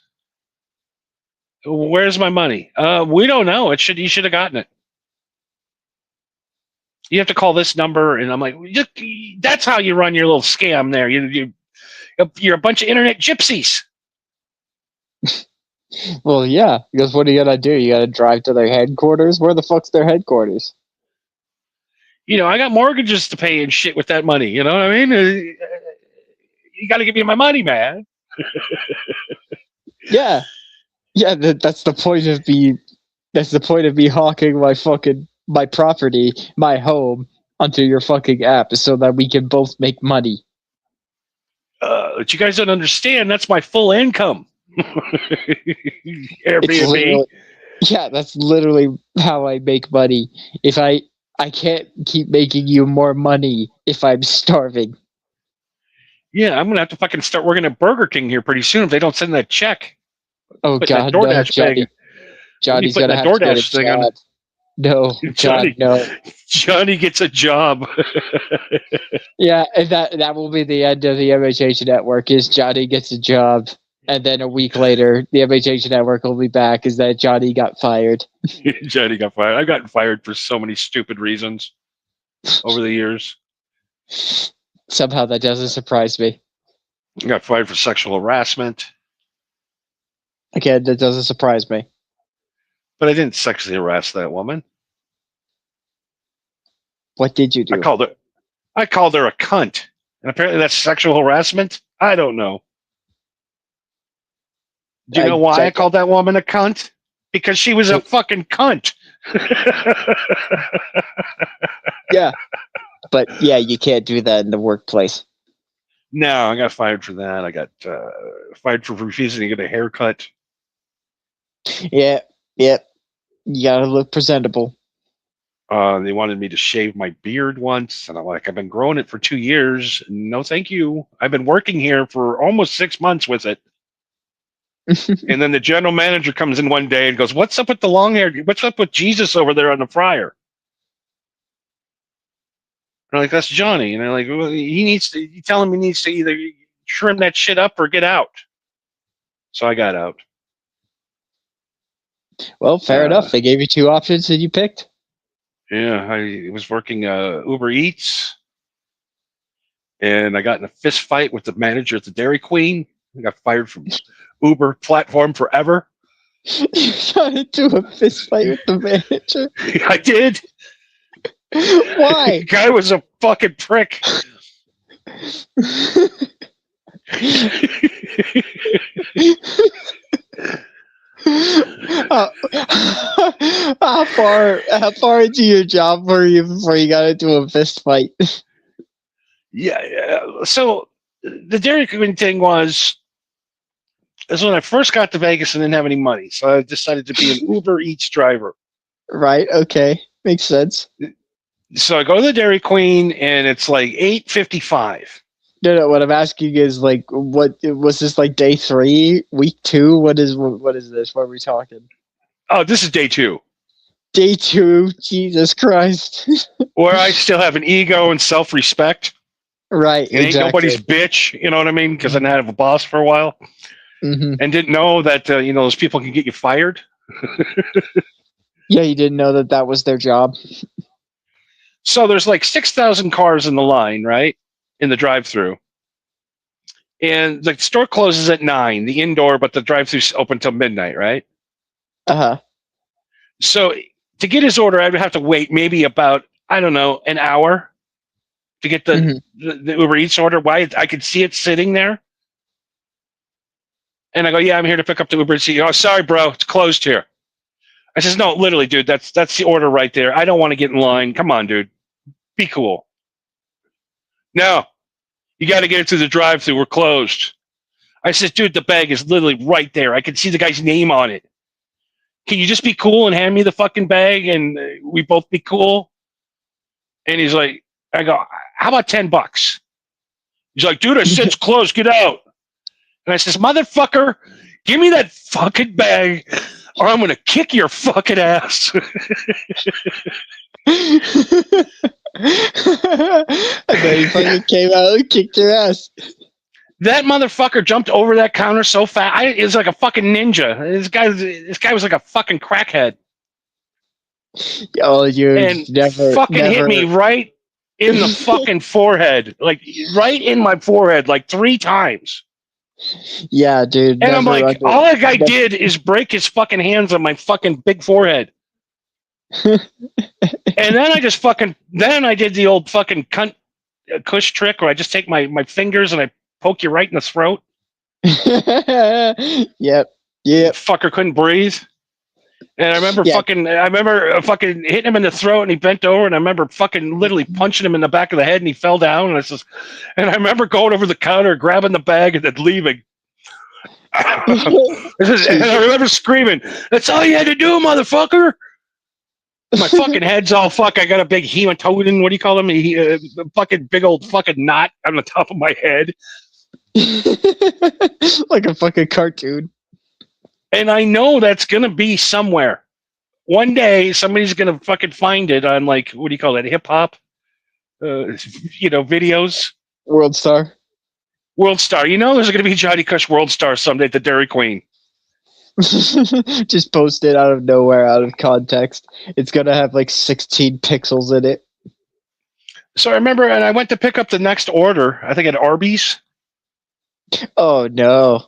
Where's my money? We don't know. You should have gotten it. You have to call this number, and I'm like, that's how you run your little scam there. You're a bunch of internet gypsies. Well, yeah, because what are you gonna do? You gotta drive to their headquarters? Where the fuck's their headquarters? I got mortgages to pay and shit with that money. You know what I mean? You got to give me my money, man. Yeah. Yeah, that's the point of me. That's the point of me hawking my property, my home, onto your fucking app, so that we can both make money. But you guys don't understand. That's my full income. Airbnb. Yeah, that's literally how I make money. If I can't keep making you more money if I'm starving. Yeah, I'm gonna have to fucking start working at Burger King here pretty soon if they don't send that check. Oh God, no, Johnny's gonna have to get a job. No, Johnny, God, no. Johnny gets a job. Yeah, and that will be the end of the MHH Network. Is Johnny gets a job, and then a week later, the MHH Network will be back. Is that Johnny got fired? Johnny got fired. I've gotten fired for so many stupid reasons over the years. Somehow that doesn't surprise me. I got fired for sexual harassment. Again, that doesn't surprise me. But I didn't sexually harass that woman. What did you do? I called her a cunt. And apparently that's sexual harassment? I don't know. Do you know why I called that woman a cunt? Because she was a fucking cunt. Yeah. But yeah, you can't do that in the workplace. No, I got fired for that. I got fired for refusing to get a haircut. Yeah. Yep. You gotta look presentable. They wanted me to shave my beard once, and I'm like, I've been growing it for 2 years. No, thank you. I've been working here for almost 6 months with it. And then the general manager comes in one day and goes, "What's up with the long hair? What's up with Jesus over there on the fryer?" They're like, "That's Johnny." And they're like, "Well, you tell him he needs to either trim that shit up or get out." So I got out. Well, fair enough. They gave you two options and you picked. Yeah, I was working Uber Eats, and I got in a fist fight with the manager at the Dairy Queen. I got fired from Uber platform forever. You got into a fist fight with the manager? I did. Why? The guy was a fucking prick. How far into your job were you before you got into a fist fight? Yeah. So the Dairy Queen thing was when I first got to Vegas and didn't have any money, so I decided to be an Uber Eats driver. Right. Okay. Makes sense. So I go to the Dairy Queen, and it's like $8.55. No. What I'm asking is, like, what was this, like, day 3, week 2? What is this? What are we talking? Oh, this is day 2. Day 2. Jesus Christ. Where I still have an ego and self-respect. Right. It ain't nobody's bitch. You know what I mean? Because I didn't have a boss for a while, and didn't know that those people can get you fired. Yeah, you didn't know that was their job. So there's like 6,000 cars in the line, right? In the drive-through. And the store closes at 9, the indoor, but the drive-through's open till midnight, right? Uh-huh. So to get his order, I would have to wait maybe about, I don't know, an hour to get the Uber Eats order. Why? I could see it sitting there. And I go, "Yeah, I'm here to pick up the Uber Eats." "Oh, sorry, bro, it's closed here." I says, "No, literally, dude, that's the order right there. I don't want to get in line. Come on, dude. Be cool." "No, you got to get it through the drive-thru. We're closed." I said, "Dude, the bag is literally right there. I can see the guy's name on it. Can you just be cool and hand me the fucking bag and we both be cool?" And he's like, I go, "How about $10? He's like, "Dude, I said it's closed. Get out." And I says, "Motherfucker, give me that fucking bag or I'm going to kick your fucking ass." And then he fucking came out and kicked your ass. That motherfucker jumped over that counter so fast. It was like a fucking ninja. This guy was like a fucking crackhead. Oh, you never hit me right in the fucking forehead, like right in my forehead, like 3 times. Yeah, dude. And I'm like, all that guy did is break his fucking hands on my fucking big forehead. And then I just then I did the old fucking cunt cush trick where I just take my fingers and I poke you right in the throat. Yep. Fucker couldn't breathe. And I remember fucking hitting him in the throat, and he bent over, and I remember fucking literally punching him in the back of the head, and he fell down. And I remember going over the counter, grabbing the bag, and then leaving. And I remember screaming, "That's all you had to do, motherfucker!" My fucking head's all fuck. I got a big hematoma. What do you call them? A fucking big old fucking knot on the top of my head, like a fucking cartoon. and I know that's gonna be somewhere. One day, somebody's gonna fucking find it on, like, what do you call that? Hip hop, videos. World Star. You know, there's gonna be Johnny Cush World Star someday at the Dairy Queen. Just post it out of nowhere, out of context. It's gonna have like 16 pixels in it. So I remember, and I went to pick up the next order, I think at Arby's. Oh no.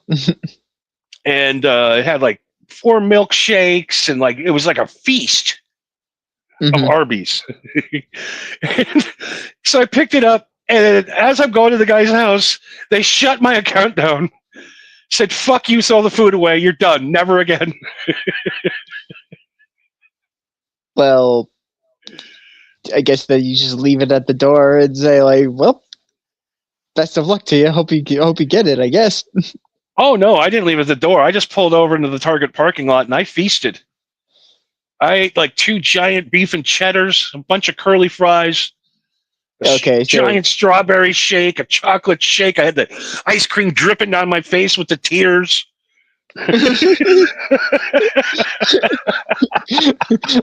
And it had like 4 milkshakes, and like it was like a feast of Arby's. And so I picked it up, and as I'm going to the guy's house, they shut my account down. Said, "Fuck you, throw the food away. You're done. Never again." Well, I guess that you just leave it at the door and say, like, "Well, best of luck to you. Hope you get it." I guess. Oh no, I didn't leave it at the door. I just pulled over into the Target parking lot and I feasted. I ate like 2 giant beef and cheddars, a bunch of curly fries. Okay, giant strawberry shake, a chocolate shake. I had the ice cream dripping down my face with the tears.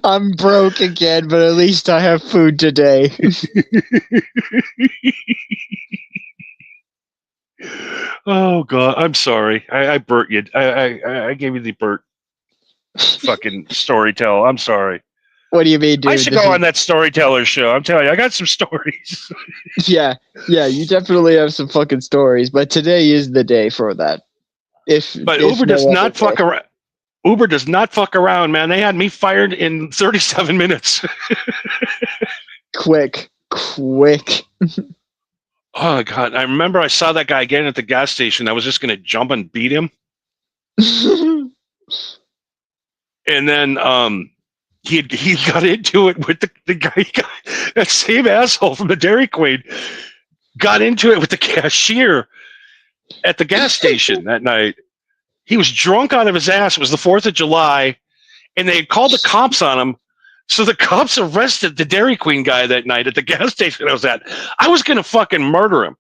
I'm broke again, but at least I have food today. Oh God, I'm sorry. I burnt you. I gave you the burnt fucking storytell. I'm sorry. What do you mean, dude? I should go on that storyteller show. I'm telling you, I got some stories. Yeah, you definitely have some fucking stories, but today is the day for that. But Uber does not fuck around. Uber does not fuck around, man. They had me fired in 37 minutes. Quick. Oh God, I remember I saw that guy again at the gas station. I was just gonna jump and beat him. And then he got into it with the guy, that same asshole from the Dairy Queen, got into it with the cashier at the gas station that night. He was drunk out of his ass. It was the 4th of July, and they had called the cops on him. So the cops arrested the Dairy Queen guy that night at the gas station I was at. I was gonna fucking murder him.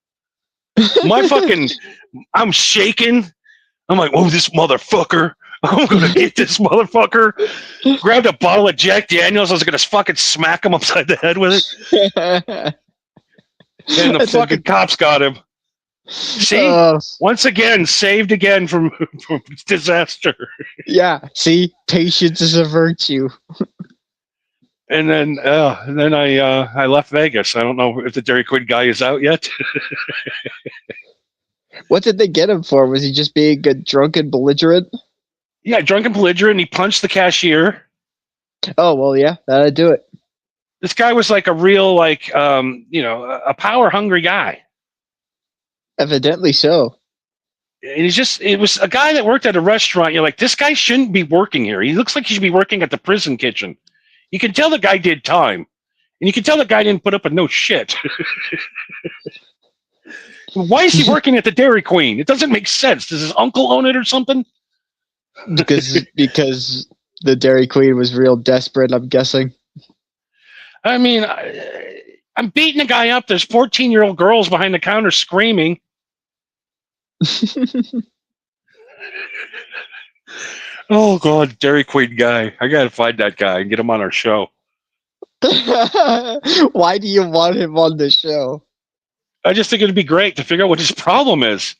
I'm shaking. I'm like, "Oh, this motherfucker. I'm gonna get this motherfucker." Grabbed a bottle of Jack Daniels. I was gonna fucking smack him upside the head with it. And the fucking cops got him. See, once again, saved again from disaster. Yeah, see, patience is a virtue. And then I left Vegas. I don't know if the Dairy Queen guy is out yet. What did they get him for? Was he just being a drunken belligerent? Yeah, drunken belligerent. He punched the cashier. Oh, well, yeah, that'd do it. This guy was like a real, like, a power-hungry guy. Evidently so. It was a guy that worked at a restaurant. You're like, this guy shouldn't be working here. He looks like he should be working at the prison kitchen. You can tell the guy did time. And you can tell the guy didn't put up with no shit. Why is he working at the Dairy Queen? It doesn't make sense. Does his uncle own it or something? Because the Dairy Queen was real desperate, I'm guessing. I mean, I'm beating a guy up. There's 14-year-old girls behind the counter screaming. Oh, God, Dairy Queen guy. I got to find that guy and get him on our show. Why do you want him on the show? I just think it'd be great to figure out what his problem is.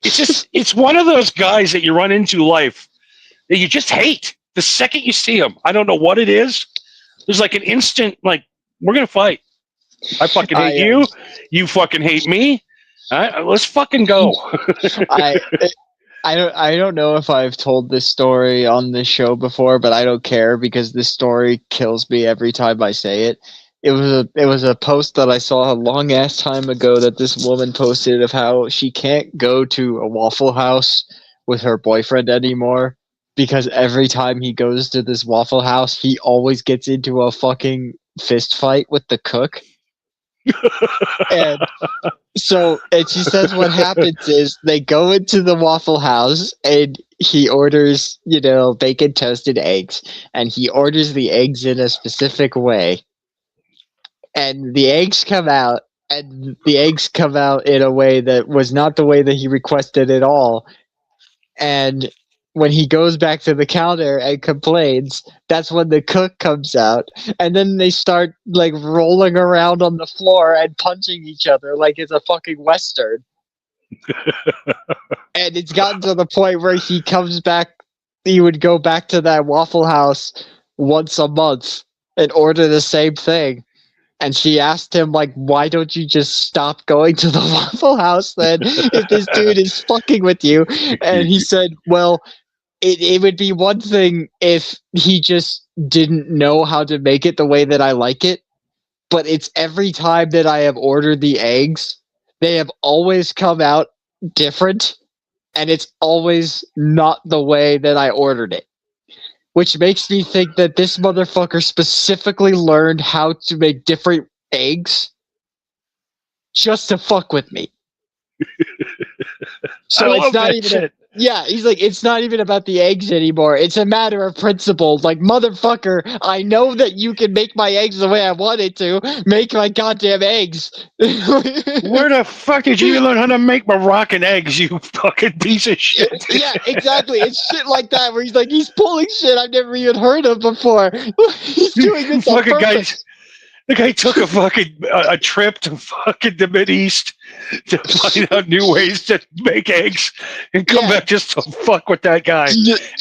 It's one of those guys that you run into life that you just hate the second you see him. I don't know what it is. There's like an instant, like, we're going to fight. I fucking hate you. You fucking hate me. Let's fucking go. I don't know if I've told this story on this show before, but I don't care because this story kills me every time I say it. it was a post that I saw a long ass time ago that this woman posted of how she can't go to a Waffle House with her boyfriend anymore because every time he goes to this Waffle House, he always gets into a fucking fist fight with the cook. And and she says what happens is they go into the Waffle House and he orders, bacon toasted eggs, and he orders the eggs in a specific way. And the eggs come out, and the eggs come out in a way that was not the way that he requested at all. And when he goes back to the counter and complains, that's when the cook comes out, and then they start like rolling around on the floor and punching each other like it's a fucking Western. And it's gotten to the point where he would go back to that Waffle House once a month and order the same thing. And she asked him, like, why don't you just stop going to the Waffle House then if this dude is fucking with you? And he said, well, it would be one thing if he just didn't know how to make it the way that I like it, but it's every time that I have ordered the eggs, they have always come out different, and it's always not the way that I ordered it. Which makes me think that this motherfucker specifically learned how to make different eggs just to fuck with me. So I it's love not that even shit. he's like, it's not even about the eggs anymore. It's a matter of principle. Like, motherfucker, I know that you can make my eggs the way I wanted to. Make my goddamn eggs. Where the fuck did you even learn how to make Moroccan eggs, you fucking piece of shit? Yeah, exactly. It's shit like that where he's pulling shit I've never even heard of before. He's doing this on Fucking purpose. The guy took a fucking a trip to fucking the Mideast to find out new ways to make eggs and come back just to fuck with that guy.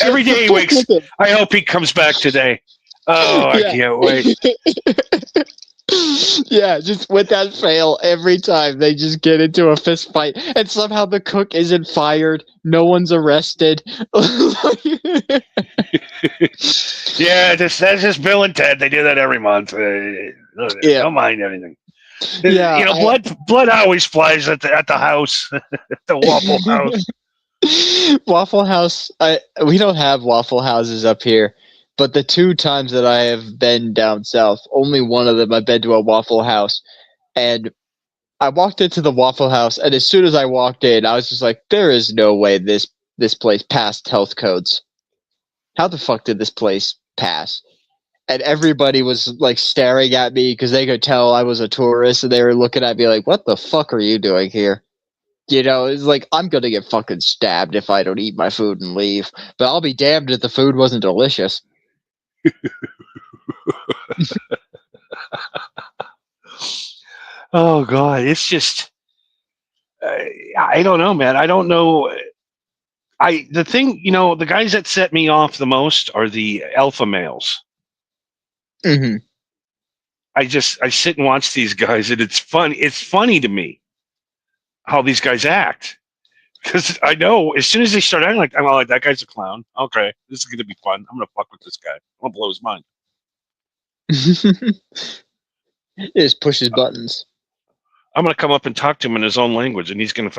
Every day he wakes. I hope he comes back today. Oh, I can't wait. Yeah, just without fail, every time they just get into a fist fight, and somehow the cook isn't fired, no one's arrested. Yeah, that's just Bill and Ted. They do that every month. Don't mind anything. Yeah, blood always flies at the house, at the Waffle House. Waffle House. We don't have Waffle Houses up here, but the two times that I have been down south, only one of them I've been to a Waffle House, and I walked into the Waffle House, and as soon as I walked in, I was just like, there is no way this place passed health codes. How the fuck did this place pass? And everybody was like staring at me because they could tell I was a tourist, and they were looking at me like, what the fuck are you doing here? It's like, I'm gonna get fucking stabbed if I don't eat my food and leave. But I'll be damned if the food wasn't delicious. Oh God, it's just I don't know, man. I don't know. The guys that set me off the most are the alpha males. Mm-hmm. I sit and watch these guys, and it's funny. It's funny to me how these guys act, because I know as soon as they start acting like, I'm like, that guy's a clown. Okay, this is gonna be fun. I'm gonna fuck with this guy. I'm gonna blow his mind. Just push his buttons. I'm gonna come up and talk to him in his own language, and he's gonna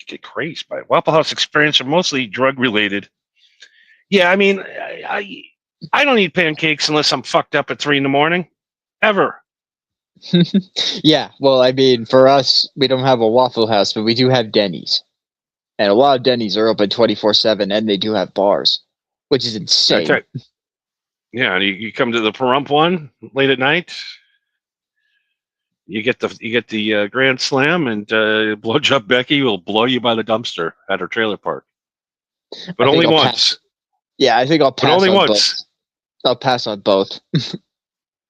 get crazed by it. Waffle House experience are mostly drug related. Yeah, I mean, I don't eat pancakes unless I'm fucked up at 3 a.m. ever. Yeah, well, I mean, for us, we don't have a Waffle House, but we do have Denny's, and a lot of Denny's are open 24/7, and they do have bars, which is insane. Okay. Yeah, you come to the Pahrump one late at night. You get the Grand Slam, and Blowjob Becky will blow you by the dumpster at her trailer park, but only once. Yeah, I think I'll pass. But only on once. Both. I'll pass on both.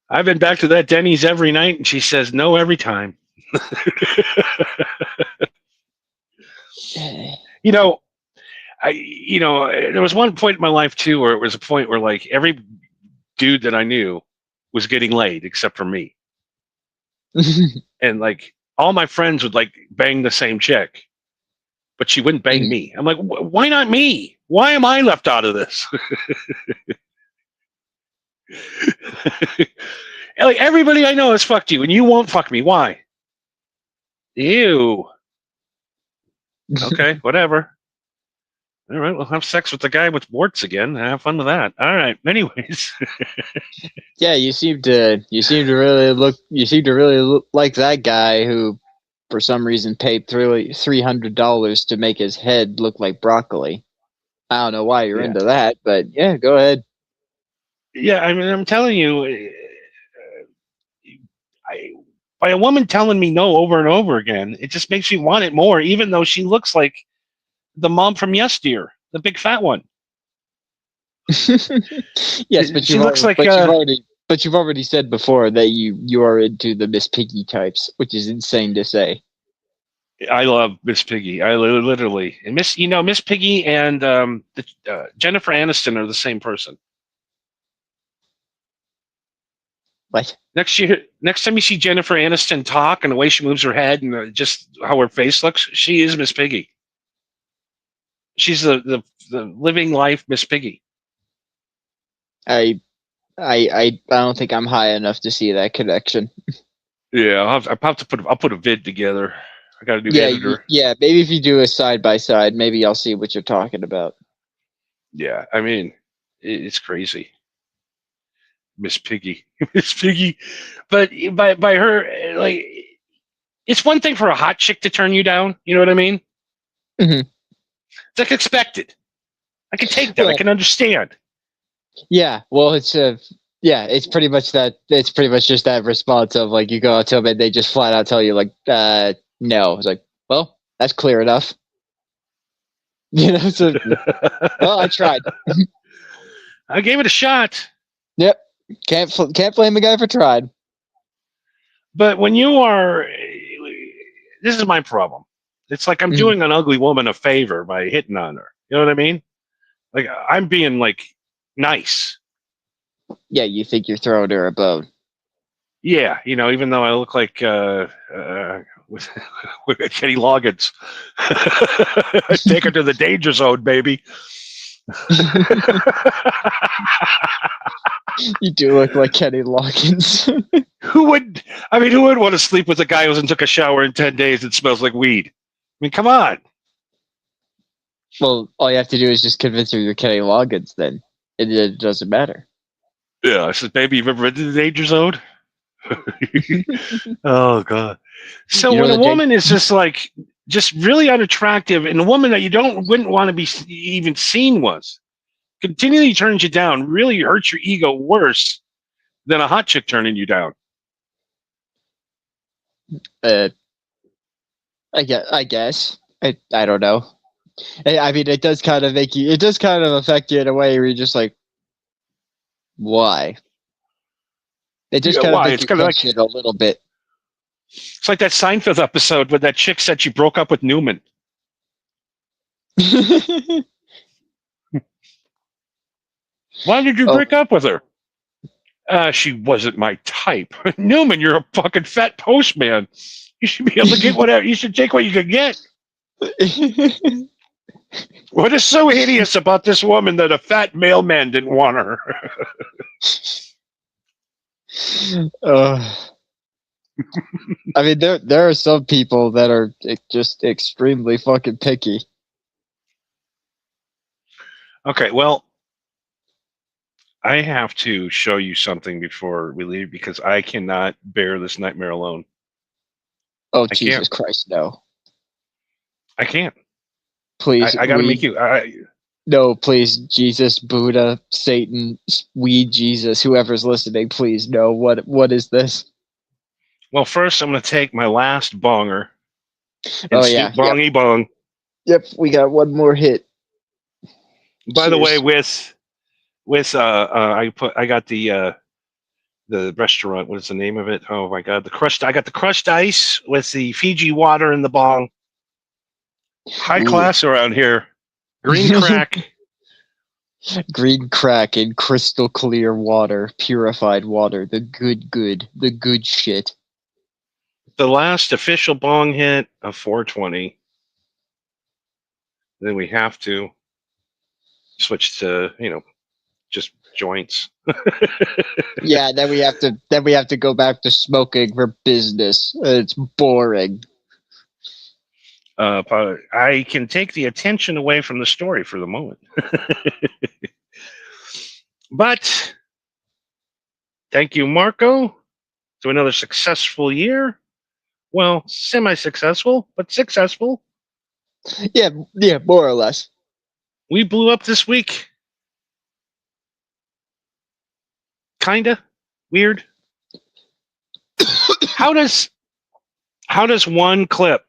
I've been back to that Denny's every night, and she says no every time. There was one point in my life too where it was a point where like every dude that I knew was getting laid except for me. And like all my friends would like bang the same chick, but she wouldn't bang me. I'm like, why not me? Why am I left out of this? Like everybody I know has fucked you, and you won't fuck me. Why? Ew. Okay, whatever. All right, we'll have sex with the guy with warts again. Have fun with that. All right. Anyways. Yeah, you seem to really look like that guy who, for some reason, paid $300 to make his head look like broccoli. I don't know why you're into that, but yeah, go ahead. Yeah, I mean, I'm telling you, by a woman telling me no over and over again, it just makes me want it more, even though she looks like the mom from yesteryear, the big fat one. Yes, but you've already said before that you are into the Miss Piggy types, which is insane to say. I love Miss Piggy. I literally, and Miss Piggy and Jennifer Aniston are the same person. What? Next time you see Jennifer Aniston talk and the way she moves her head and just how her face looks, she is Miss Piggy. She's the living life Miss Piggy. I don't think I'm high enough to see that connection. Yeah, I'll put a vid together. I got to do editor. Yeah, maybe if you do a side by side, maybe I'll see what you're talking about. Yeah, I mean, it's crazy. Miss Piggy, Miss Piggy, but by her, like, it's one thing for a hot chick to turn you down. You know what I mean? Mm-hmm. It's like expected. I can take that. I can understand. Yeah, well, it's pretty much that. It's pretty much just that response of like you go out to them and they just flat out tell you like, no. It's like, well, that's clear enough. You know, so well, I tried. I gave it a shot. Yep, can't blame a guy for trying. But when you are, this is my problem. It's like I'm doing an ugly woman a favor by hitting on her. You know what I mean? Like I'm being like nice. Yeah, you think you're throwing her a bone. Yeah, even though I look like with Kenny Loggins. I take her to the danger zone, baby. You do look like Kenny Loggins. Who would want to sleep with a guy who hasn't took a shower in 10 days and smells like weed? I mean, come on. Well, all you have to do is just convince her you're Kenny Loggins, then it doesn't matter. Yeah, I said, baby, you've ever been to the danger zone? Oh God! So when a woman is just really unattractive, and a woman that you wouldn't want to be even seen continually turns you down, really hurts your ego worse than a hot chick turning you down. I guess. I don't know. I mean, it does kind of affect you in a way where you're just like, why? It just kind of makes you question it a little bit. It's like that Seinfeld episode where that chick said she broke up with Newman. Why did you break up with her? She wasn't my type. Newman, you're a fucking fat postman. You should be able to get whatever. You should take what you can get. What is so hideous about this woman that a fat mailman didn't want her? I mean, there are some people that are just extremely fucking picky. Okay, well, I have to show you something before we leave because I cannot bear this nightmare alone. Oh, Jesus Christ, no. I can't. Please. I gotta make you... No, please, Jesus, Buddha, Satan, weed Jesus, whoever's listening, please, no. What is this? Well, first, I'm going to take my last bonger. Oh, yeah. Bongy bong. Yep, we got one more hit. By the way, I got the restaurant. What is the name of it? Oh my God, I got the crushed ice with the Fiji water in the bong. High class around here. Green crack. Green crack in crystal clear water, purified water, the good shit. The last official bong hit of 420. Then we have to switch to, just joints. Yeah, then we have to go back to smoking for business. It's boring. I can take the attention away from the story for the moment. But thank you, Marco, to another successful year. Well, semi-successful, but successful. Yeah, more or less. We blew up this week. Kinda weird. How does one clip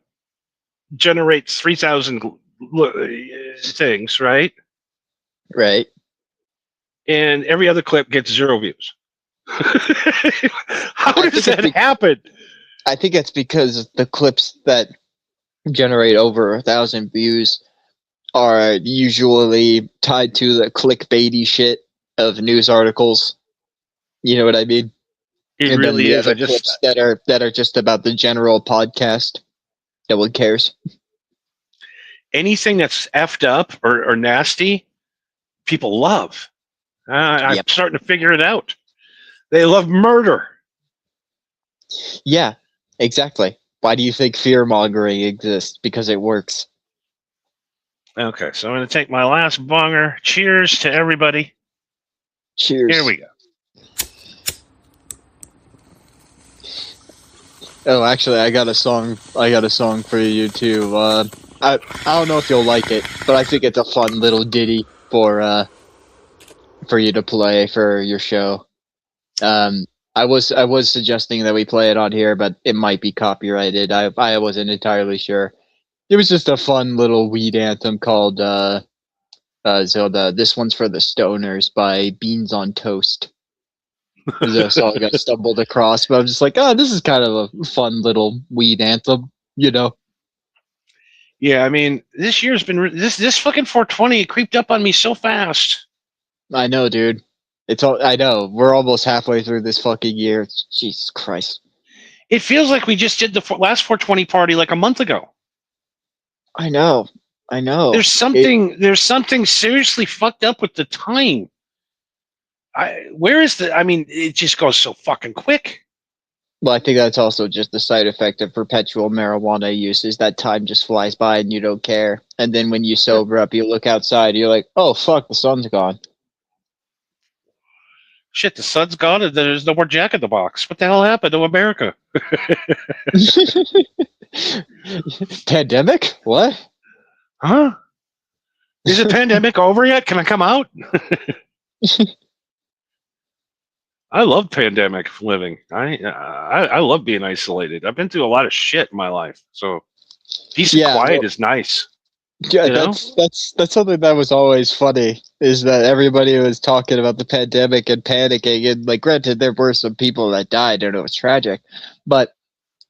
generate 3,000 things, right? Right. And every other clip gets 0 views. How does that happen? I think it's because the clips that generate over 1,000 views are usually tied to the clickbaity shit of news articles. You know what I mean? It and really then the is. other clips that are just about the general podcast. No one cares. Anything that's effed up or nasty, people love. I'm starting to figure it out. They love murder. Yeah, exactly. Why do you think fear-mongering exists? Because it works. Okay, so I'm going to take my last bonger. Cheers to everybody. Cheers. Here we go. Oh, actually, I got a song for you too. I don't know if you'll like it, but I think it's a fun little ditty for you to play for your show. I was suggesting that we play it on here, but it might be copyrighted. I wasn't entirely sure. It was just a fun little weed anthem called Zelda. This one's for the Stoners by Beans on Toast. Is a song I stumbled across, but I'm just like, oh, this is kind of a fun little weed anthem, you know? Yeah, I mean, this year's been this fucking 420 creeped up on me so fast. I know, dude. I know. We're almost halfway through this fucking year. Jesus Christ. It feels like we just did the last 420 party like a month ago. I know. There's something seriously fucked up with the time. It just goes so fucking quick. Well, I think that's also just the side effect of perpetual marijuana use is that time just flies by and you don't care. And then when you sober up, you look outside, and you're like, oh, fuck, the sun's gone. Shit, the sun's gone and there's no more Jack in the Box. What the hell happened to America? Pandemic? What? Huh? Is the pandemic over yet? Can I come out? I love pandemic living. I love being isolated. I've been through a lot of shit in my life, so peace and quiet is nice. Yeah, that's something that was always funny. Is that everybody was talking about the pandemic and panicking, and like, granted, there were some people that died, and it was tragic, but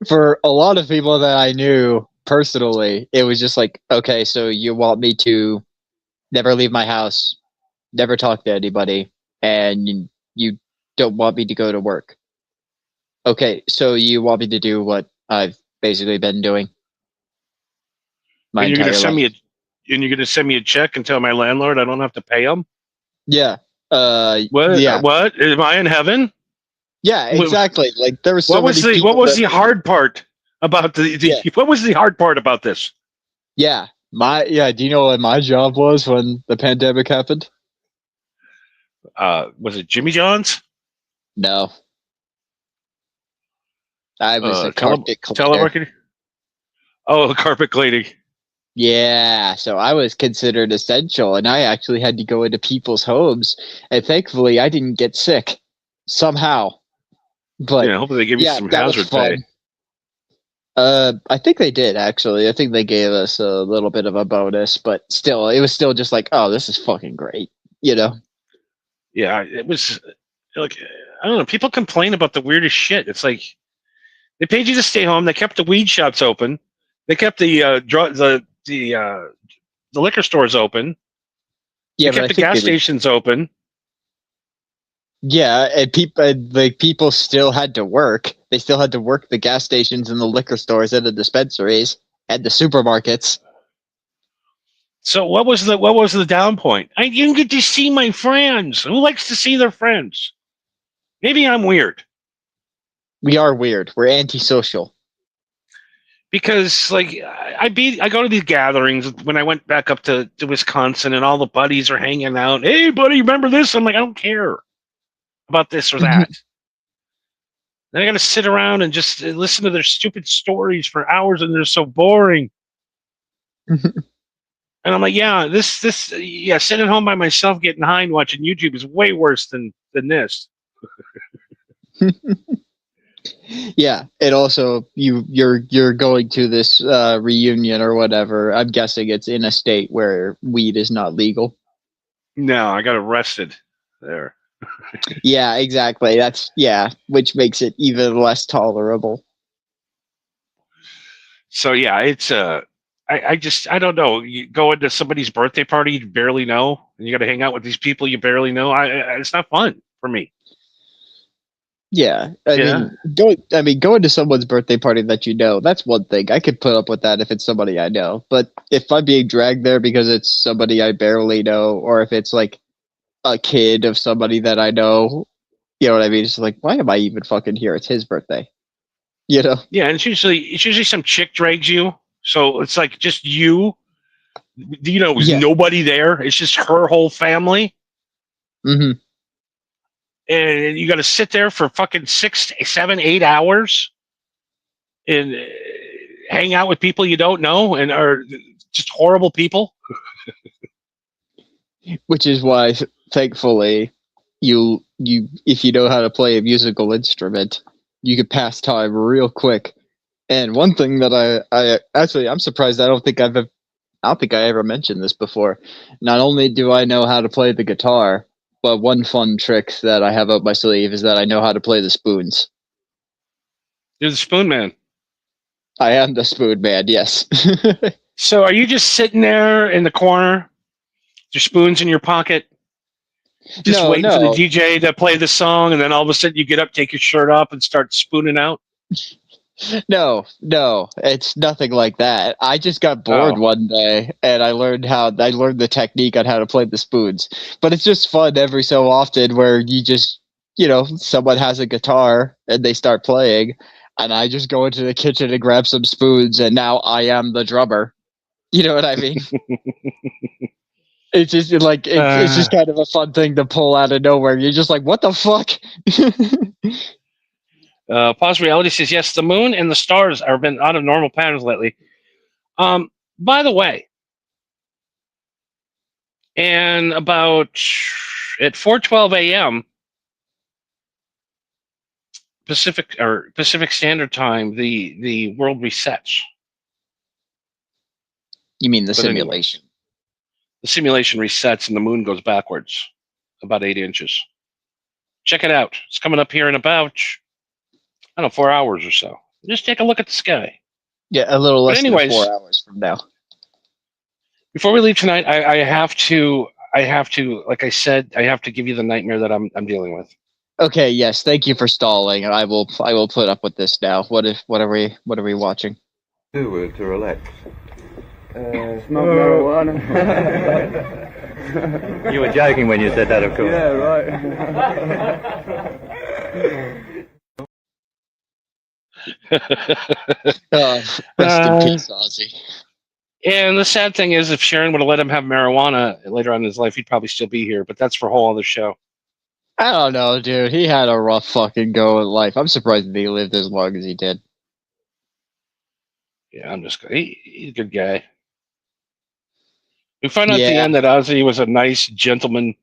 for a lot of people that I knew personally, it was just like, okay, so you want me to never leave my house, never talk to anybody, and you don't want me to go to work. Okay, so you want me to do what I've basically been doing my and you're entire life. You're gonna send me a check and tell my landlord I don't have to pay him? Yeah. What? Yeah. What? Am I in heaven? Yeah, exactly. Like there was so what was the hard part about what was the hard part about this? Yeah. Do you know what my job was when the pandemic happened? Was it Jimmy John's? No. I was a carpet cleaner. Telemarketing? Oh, carpet cleaning. Yeah, so I was considered essential, and I actually had to go into people's homes, and thankfully I didn't get sick somehow. But yeah, hopefully they give you some hazard pay. I think they did actually. I think they gave us a little bit of a bonus, but still, it was still just like, oh, this is fucking great, you know? Yeah, it was like, I don't know. People complain about the weirdest shit. It's like they paid you to stay home. They kept the weed shops open. They kept the liquor stores open. Yeah, they kept the gas stations open. Yeah, and people still had to work. They still had to work the gas stations and the liquor stores and the dispensaries and the supermarkets. So what was the down point? I didn't get to see my friends. Who likes to see their friends? Maybe I'm weird. We are weird. We're antisocial. Because like I go to these gatherings when I went back up to Wisconsin and all the buddies are hanging out. Hey buddy, remember this? I'm like, I don't care about this or that. Then I got to sit around and just listen to their stupid stories for hours, and they're so boring. And I'm like, yeah, sitting home by myself getting high and watching YouTube is way worse than this. Yeah, and also you're going to this reunion or whatever. I'm guessing it's in a state where weed is not legal. No, I got arrested there. Yeah, exactly. Which makes it even less tolerable. So yeah, it's I don't know. You go into somebody's birthday party you barely know, and you got to hang out with these people you barely know. It's not fun for me. Yeah, I mean, going to someone's birthday party that you know, that's one thing. I could put up with that if it's somebody I know. But if I'm being dragged there because it's somebody I barely know, or if it's like a kid of somebody that I know, you know what I mean? It's like, why am I even fucking here? It's his birthday. You know? Yeah, and it's usually some chick drags you. So it's like just you. There's nobody there. It's just her whole family. Mm-hmm. And you got to sit there for fucking 6, 7, 8 hours and hang out with people you don't know and are just horrible people. Which is why, thankfully, you if you know how to play a musical instrument, you can pass time real quick. And one thing that I'm surprised I don't think I ever mentioned this before. Not only do I know how to play the guitar, but one fun trick that I have up my sleeve is that I know how to play the spoons. You're the spoon man. I am the spoon man, yes. So are you just sitting there in the corner, your spoons in your pocket, just waiting for the DJ to play the song, and then all of a sudden you get up, take your shirt off, and start spooning out? No, it's nothing like that. I just got bored one day, and I learned the technique on how to play the spoons. But it's just fun every so often where you just, someone has a guitar and they start playing, and I just go into the kitchen and grab some spoons, and now I am the drummer. You know what I mean? It's just like it's just kind of a fun thing to pull out of nowhere. You're just like, what the fuck? Pause Reality says, yes, the moon and the stars have been out of normal patterns lately. By the way, and about at 4:12 a.m. Pacific Standard Time, the world resets. You mean the simulation? Anyways, the simulation resets and the moon goes backwards about 8 inches. Check it out. It's coming up here in about 4 hours or so. Just take a look at the sky. Yeah, a little less than 4 hours from now. Before we leave tonight, I have to, like I said, I have to give you the nightmare that I'm dealing with. Okay, yes, thank you for stalling. I will put up with this now. What are we watching? To relax. Smoke marijuana. You were joking when you said that, of course. Yeah, right. Rest in peace, Ozzy. And the sad thing is, if Sharon would have let him have marijuana later on in his life, he'd probably still be here. But that's for a whole other show. I don't know, dude. He had a rough fucking go in life. I'm surprised that he lived as long as he did. Yeah, he's a good guy. We find out at the end that Ozzy was a nice gentleman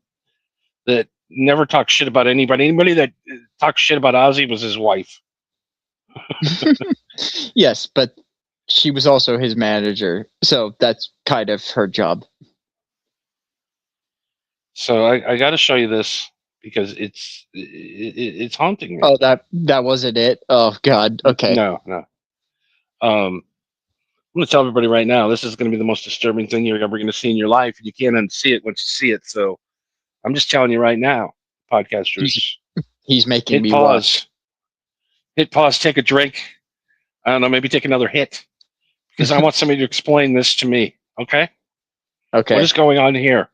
that never talked shit about anybody. Anybody that talked shit about Ozzy was his wife. Yes, but she was also his manager, so that's kind of her job. So I got to show you this because it's haunting me. Oh, that wasn't it? Oh, God. Okay. No. I'm going to tell everybody right now, this is going to be the most disturbing thing you're ever going to see in your life, and you can't unsee it once you see it. So I'm just telling you right now, podcasters. He's making hit me pause. watch. Hit pause, take a drink. I don't know, maybe take another hit. Because I want somebody to explain this to me, okay? Okay. What is going on here?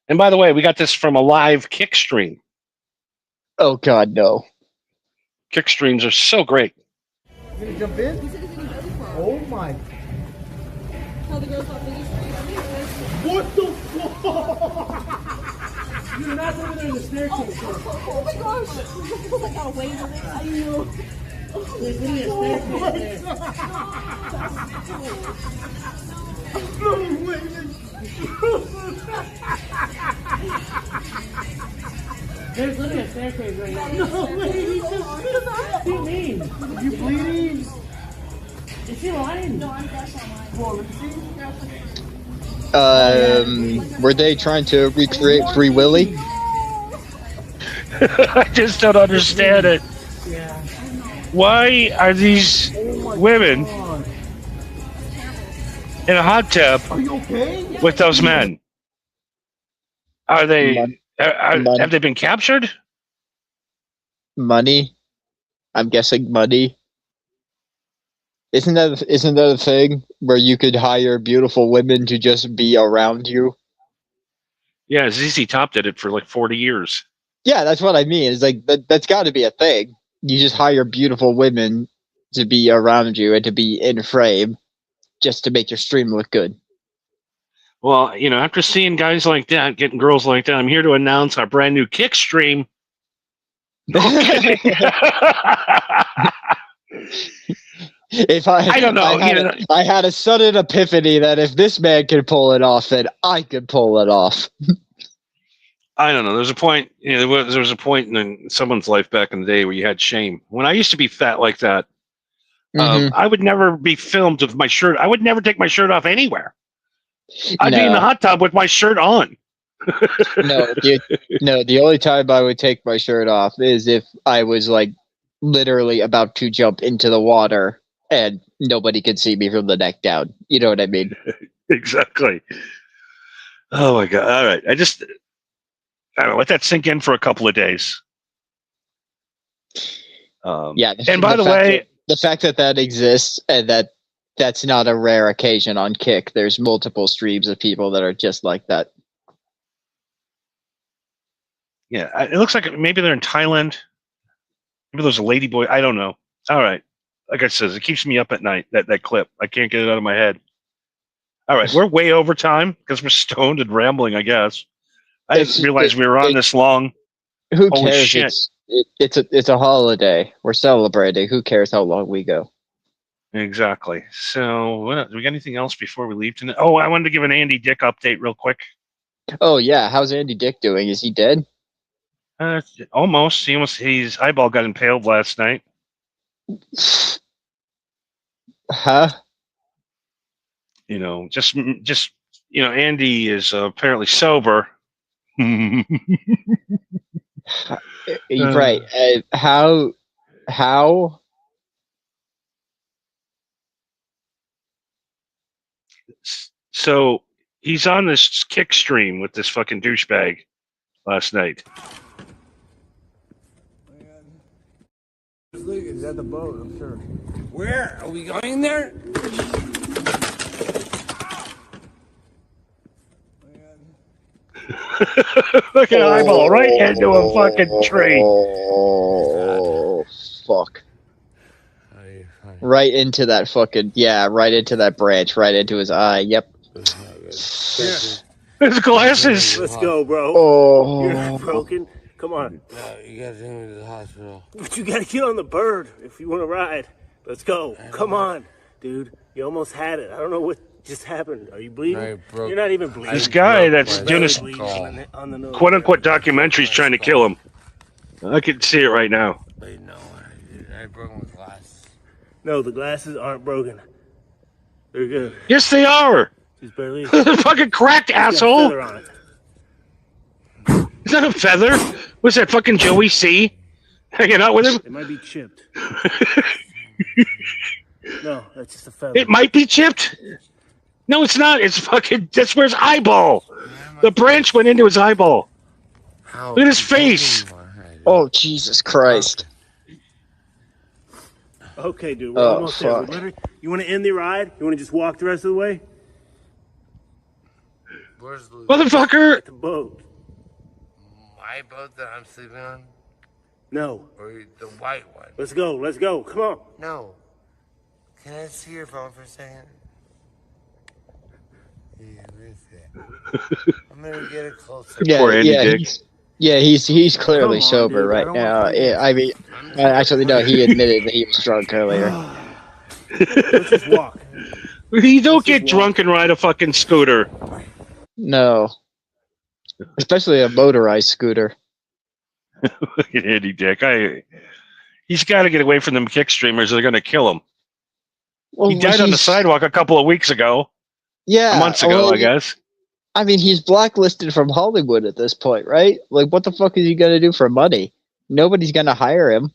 And by the way, we got this from a live kick stream. Oh God, no. Kick streams are so great. You gonna jump in? Oh my. What the fuck? You're not over there in the staircase. Oh my gosh! I got away with it. I know. There's literally a staircase There's literally a staircase right now. No way! What do you mean? Are you bleeding? Is she lying? No, I'm definitely lying. Were they trying to recreate Free Willy? I just don't understand it. Yeah. Why are these women in a hot tub with those men? Are they? Have they been captured? Money. I'm guessing money. Isn't that a thing where you could hire beautiful women to just be around you? Yeah, ZZ Top did it for like 40 years. Yeah, that's what I mean. It's like that's got to be a thing. You just hire beautiful women to be around you and to be in frame just to make your stream look good. Well, you know, after seeing guys like that, getting girls like that, I'm here to announce our brand new kick stream. If I don't know, I had a sudden epiphany that if this man could pull it off, then I could pull it off. I don't know. There's a point. You know, there was a point in someone's life back in the day where you had shame. When I used to be fat like that, I would never be filmed with my shirt. I would never take my shirt off anywhere. I'd be in the hot tub with my shirt on. The only time I would take my shirt off is if I was like literally about to jump into the water and nobody could see me from the neck down. You know what I mean? Exactly. Oh my God. All right. I don't know, let that sink in for a couple of days. Yeah. And by the way, the fact that exists and that's not a rare occasion on Kick. There's multiple streams of people that are just like that. Yeah, it looks like maybe they're in Thailand. Maybe there's a ladyboy. I don't know. All right. Like I said, it keeps me up at night, that clip. I can't get it out of my head. All right. We're way over time because we're stoned and rambling, I guess. I didn't realize we were on this long. Who Holy cares? shit. It's a holiday. We're celebrating. Who cares how long we go? Exactly. So, do we got anything else before we leave tonight? Oh, I wanted to give an Andy Dick update real quick. Oh, yeah. How's Andy Dick doing? Is he dead? Almost. His eyeball got impaled last night. Huh? You know, just Andy is apparently sober. Right. How? So he's on this kick stream with this fucking douchebag last night. Is at the boat, I'm sure. Where? Are we going there? Look at eyeball right into a fucking tree. Oh, fuck. Right into that fucking, right into that branch, right into his eye. Yep. His glasses. Let's go, bro. Oh. You're not broken. Come on. No, you gotta take me to the hospital. But you gotta get on the bird if you want to ride. Let's go. Come on, dude. You almost had it. I don't know what just happened. Are you bleeding? You're not even bleeding. This guy that's doing this quote-unquote documentary is trying to kill him. I can see it right now. Wait, no. I broke my glass. No, the glasses aren't broken. They're good. Yes, they are. She's barely. Fucking cracked, asshole. Is that a feather? What's that, fucking Joey C? Hanging out with him? It might be chipped. No, that's just a feather. It might be chipped? No, it's not. It's fucking, that's where his eyeball. The branch went into his eyeball. Look at his face. Oh, Jesus Christ. Okay, dude, we're almost there. You want to end the ride? You want to just walk the rest of the way? Where's Luke? Motherfucker! At the boat. My boat that I'm sleeping on? No. Or the white one? Let's go. Let's go. Come on. No. Can I see your phone for a second? Yeah, where's that? I'm gonna get it closer. Poor Andy Dick. He's clearly Come on, sober dude, I right don't now. want to I mean, actually, no, he admitted that he was drunk earlier. Let's just walk. You don't get drunk and ride a fucking scooter. No. Especially a motorized scooter. Look at Andy Dick. He's got to get away from them kick streamers. They're going to kill him. Well, he died on the sidewalk a couple of weeks ago. Yeah. Months ago, I guess. I mean, he's blacklisted from Hollywood at this point, right? Like, what the fuck is he going to do for money? Nobody's going to hire him.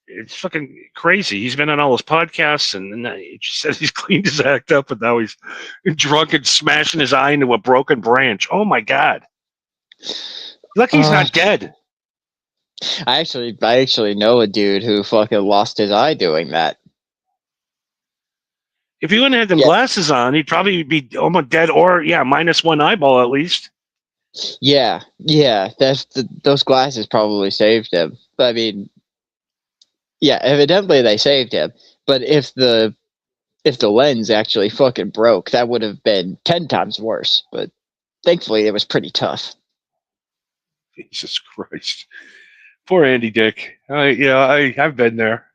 It's fucking crazy. He's been on all his podcasts, and he says he's cleaned his act up, and now he's drunk and smashing his eye into a broken branch. Oh my god! Lucky he's not dead. I actually know a dude who fucking lost his eye doing that. If he wouldn't have them glasses on, he'd probably be almost dead, or minus one eyeball at least. Yeah. Those glasses probably saved him. But I mean, yeah, evidently they saved him. But if the lens actually fucking broke, that would have been 10 times worse. But thankfully, it was pretty tough. Jesus Christ, poor Andy Dick. I've been there.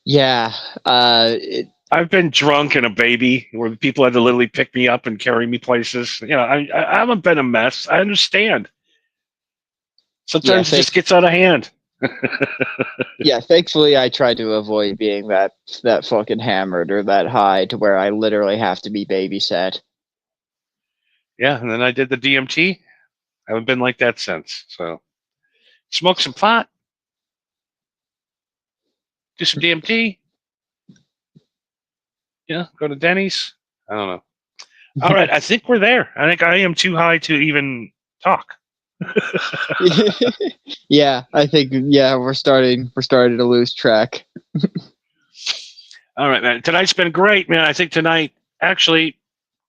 Yeah, I've been drunk and a baby where people had to literally pick me up and carry me places. I haven't been a mess. I understand. Sometimes it just gets out of hand. Yeah, thankfully I try to avoid being that fucking hammered or that high to where I literally have to be babysat. Yeah, and then I did the DMT. I haven't been like that since. So, smoke some pot, do some DMT. Go to Denny's. I don't know. All right, I think we're there. I think I am too high to even talk. Yeah, I think we're starting to lose track. All right, man. Tonight's been great, man. I think tonight, actually,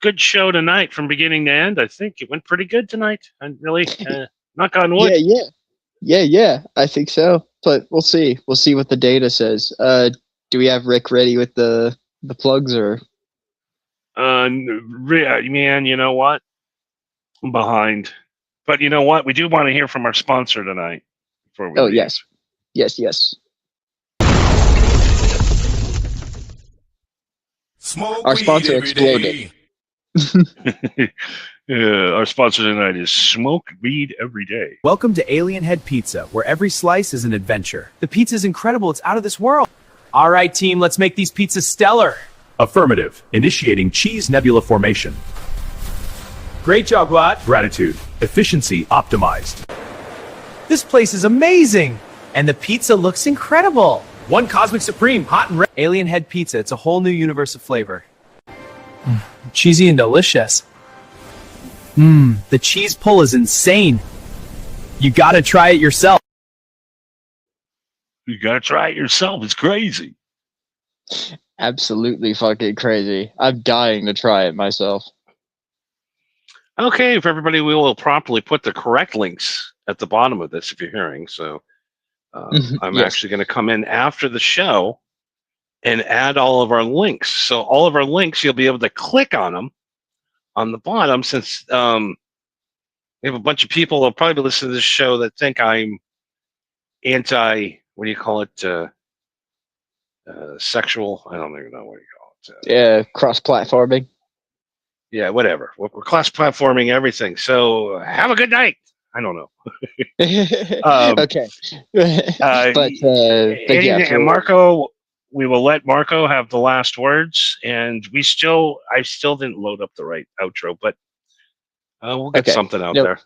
good show tonight from beginning to end. I think it went pretty good tonight. And really, knock on wood. Yeah. I think so. But we'll see. We'll see what the data says. Do we have Rick ready with the plugs or? Man, you know what? I'm behind. But you know what? We do want to hear from our sponsor tonight. Before we leave. Yes. Smoke Our sponsor weed every exploded. Our sponsor tonight is Smoke Weed Every Day. Welcome to Alien Head Pizza, where every slice is an adventure. The pizza is incredible. It's out of this world. All right, team, let's make these pizzas stellar. Affirmative. Initiating cheese nebula formation. Great job, Glad. Gratitude. Efficiency optimized. This place is amazing. And the pizza looks incredible. One Cosmic Supreme, hot and red. Alien Head Pizza. It's a whole new universe of flavor. Cheesy and delicious. The cheese pull is insane. You gotta try it yourself. You gotta try it yourself. It's crazy. Absolutely fucking crazy. I'm dying to try it myself. Okay, for everybody, we will properly put the correct links at the bottom of this if you're hearing. So I'm actually going to come in after the show and add all of our links. So all of our links, you'll be able to click on them on the bottom, since we have a bunch of people who will probably be listening to this show that think I'm anti, what do you call it, sexual? I don't even know what you call it. Yeah, cross-platforming. Yeah, whatever. We're cross-platforming everything. So have a good night. I don't know. Okay. But yeah, and Marco, we will let Marco have the last words. And I still didn't load up the right outro, but we'll get something out there.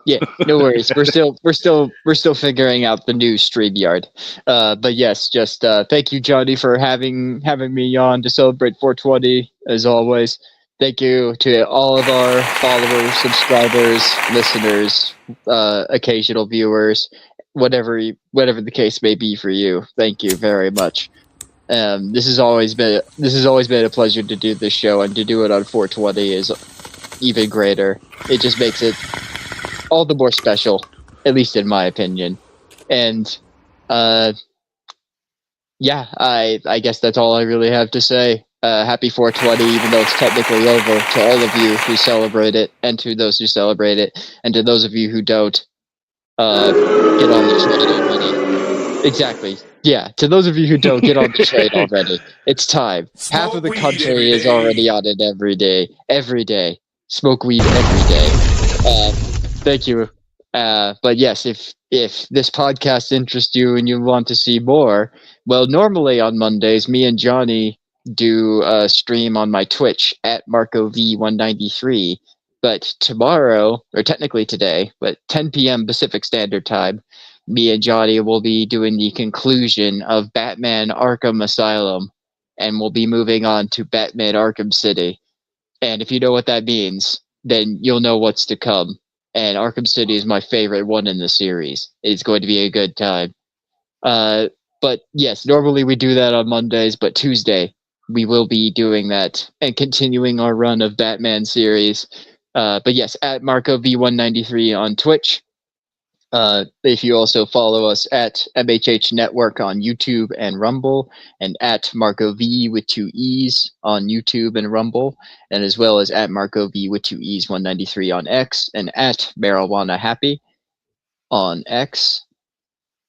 Yeah, no worries. We're still figuring out the new StreamYard. But yes, just thank you, Johnny, for having me on to celebrate 420 as always. Thank you to all of our followers, subscribers, listeners, occasional viewers, whatever the case may be for you. Thank you very much. This has always been a pleasure to do this show, and to do it on 420 is even greater. It just makes it all the more special, at least in my opinion. And yeah, I guess that's all I really have to say. Happy 420, even though it's technically over, to all of you who celebrate it, and to those who celebrate it, and to those of you who don't, get on the train already. Exactly. Yeah, to those of you who don't, get on the train already. It's time. Half of the country is already on it every day. Every day. Smoke weed every day. Thank you. But yes, if this podcast interests you and you want to see more, well, normally on Mondays, me and Johnny do a stream on my Twitch at MarcoV193. But tomorrow, or technically today, but 10 p.m. Pacific Standard Time, me and Johnny will be doing the conclusion of Batman Arkham Asylum, and we'll be moving on to Batman Arkham City. And if you know what that means, then you'll know what's to come. And Arkham City is my favorite one in the series. It's going to be a good time. But yes, normally we do that on Mondays, but Tuesday we will be doing that and continuing our run of Batman series. But yes, at MarcoV193 on Twitch. If you also follow us at MHH Network on YouTube and Rumble, and at Marco V with 2 E's on YouTube and Rumble, and as well as at Marco V with 2 E's 193 on X, and at Marijuana Happy on X.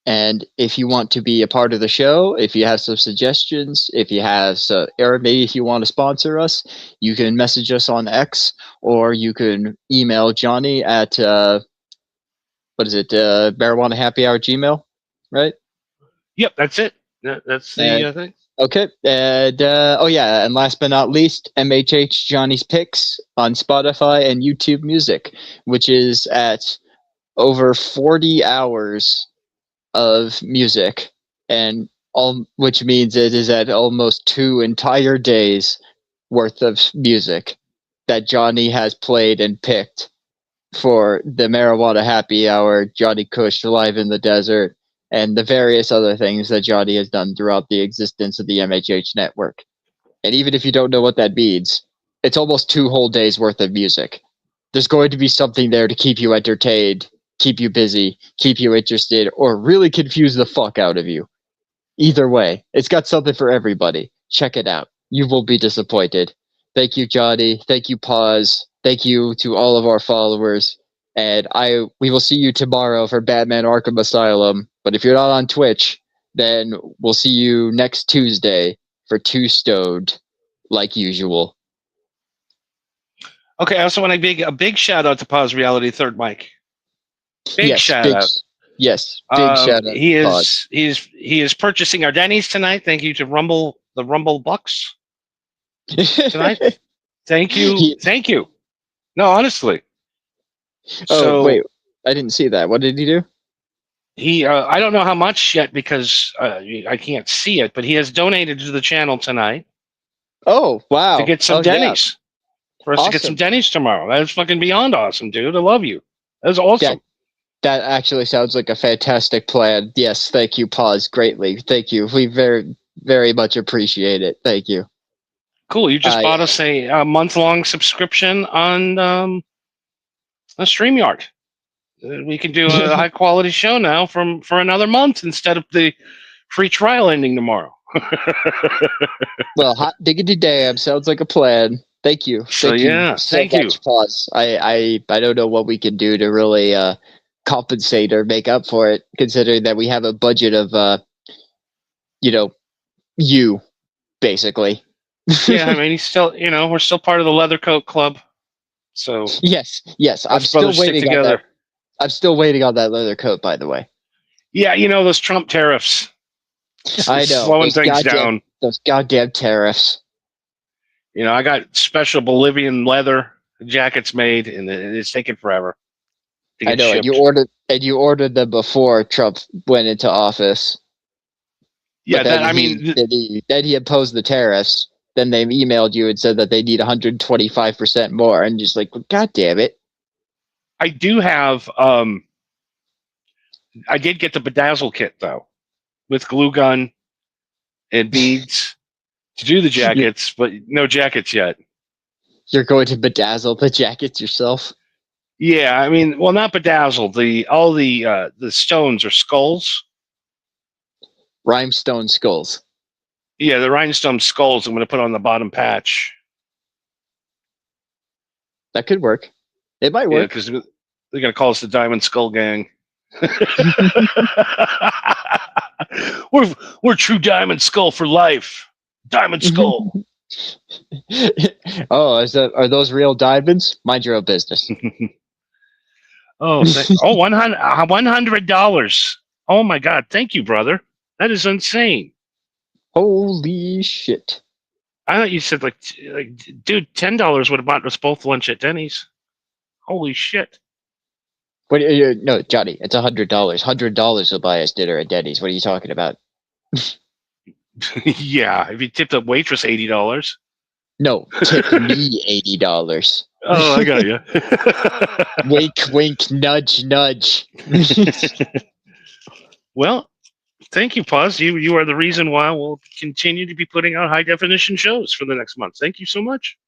And if you want to be a part of the show, if you have some suggestions, if you have or maybe if you want to sponsor us, you can message us on X, or you can email Johnny at what is it? Marijuana Happy Hour Gmail, right? Yep, that's it. That's the thing. Okay, and oh yeah, and last but not least, MHH Johnny's Picks on Spotify and YouTube Music, which is at over 40 hours of music, and which means it is at almost 2 entire days worth of music that Johnny has played and picked for the Marijuana Happy Hour, Johnny Kush Live in the Desert, and the various other things that Johnny has done throughout the existence of the MHH Network. And even if you don't know what that means, it's almost 2 whole days worth of music. There's going to be something there to keep you entertained, keep you busy, keep you interested, or really confuse the fuck out of you. Either way, it's got something for everybody. Check it out. You won't be disappointed. Thank you, Johnny. Thank you, Pause. Thank you to all of our followers. And we will see you tomorrow for Batman Arkham Asylum. But if you're not on Twitch, then we'll see you next Tuesday for Two Stoned, like usual. Okay, I also want a big shout out to Pause Reality Third Mic. Big shout out. Yes, big shout out. He is purchasing our Denny's tonight. Thank you to the Rumble Bucks tonight. Thank you. Thank you. No, honestly. Oh, wait. I didn't see that. What did he do? I don't know how much yet because I can't see it, but he has donated to the channel tonight. Oh, wow. To get some Denny's. Yeah. For us to get some Denny's tomorrow. That is fucking beyond awesome, dude. I love you. That is awesome. That actually sounds like a fantastic plan. Yes, thank you, Pause, greatly. Thank you. We very, very much appreciate it. Thank you. Cool. You just bought us a month-long subscription on a StreamYard. We can do a high-quality show now for another month instead of the free trial ending tomorrow. Well, hot diggity damn. Sounds like a plan. Thank you. Thank you. Pause. I don't know what we can do to really compensate or make up for it, considering that we have a budget of you basically. Yeah, I mean, he's still, we're still part of the Leather Coat Club. So yes, I'm still waiting on that. I'm still waiting on that leather coat, by the way. Yeah, those Trump tariffs. I know. Slowing things down. Those goddamn tariffs. I got special Bolivian leather jackets made, and it's taking forever to get shipped. And you ordered them before Trump went into office. Yeah, then he imposed the tariffs. Then they emailed you and said that they need 125% more, and just like, well, God damn it. I do have. I did get the bedazzle kit though, with glue gun and beads to do the jackets, but no jackets yet. You're going to bedazzle the jackets yourself? Yeah, I mean, well, not bedazzled. All the stones are skulls. Rhinestone skulls. Yeah, the rhinestone skulls I'm going to put on the bottom patch. That could work. It might Yeah, work. because they're going to call us the Diamond Skull Gang. we're true Diamond Skull for life. Diamond Skull. Oh, are those real diamonds? Mind your own business. $100. Oh my God! Thank you, brother. That is insane. Holy shit! I thought you said like, dude, $10 would have bought us both lunch at Denny's. Holy shit! No, Johnny, it's $100. $100 will buy us dinner at Denny's. What are you talking about? Yeah, if you tipped a waitress $80. No, tip me $80. Oh, I got you. Wink, wink, nudge, nudge. Well, thank you, Paz. You are the reason why we'll continue to be putting out high definition shows for the next month. Thank you so much.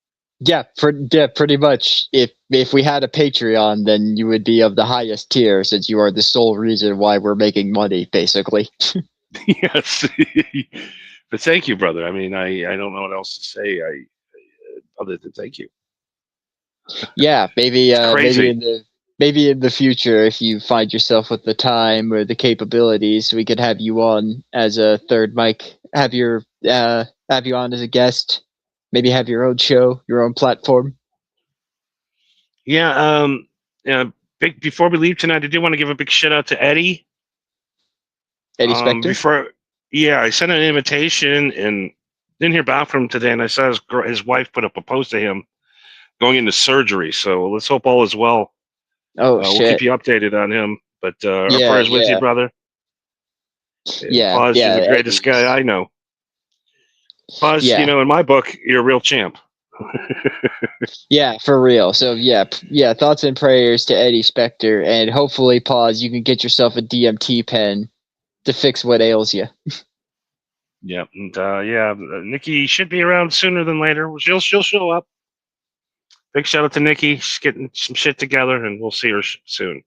Yeah, pretty much. If we had a Patreon, then you would be of the highest tier, since you are the sole reason why we're making money, basically. Yes. But thank you, brother. I mean, I don't know what else to say. Other than thank you. Yeah, maybe in the future, if you find yourself with the time or the capabilities, we could have you on as a third mic. Have you on as a guest. Maybe have your own show, your own platform. Yeah. Before we leave tonight, I do want to give a big shout out to Eddie. Eddie Spector. I sent an invitation and didn't hear back from him today, and I saw his wife put up a post to him going into surgery. So let's hope all is well. Oh, We'll keep you updated on him. But our prayers with you, brother. Yeah, Paz, you're the greatest guy I know. Paz, in my book, you're a real champ. Yeah, for real. So thoughts and prayers to Eddie Spector, and hopefully, Paz, you can get yourself a DMT pen to fix what ails you. Yeah, and Nikki should be around sooner than later. She'll show up. Big shout out to Nikki. She's getting some shit together, and we'll see her soon.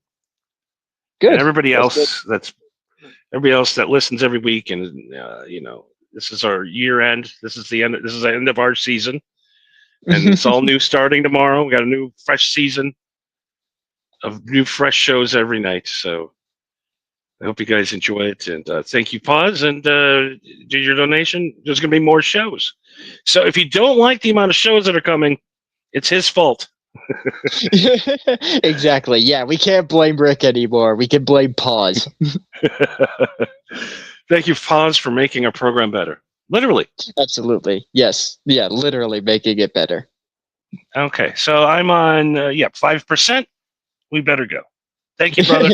Good. And everybody else that listens every week, and this is our year end. This is the end. This is the end of our season, and it's all new starting tomorrow. We got a new fresh season of new fresh shows every night. So I hope you guys enjoy it, and thank you, Paz, and do your donation. There's going to be more shows. So if you don't like the amount of shows that are coming, it's his fault. Exactly. Yeah, we can't blame Rick anymore. We can blame Paz. Thank you, Paz, for making our program better. Literally. Absolutely. Yes. Yeah, literally making it better. Okay, so I'm on 5%. We better go. Thank you, brother.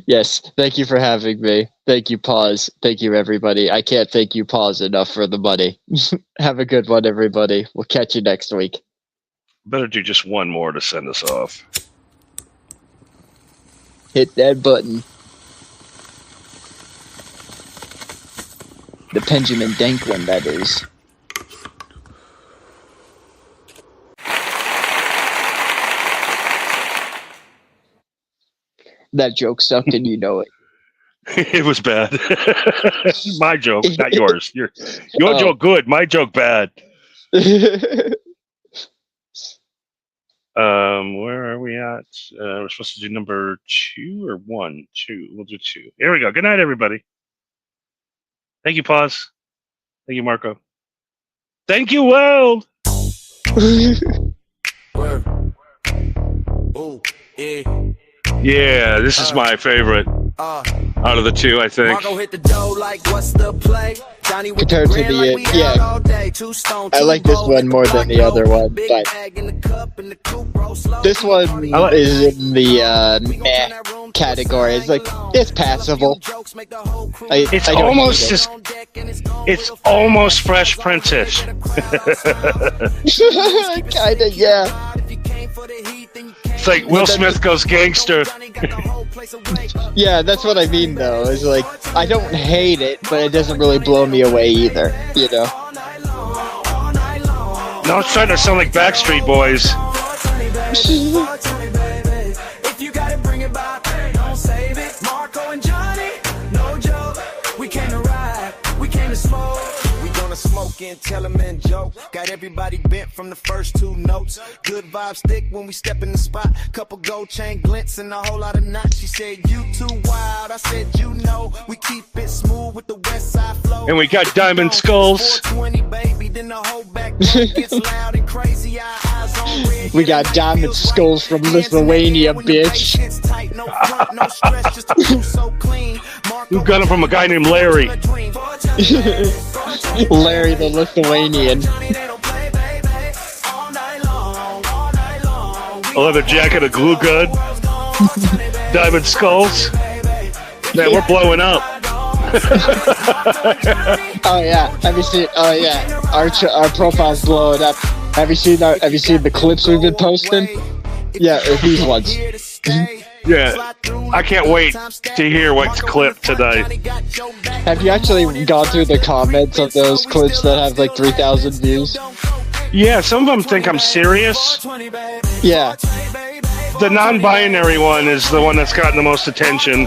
Yes, thank you for having me. Thank you, Paz. Thank you, everybody. I can't thank you, Paz, enough for the money. Have a good one, everybody. We'll catch you next week. Better do just one more to send us off. Hit that button. The Benjamin Danklin, that is. That joke sucked and you know it. It was bad. My joke, not yours. Your joke good, my joke bad. Where are we at? We're supposed to do number 2 or 1? 2. We'll do 2. Here we go. Good night, everybody. Thank you, Paz. Thank you, Marco. Thank you, world. Yeah, this is my favorite out of the two, I think. Compared to the I like this one more than the other one, but this one is in the meh category. It's like it's passable. It's almost Fresh Prince-ish. Kinda, yeah. It's like Will Smith goes gangster. Yeah, that's what I mean, though. Is like, I don't hate it, but it doesn't really blow me away either, you know? Now it's starting to sound like Backstreet Boys. If you gotta bring it back, don't save it. Marco and Johnny, no joke. We came to ride, we came to smoke. We gonna smoke and tell them and joke. Got everybody bent from the first two notes. Good vibes stick when we step in the spot. Couple gold chain glints and a whole lot of knots. She said, you too wild. I said, you know, we keep it smooth with the west side flow. And we got Diamond Skulls. We got Diamond Skulls from Lithuania, bitch. We got him from a guy named Larry. Larry the Lithuanian. A leather jacket, a glue gun. Diamond Skulls. Man, we're blowing up. Oh yeah, have you seen? Oh yeah, our profile's blowing up. Have you seen the clips we've been posting? Yeah, these ones. Yeah, I can't wait to hear what's clipped today. Have you actually gone through the comments of those clips that have like 3,000 views? Yeah, some of them think I'm serious. Yeah. The non-binary one is the one that's gotten the most attention.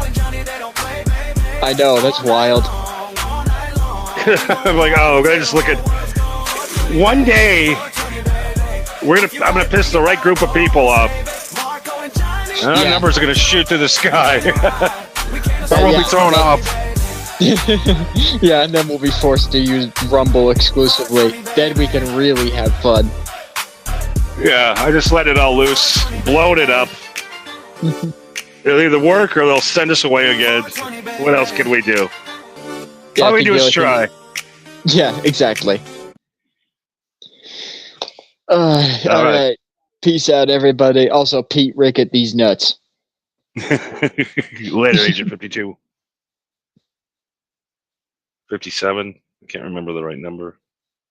I know, that's wild. I'm like, oh, I just look at. One day, I'm gonna piss the right group of people off. And our numbers are gonna shoot through the sky. Or we'll be thrown off. Yeah, and then we'll be forced to use Rumble exclusively. Then we can really have fun. Yeah, I just let it all loose, blowed it up. It'll either work or they'll send us away again. What else can we do? Yeah, all we do is try. Yeah, exactly. All right. Peace out, everybody. Also, Pete Rickett these nuts. Later, Agent 52. 57. I can't remember the right number.